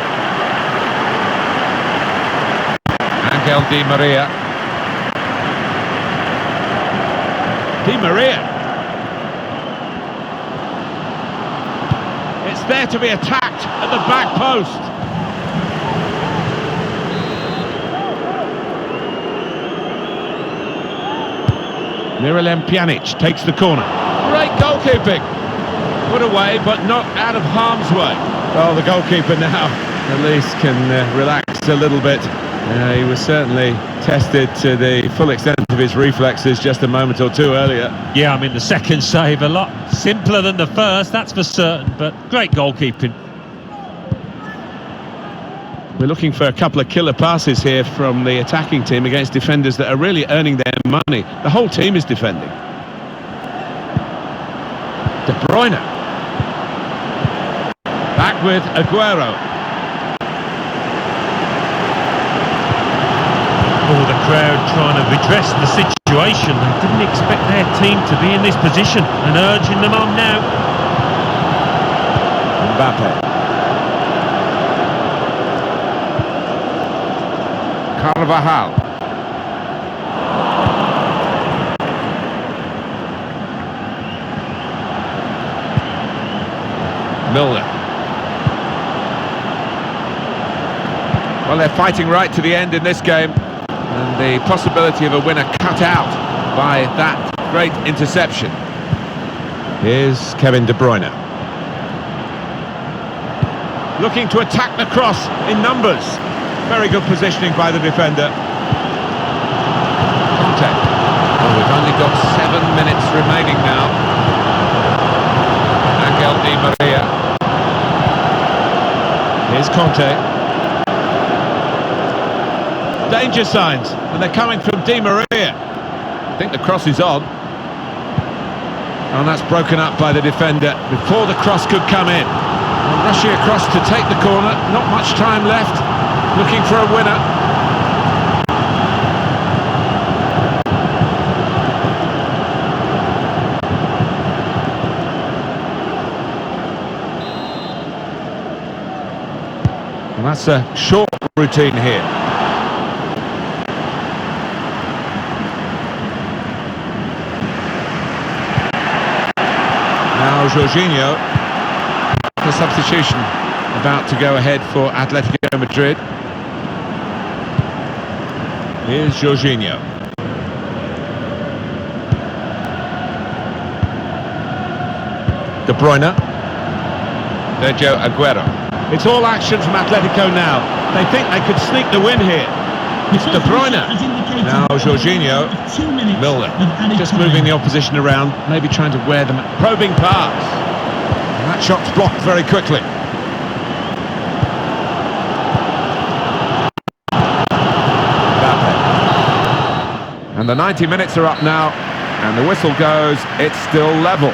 Angel Di Maria. Di Maria. It's there to be attacked at the back post. Miralem Pjanic takes the corner. Great goalkeeping. Put away, but not out of harm's way. Well, the goalkeeper now at least can relax a little bit. He was certainly tested to the full extent of his reflexes just a moment or two earlier. Yeah, I mean, the second save a lot simpler than the first, that's for certain, but great goalkeeping. We're looking for a couple of killer passes here from the attacking team against defenders that are really earning their money. The whole team is defending. De Bruyne. Back with Aguero. Oh, the crowd trying to redress the situation. They didn't expect their team to be in this position and urging them on now. Mbappe. Carvajal. Milner. Well, they're fighting right to the end in this game, and the possibility of a winner cut out by that great interception. Here's Kevin De Bruyne. Looking to attack the cross in numbers. Very good positioning by the defender. Conte. Well, we've only got 7 minutes remaining now. Angel Di Maria. Here's Conte. Danger signs, and they're coming from Di Maria. I think the cross is on. And that's broken up by the defender before the cross could come in. And rushing across to take the corner, not much time left. Looking for a winner. And that's a short routine here. Now Jorginho, the substitution about to go ahead for Atletico Madrid. Here's Jorginho. De Bruyne. Sergio Aguero. It's all action from Atletico now. They think they could sneak the win here. It's De Bruyne. Now Jorginho. Milner. Just moving the opposition around, maybe trying to wear them. Probing pass. And that shot's blocked very quickly. And the 90 minutes are up now, and the whistle goes, it's still level.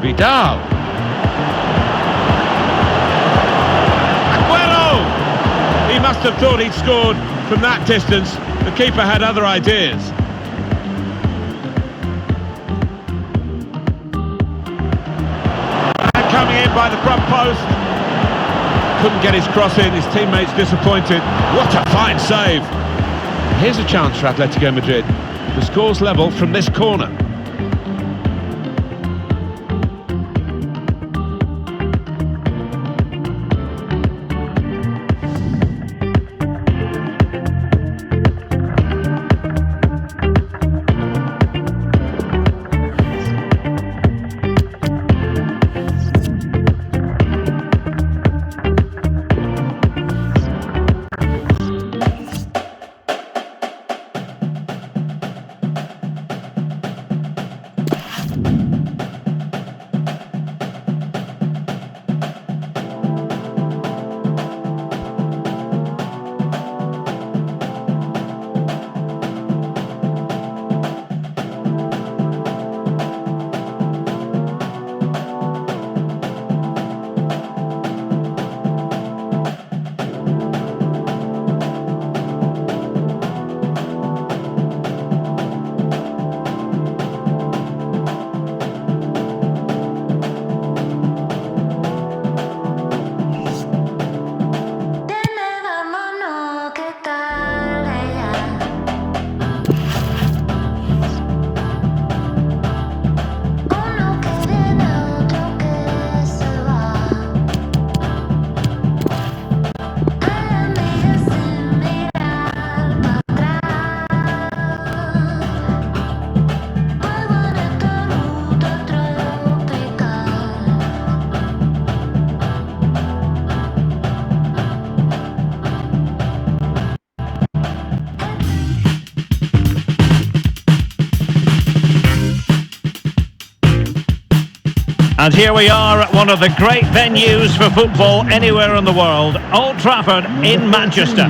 Vidal. He must have thought he'd scored from that distance. The keeper had other ideas. And coming in cleared by the front post. Couldn't get his cross in, his teammates disappointed. What a fine save! Here's a chance for Atletico Madrid. The score's level from this corner. And here we are at one of the great venues for football anywhere in the world, Old Trafford in Manchester.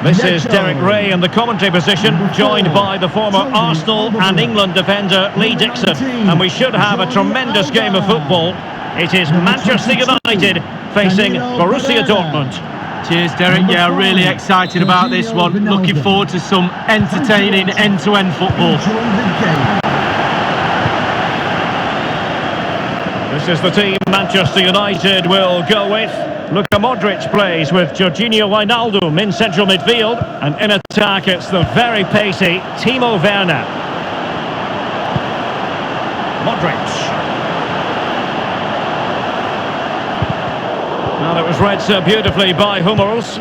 This is Derek Ray in the commentary position, joined by the former Arsenal and England defender Lee Dixon. And we should have a tremendous game of football. It is Manchester United facing Borussia Dortmund. Cheers, Derek. Yeah, really excited about this one. Looking forward to some entertaining end-to-end football. This is the team Manchester United will go with. Luka Modric plays with Jorginho Wijnaldum in central midfield. And in attack, it's the very pacey Timo Werner. Modric. Now that was read so beautifully by Hummels.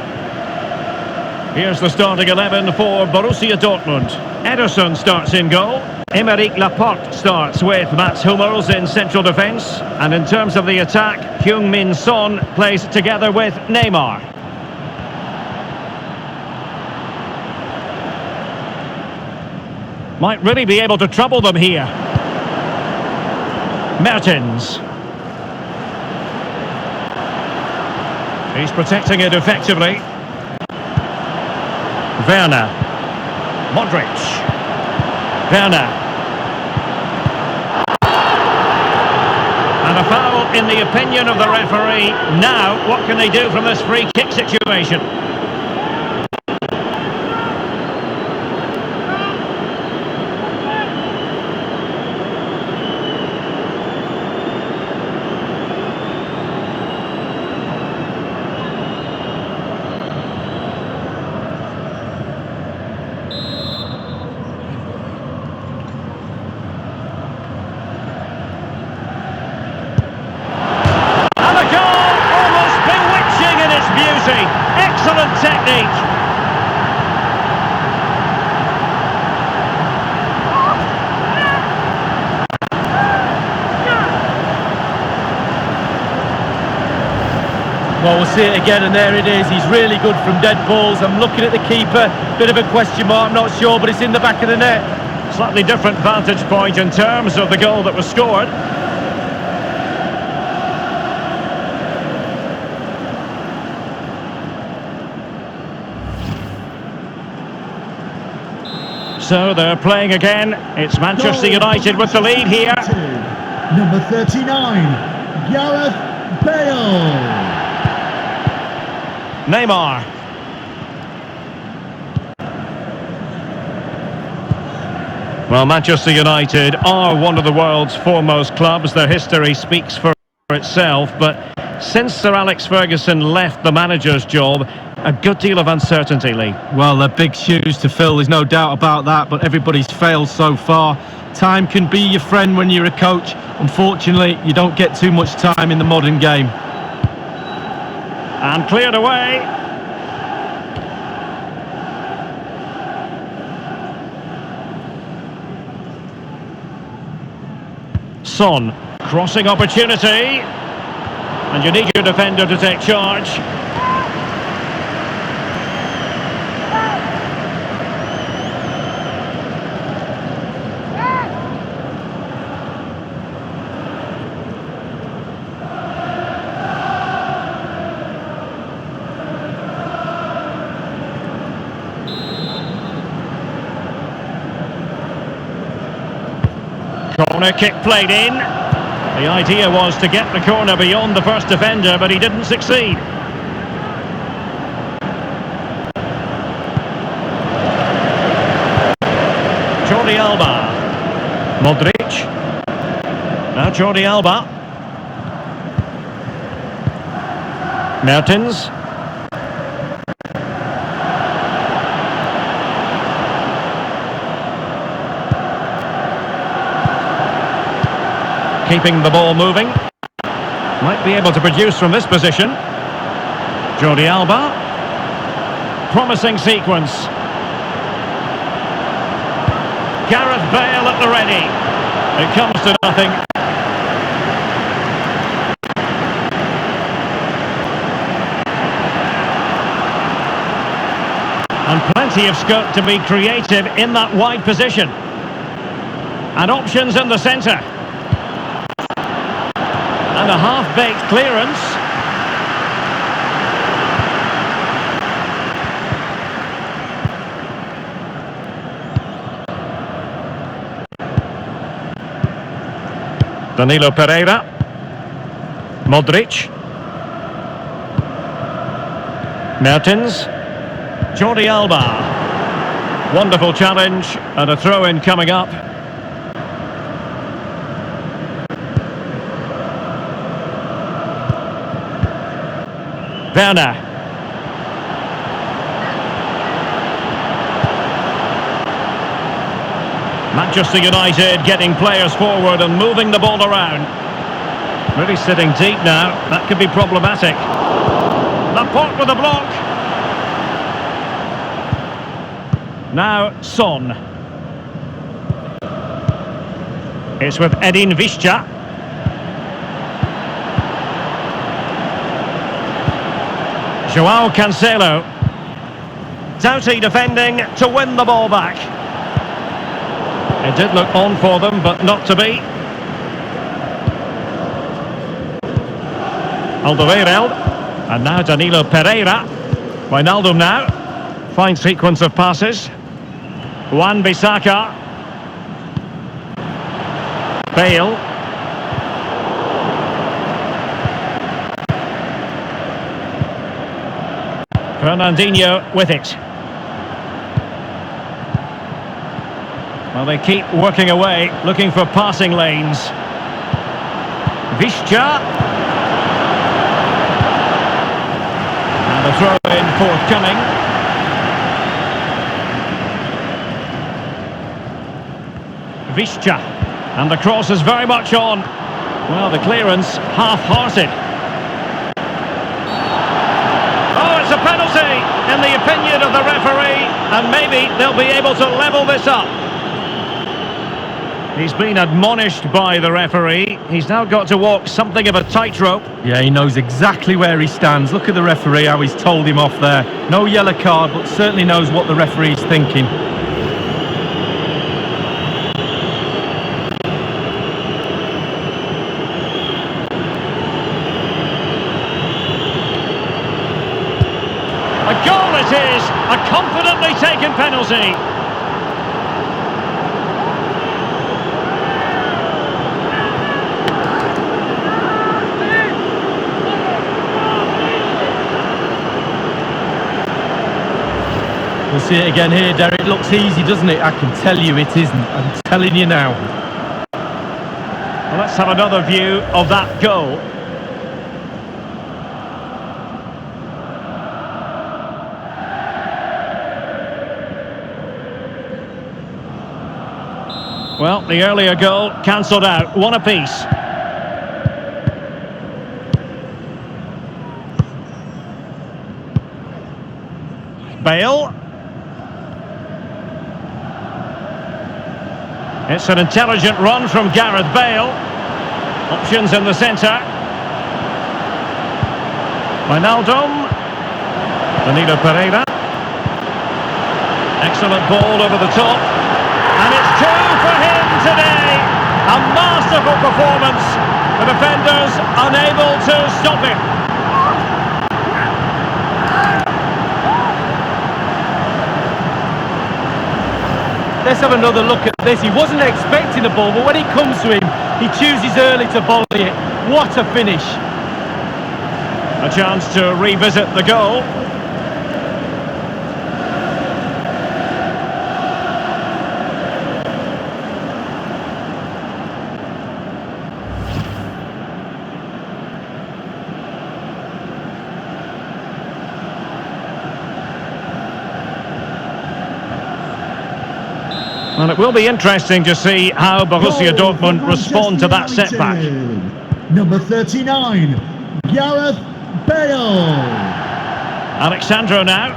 Here's the starting 11 for Borussia Dortmund. Ederson starts in goal. Aymeric Laporte starts with Mats Hummels in central defence. And in terms of the attack, Heung-min Son plays together with Neymar. Might really be able to trouble them here. Mertens. He's protecting it effectively. Werner. Modric. Werner. And a foul in the opinion of the referee. Now, what can they do from this free kick situation? Excellent technique. Well, we'll see it again, and there it is. He's really good from dead balls. I'm looking at the keeper. Bit of a question mark, I'm not sure, but it's in the back of the net. Slightly different vantage point in terms of the goal that was scored. So they're playing again. It's Manchester United with the lead here. Number 39, Gareth Bale. Neymar. Well, Manchester United are one of the world's foremost clubs. Their history speaks for itself, but since Sir Alex Ferguson left the manager's job, a good deal of uncertainty, Lee. Well, they're big shoes to fill, there's no doubt about that, but everybody's failed so far. Time can be your friend when you're a coach. Unfortunately, you don't get too much time in the modern game. And cleared away. Son, crossing opportunity. And you need your defender to take charge. Corner kick played in. The idea was to get the corner beyond the first defender, but he didn't succeed. Jordi Alba. Modric. Now Jordi Alba. Mertens. Keeping the ball moving. Might be able to produce from this position. Jordi Alba. Promising sequence. Gareth Bale at the ready. It comes to nothing. And plenty of scope to be creative in that wide position. And options in the centre. And a half-baked clearance. Danilo Pereira. Modric. Mertens. Jordi Alba. Wonderful challenge and a throw-in coming up. Werner. Manchester United getting players forward and moving the ball around. Really sitting deep now. That could be problematic. Laporte with a block. Now Son. It's with Edin Visca. Joao Cancelo. Doughty defending to win the ball back. It did look on for them, but not to be. Alderweireld. And now Danilo Pereira. Wijnaldum now. Fine sequence of passes. Wan-Bissaka. Bale. Fernandinho with it. Well, they keep working away, looking for passing lanes. Visca. And a throw-in forthcoming. Visca. And the cross is very much on. Well, the clearance half-hearted. Oh, it's a penalty in the opinion of the referee, and maybe they'll be able to level this up. He's been admonished by the referee. He's now got to walk something of a tightrope. Yeah, he knows exactly where he stands. Look at the referee, how he's told him off there. No yellow card, but certainly knows what the referee's thinking. A goal it is! A confidently taken penalty. We'll see it again here, Derek. It looks easy, doesn't it? I can tell you it isn't. I'm telling you now. Well, let's have another view of that goal. Well, the earlier goal cancelled out. One apiece. Bale. It's an intelligent run from Gareth Bale. Options in the centre. Wijnaldum. Danilo Pereira. Excellent ball over the top. And it's two for him today. A masterful performance. The defenders unable to stop him. Let's have another look at this. He wasn't expecting the ball, but when it comes to him, he chooses early to volley it. What a finish. A chance to revisit the goal. And it will be interesting to see how Borussia Dortmund respond to that setback. Number 39, Gareth Bale. Alexandro now.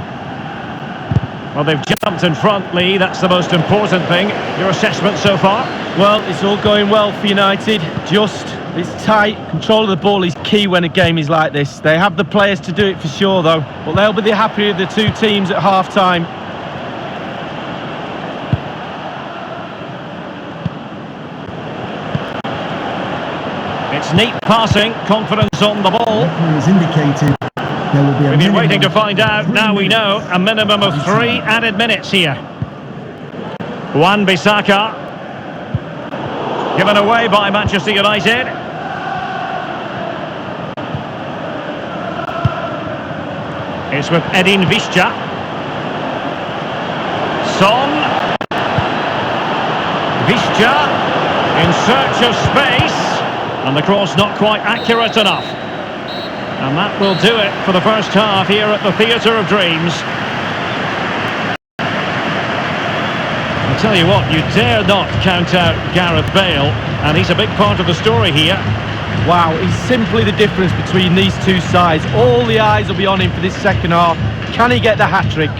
Well, they've jumped in front, Lee. That's the most important thing. Your assessment so far? Well, it's all going well for United. It's tight. Control of the ball is key when a game is like this. They have the players to do it for sure, though. But they'll be the happier of the two teams at half-time. It's neat passing, confidence on the ball. As indicated, there will be a We've been waiting to find out. Now we know a minimum of 3 added minutes here. Wan-Bissaka. Given away by Manchester United. It's with Edin Visca. Son. Visca in search of space. And the cross not quite accurate enough. And that will do it for the first half here at the Theatre of Dreams. I'll tell you what, you dare not count out Gareth Bale, and he's a big part of the story here. Wow, he's simply the difference between these two sides. All the eyes will be on him for this second half. Can he get the hat-trick?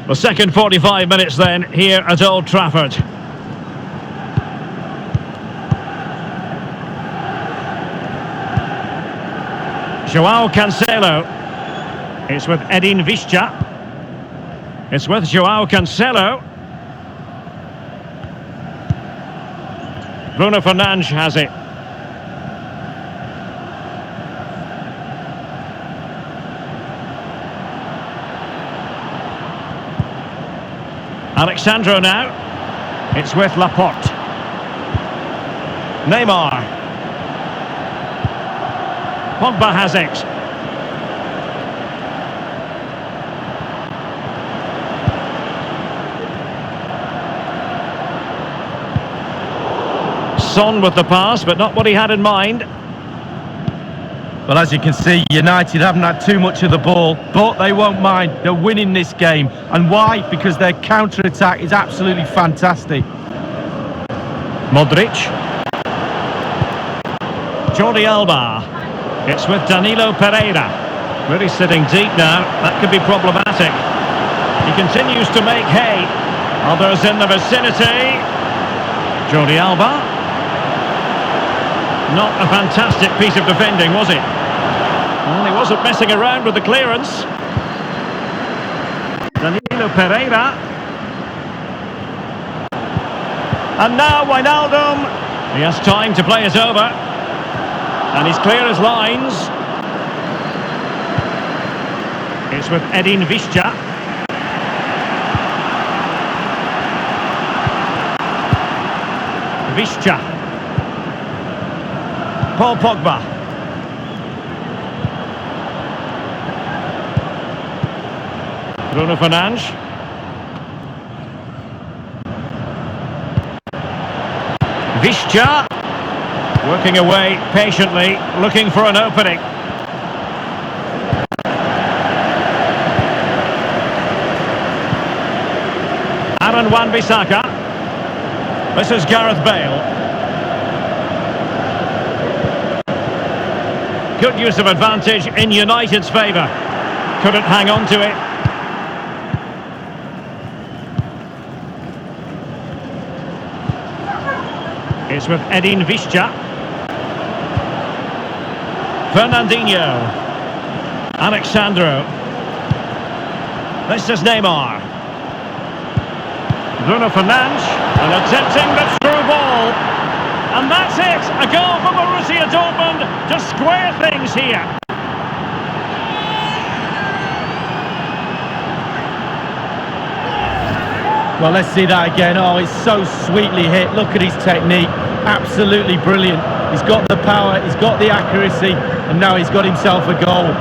The second 45 minutes then, here at Old Trafford. Joao Cancelo. It's with Edin Visca. It's with Joao Cancelo. Bruno Fernandes has it. Alexandro now. It's with Laporte. Neymar. Pogba has it. Son with the pass, but not what he had in mind. Well, as you can see, United haven't had too much of the ball, but they won't mind. They're winning this game. And why? Because their counter-attack is absolutely fantastic. Modric. Jordi Alba. It's with Danilo Pereira. Really sitting deep now. That could be problematic. He continues to make hay. Others in the vicinity. Jordi Alba. Not a fantastic piece of defending, was it? Well, he wasn't messing around with the clearance. Danilo Pereira. And now Wijnaldum. He has time to play it over. And he's clear as lines. It's with Edin Visca. Visca. Paul Pogba. Bruno Fernandes. Visca. Working away patiently, looking for an opening. Aaron Wan-Bissaka. This is Gareth Bale. Good use of advantage in United's favour. Couldn't hang on to it. It's with Edin Visca. Fernandinho. Alexandro. This is Neymar. Bruno Fernandes, and attempting the through ball. And that's it! A goal for Borussia Dortmund to square things here. Well, let's see that again. Oh, it's so sweetly hit. Look at his technique. Absolutely brilliant. He's got the power, he's got the accuracy, and now he's got himself a goal.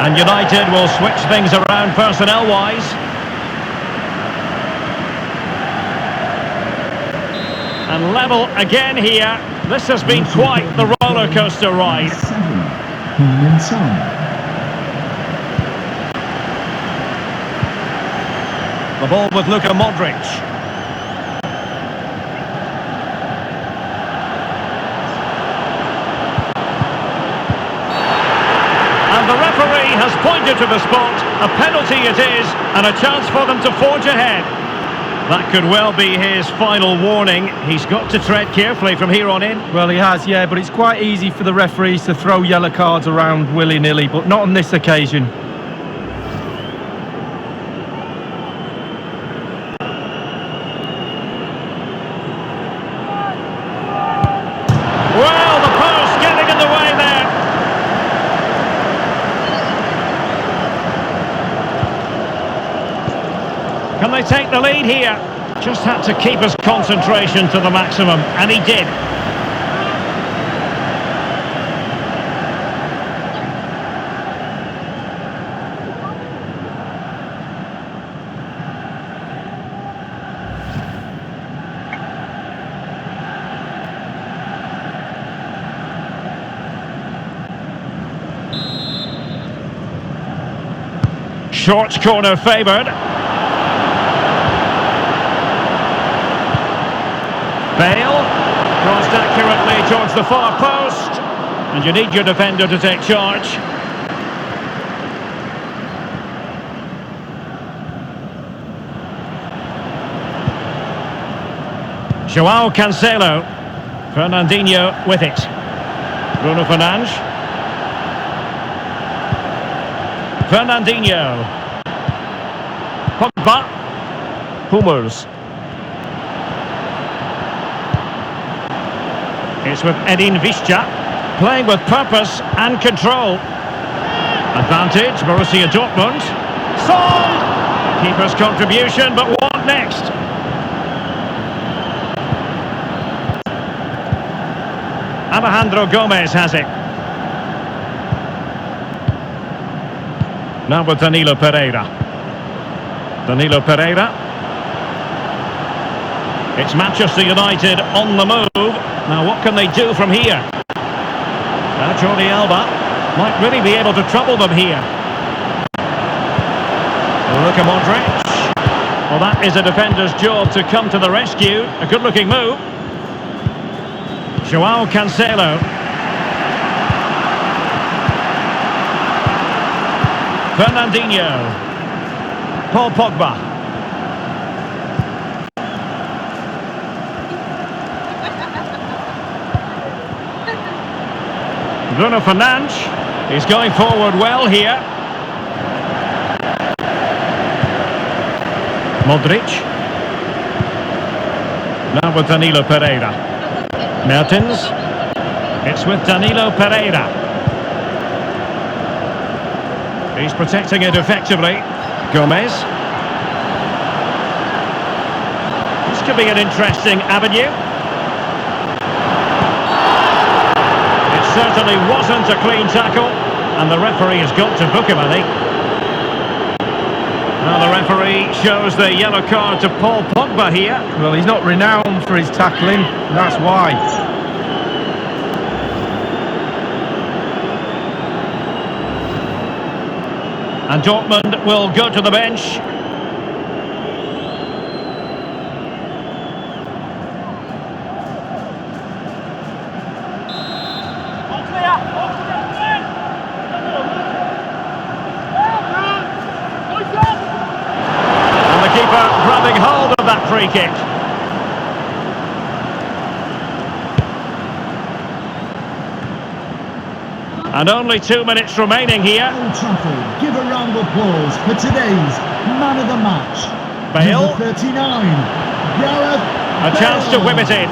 And United will switch things around personnel-wise. And level again here. This has been quite the roller coaster ride. 7. Heung-min Son. The ball with Luka Modric. And the referee has pointed to the spot. A penalty it is, and a chance for them to forge ahead. That could well be his final warning. He's got to tread carefully from here on in. Well, he has, yeah, but it's quite easy for the referees to throw yellow cards around willy-nilly, but not on this occasion. Well, the post getting in the way there. Can they take the lead here? Just had to keep his concentration to the maximum, and he did. Short corner favoured. Bale, crossed accurately towards the far post, and you need your defender to take charge. Joao Cancelo, Fernandinho with it. Bruno Fernandes. Fernandinho. Pogba. Hummels. It's with Edin Visca, playing with purpose and control. Advantage, Borussia Dortmund. Son! Keeper's contribution, but what next? Alejandro Gomez has it. Now with Danilo Pereira. Danilo Pereira. It's Manchester United on the move. Now what can they do from here? Now Jordi Alba might really be able to trouble them here. Luka Modric. Well, that is a defender's job to come to the rescue. A good-looking move. Joao Cancelo. Fernandinho. Paul Pogba. Bruno Fernandes is going forward well here. Modric. Now with Danilo Pereira. Mertens. It's with Danilo Pereira. He's protecting it effectively. Gomez. This could be an interesting avenue. It certainly wasn't a clean tackle, and the referee has got to book him, I think. Now the referee shows the yellow card to Paul Pogba here. Well, he's not renowned for his tackling, and that's why. And Dortmund will go to the bench. And the keeper grabbing hold of that free kick. And only 2 minutes remaining here. Old Trafford, give a round of applause for today's man of the match. Bale. Number 39, Gareth A chance to Bale. whip it in.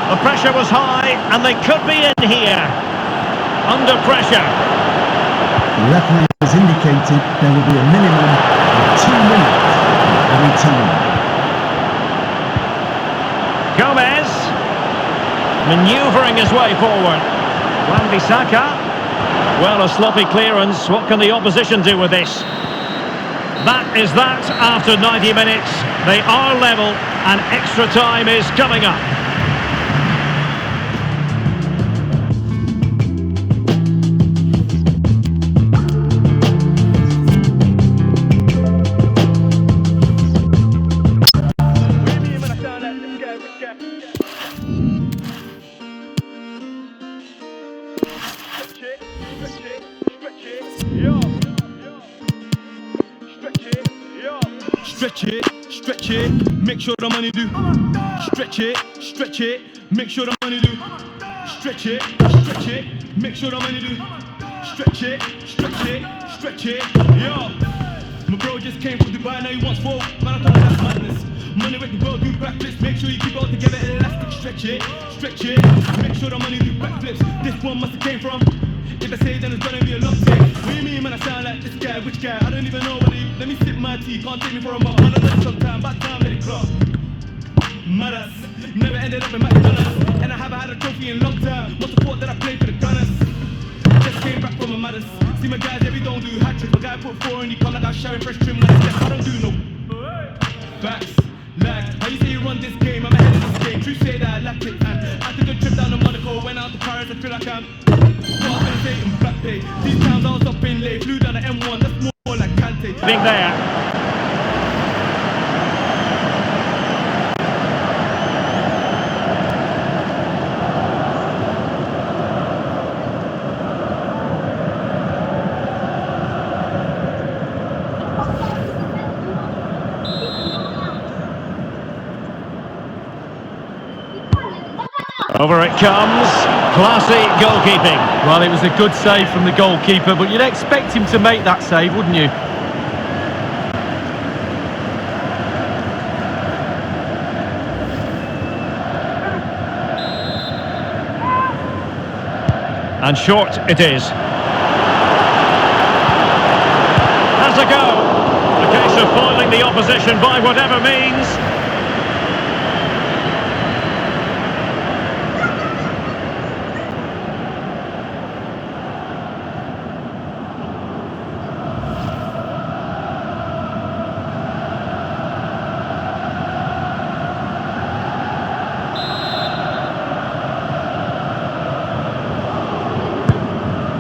The pressure was high, and they could be in here. Under pressure. The referee has indicated there will be a minimum of 2 minutes for every time. Gomez. Manoeuvring his way forward. Wan-Bissaka. Well, a sloppy clearance. What can the opposition do with this? That is that after 90 minutes. They are level, and extra time is coming up. Stretch it, make sure the money do. Stretch it, make sure the money do. Stretch it, make sure the money do. Stretch it, yo. My bro just came from Dubai, now he wants 4. Man, I thought that's madness. Money with the bro, do backflips, make sure you keep it all together, elastic. Stretch it, make sure the money do backflips. This one must have came from. If I say then it's gonna be a long take. What do you mean, man? I sound like this guy, which guy? I don't even know what he. Let me sip my tea, can't take me for a mug. Man, I know sometime, back time, let it clock. Matters, never ended up in McDonald's. And I haven't had a trophy in a long time. What's the thought that I played for the Gunners? Just came back from a matters. See my guys, every don't do hat trick. My guy put 4 and he come like I was sharing fresh trim. Like I don't do no facts. Like, how you say you run this game? I'm ahead of this game. True say that I lacked it. And I took a trip down to Monaco, went out to Paris, I feel like I'm. What I'm gonna say in black day. These times I was up in late, flew down the M1, that's more like Kante. Being there. Over it comes. Classy goalkeeping. Well, it was a good save from the goalkeeper, but you'd expect him to make that save, wouldn't you? And short it is. Has a go. A case of foiling the opposition by whatever means.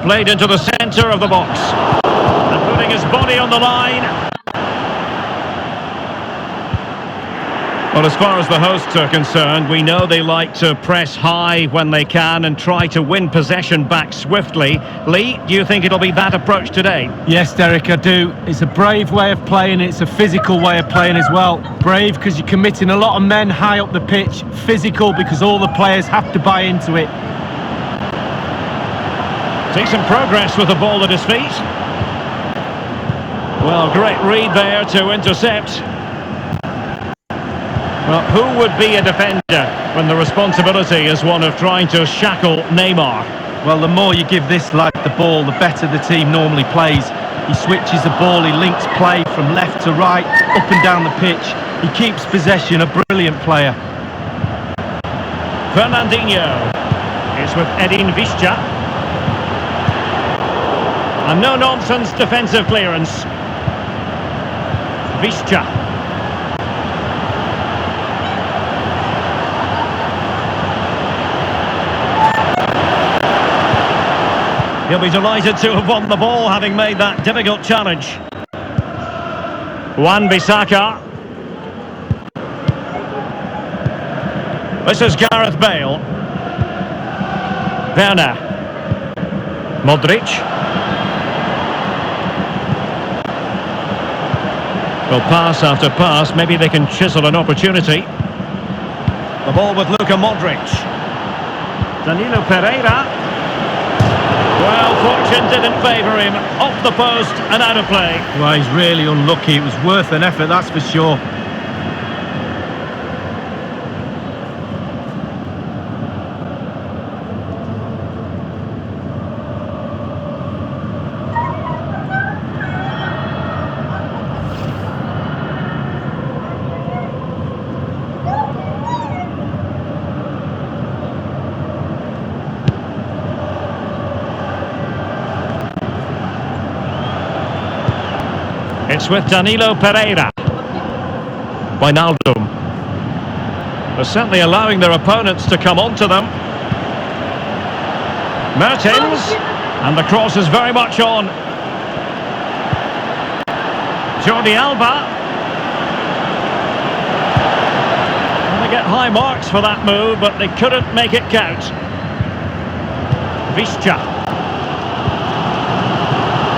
Played into the centre of the box. And putting his body on the line. Well, as far as the hosts are concerned, we know they like to press high when they can and try to win possession back swiftly. Lee, do you think it'll be that approach today? Yes, Derek, I do. It's a brave way of playing, it's a physical way of playing as well. Brave because you're committing a lot of men high up the pitch. Physical because all the players have to buy into it. Decent progress with the ball at his feet. Well, great read there to intercept. Well, who would be a defender when the responsibility is one of trying to shackle Neymar? Well, the more you give this lad the ball, the better the team normally plays. He switches the ball, he links play from left to right, up and down the pitch. He keeps possession, a brilliant player. Fernandinho is with Edin Visca. A no-nonsense defensive clearance. Visca. He'll be delighted to have won the ball, having made that difficult challenge. Wan-Bissaka. This is Gareth Bale. Werner. Modric. Well, pass after pass, maybe they can chisel an opportunity. The ball with Luka Modric. Danilo Pereira. Well, fortune didn't favour him. Off the post and out of play. Well, he's really unlucky. It was worth an effort, that's for sure. It's with Danilo Pereira. Wijnaldum. They're certainly allowing their opponents to come onto them. Mertens. And the cross is very much on. Jordi Alba. And they get high marks for that move, but they couldn't make it count. Visca.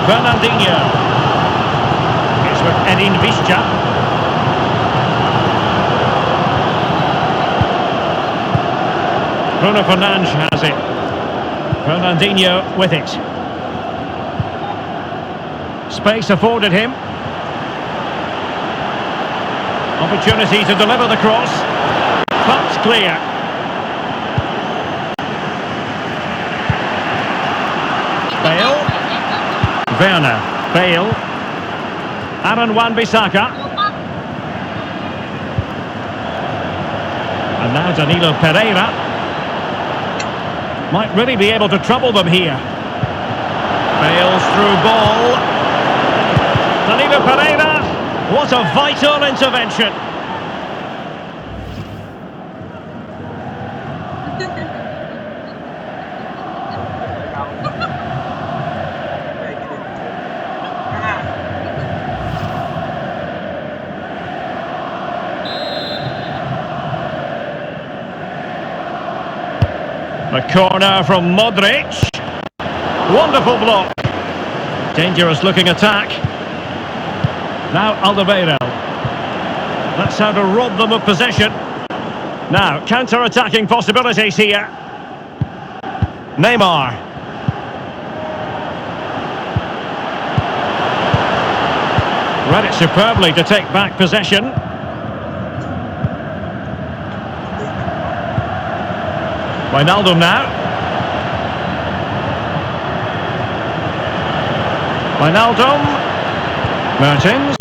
Fernandinho. With Edin Visca. Bruno Fernandes has it. Fernandinho with it. Space afforded him. Opportunity to deliver the cross. Pumped clear. Bale. Werner. Bale. Aaron Wan-Bissaka. And now Danilo Pereira. Might really be able to trouble them here. Bale's through ball. Danilo Pereira. What a vital intervention. A corner from Modric. Wonderful block. Dangerous looking attack. Now Alderweireld. That's how to rob them of possession. Now, counter-attacking possibilities here. Neymar. Read it superbly to take back possession. Wijnaldum now. Wijnaldum. Mertens.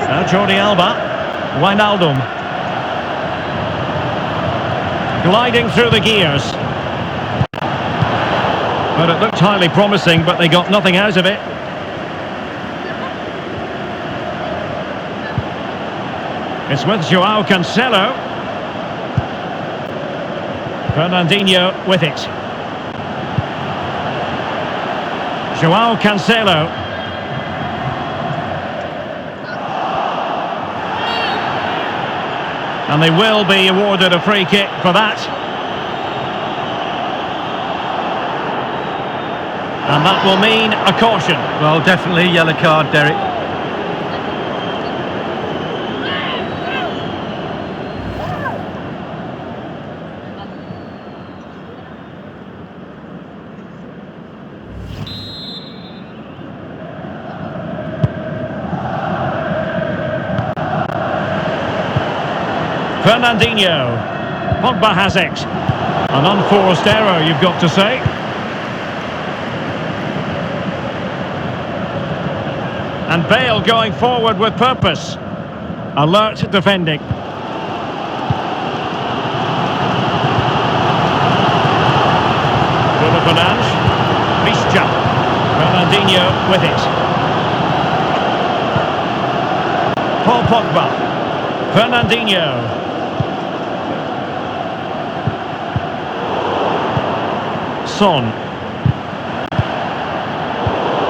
Now Jordi Alba. Wijnaldum. Gliding through the gears. But it looked highly promising, but they got nothing out of it. It's with Joao Cancelo. Fernandinho with it. Joao Cancelo. And they will be awarded a free kick for that. And that will mean a caution. Well, definitely a yellow card, Derek. Fernandinho. Pogba has it. An unforced error, you've got to say. And Bale going forward with purpose. Alert defending. Bruno Fernandes. Visca. Fernandinho with it. Paul Pogba. Fernandinho. Son.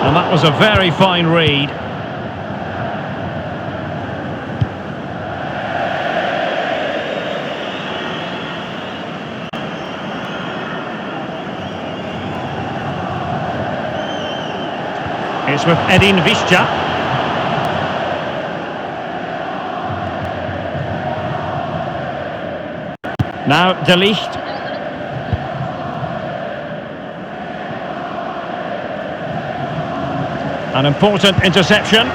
And that was a very fine read. It's with Edin Visca. Now De Ligt. An important interception.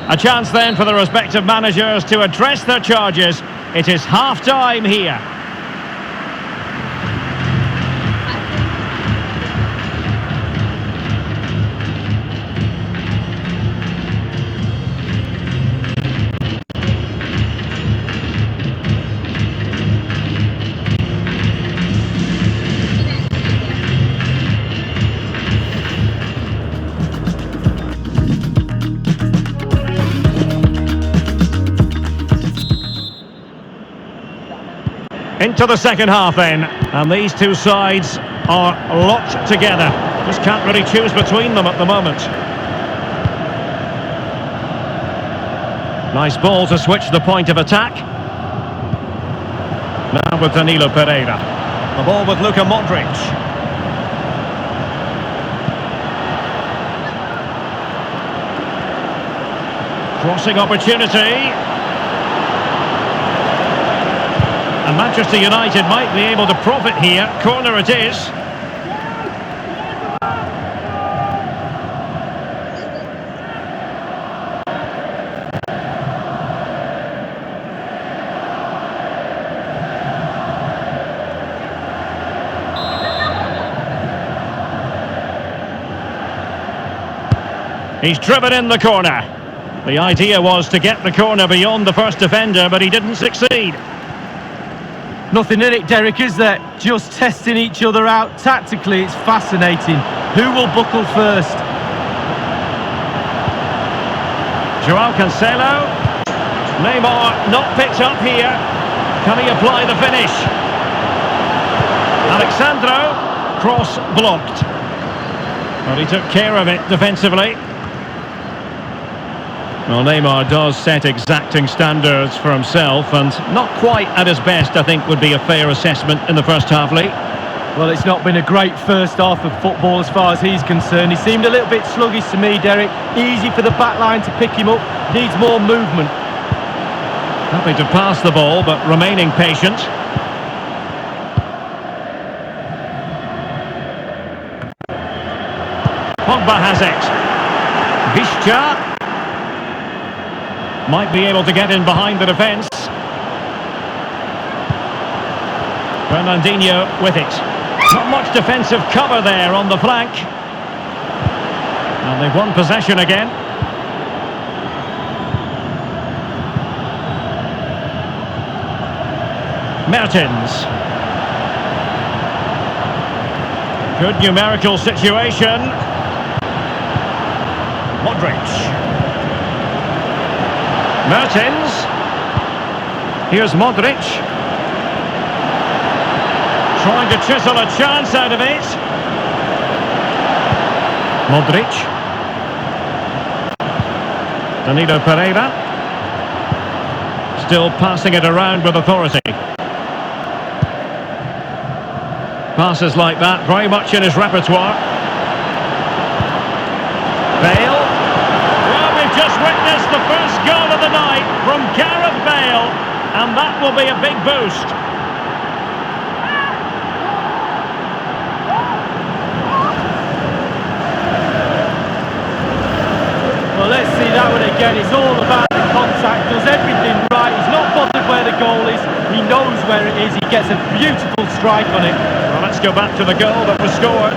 A chance then for the respective managers to address their charges. It is half-time here. Into the second half then, and these two sides are locked together. Just can't really choose between them at the moment. Nice ball to switch the point of attack. Now with Danilo Pereira. The ball with Luka Modric. Crossing opportunity. And Manchester United might be able to profit here. Corner it is. He's driven in the corner. The idea was to get the corner beyond the first defender, but he didn't succeed. Nothing in it, Derek, is there? Just testing each other out. Tactically, it's fascinating. Who will buckle first? Joao Cancelo. Neymar not picked up here. Can he apply the finish? Alexandro. Cross blocked. Well, he took care of it defensively. Well, Neymar does set exacting standards for himself, and not quite at his best, I think, would be a fair assessment in the first half, Lee. Well, it's not been a great first half of football as far as he's concerned. He seemed a little bit sluggish to me, Derek. Easy for the back line to pick him up. Needs more movement. Happy to pass the ball, but remaining patient. Pogba has it. Visca. Might be able to get in behind the defence. Fernandinho with it. Not much defensive cover there on the flank. And they've won possession again. Mertens. Good numerical situation. Modric. Mertens. Here's Modric. Trying to chisel a chance out of it. Modric. Danilo Pereira. Still passing it around with authority. Passes like that, very much in his repertoire. Bale. Well, we've just witnessed the first goal of the night from Gareth Bale, and that will be a big boost. Well, let's see that one again. It's all about the contact, does everything right. He's not bothered where the goal is. He knows where it is. He gets a beautiful strike on it. Well, let's go back to the goal that was scored.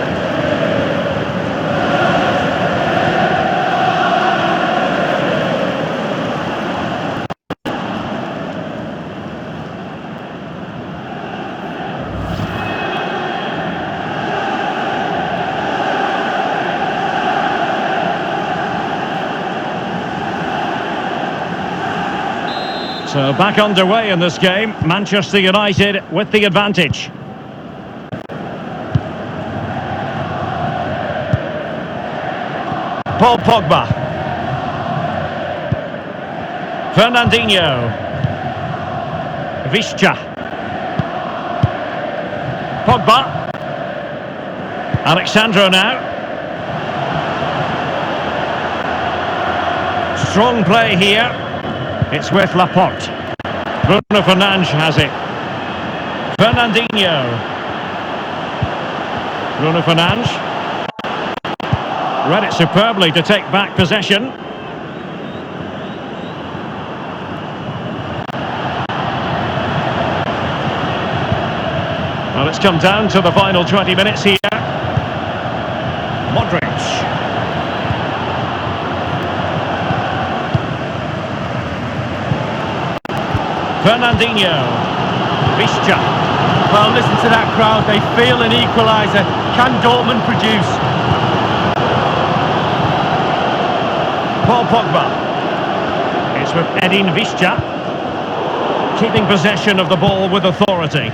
So back underway in this game, Manchester United with the advantage. Paul Pogba. Fernandinho. Visca. Pogba. Alexandro now. Strong play here. It's with Laporte. Bruno Fernandes has it. Fernandinho. Bruno Fernandes. Read it superbly to take back possession. Well, it's come down to the final 20 minutes here. Modric. Fernandinho. Visca. Well, listen to that crowd. They feel an equaliser. Can Dortmund produce? Paul Pogba. It's with Edin Visca. Keeping possession of the ball with authority.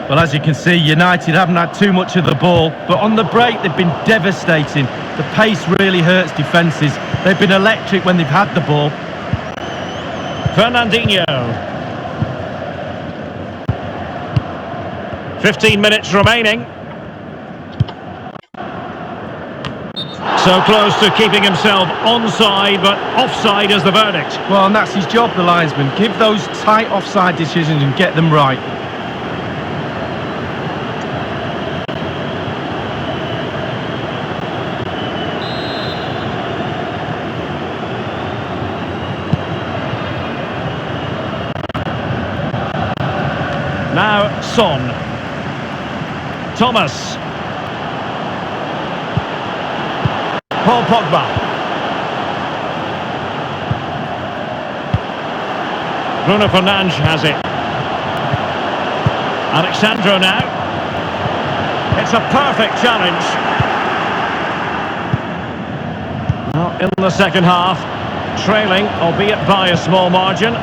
Well, as you can see, United haven't had too much of the ball, but on the break they've been devastating. The pace really hurts defences. They've been electric when they've had the ball. Fernandinho. 15 minutes remaining. So close to keeping himself onside, but offside is the verdict. Well, and that's his job, the linesman. Give those tight offside decisions and get them right. Now Son. Thomas. Paul Pogba. Bruno Fernandes has it. Alexandro now. It's a perfect challenge. Well, in the second half, trailing, albeit by a small margin.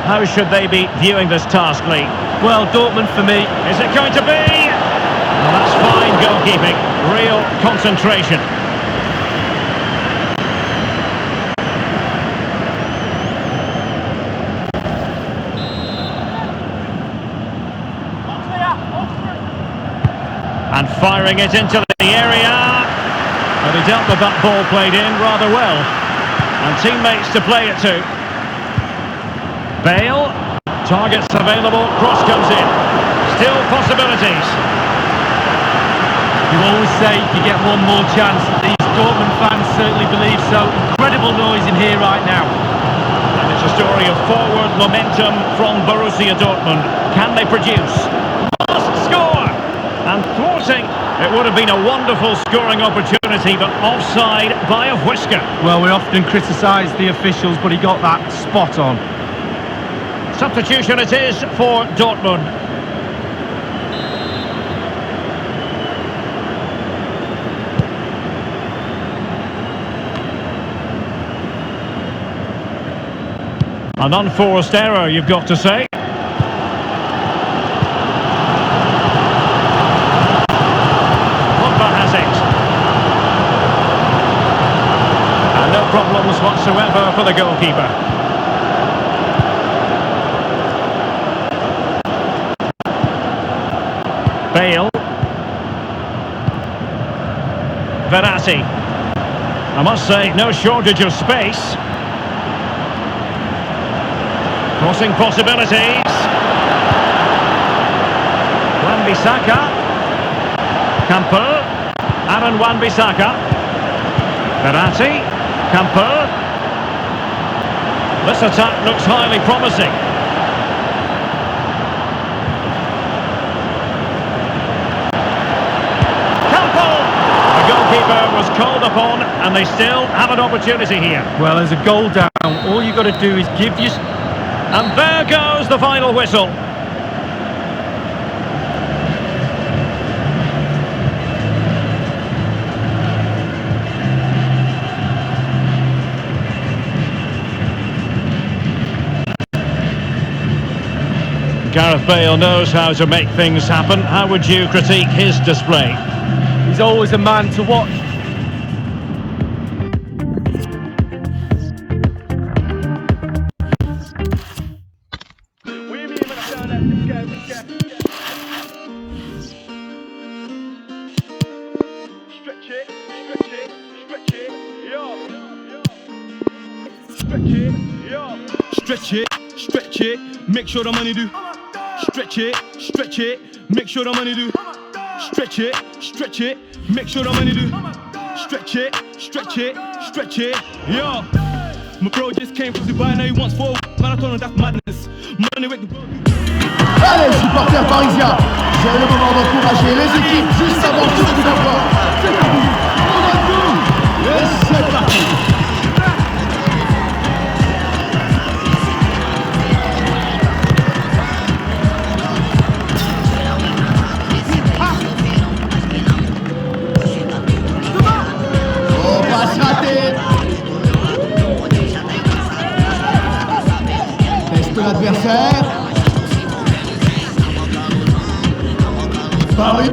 How should they be viewing this task, Lee? Well, Dortmund for me. Is it going to be? Well, that's fine goalkeeping. Real concentration. And firing it into the area. But he dealt with that ball played in rather well. And teammates to play it to. Bale. Targets available. Cross comes in. Still possibilities. You always say you get one more chance. These Dortmund fans certainly believe so. Incredible noise in here right now. And it's a story of forward momentum from Borussia Dortmund. Can they produce? Must score! And thwarting, it would have been a wonderful scoring opportunity, but offside by a whisker. Well, we often criticise the officials, but he got that spot on. Substitution it is for Dortmund. An unforced error, you've got to say. Pogba has it. And no problems whatsoever for the goalkeeper. Bale. Verratti. I must say, no shortage of space. Crossing possibilities. Wan-Bissaka. Campbell. Aaron Wan-Bissaka. Verratti. Campbell. This attack looks highly promising. The goalkeeper was called upon, and they still have an opportunity here. Well, there's a goal down. All you've got to do is give your... And there goes the final whistle. Gareth Bale knows how to make things happen. How would you critique his display? He's always a man to watch. Stretch it, make sure the money do. Stretch it, make sure the money do. Stretch it, make sure the money do. Stretch it, yo. My bro just came from Dubai, now he wants 4 marathon, that's madness. Money with the... Allez, supporters parisiens, c'est le moment d'encourager les équipes juste avant le tour du d'envoi. C'est parti, on a tout, et c'est parti. L'adversaire. Paris.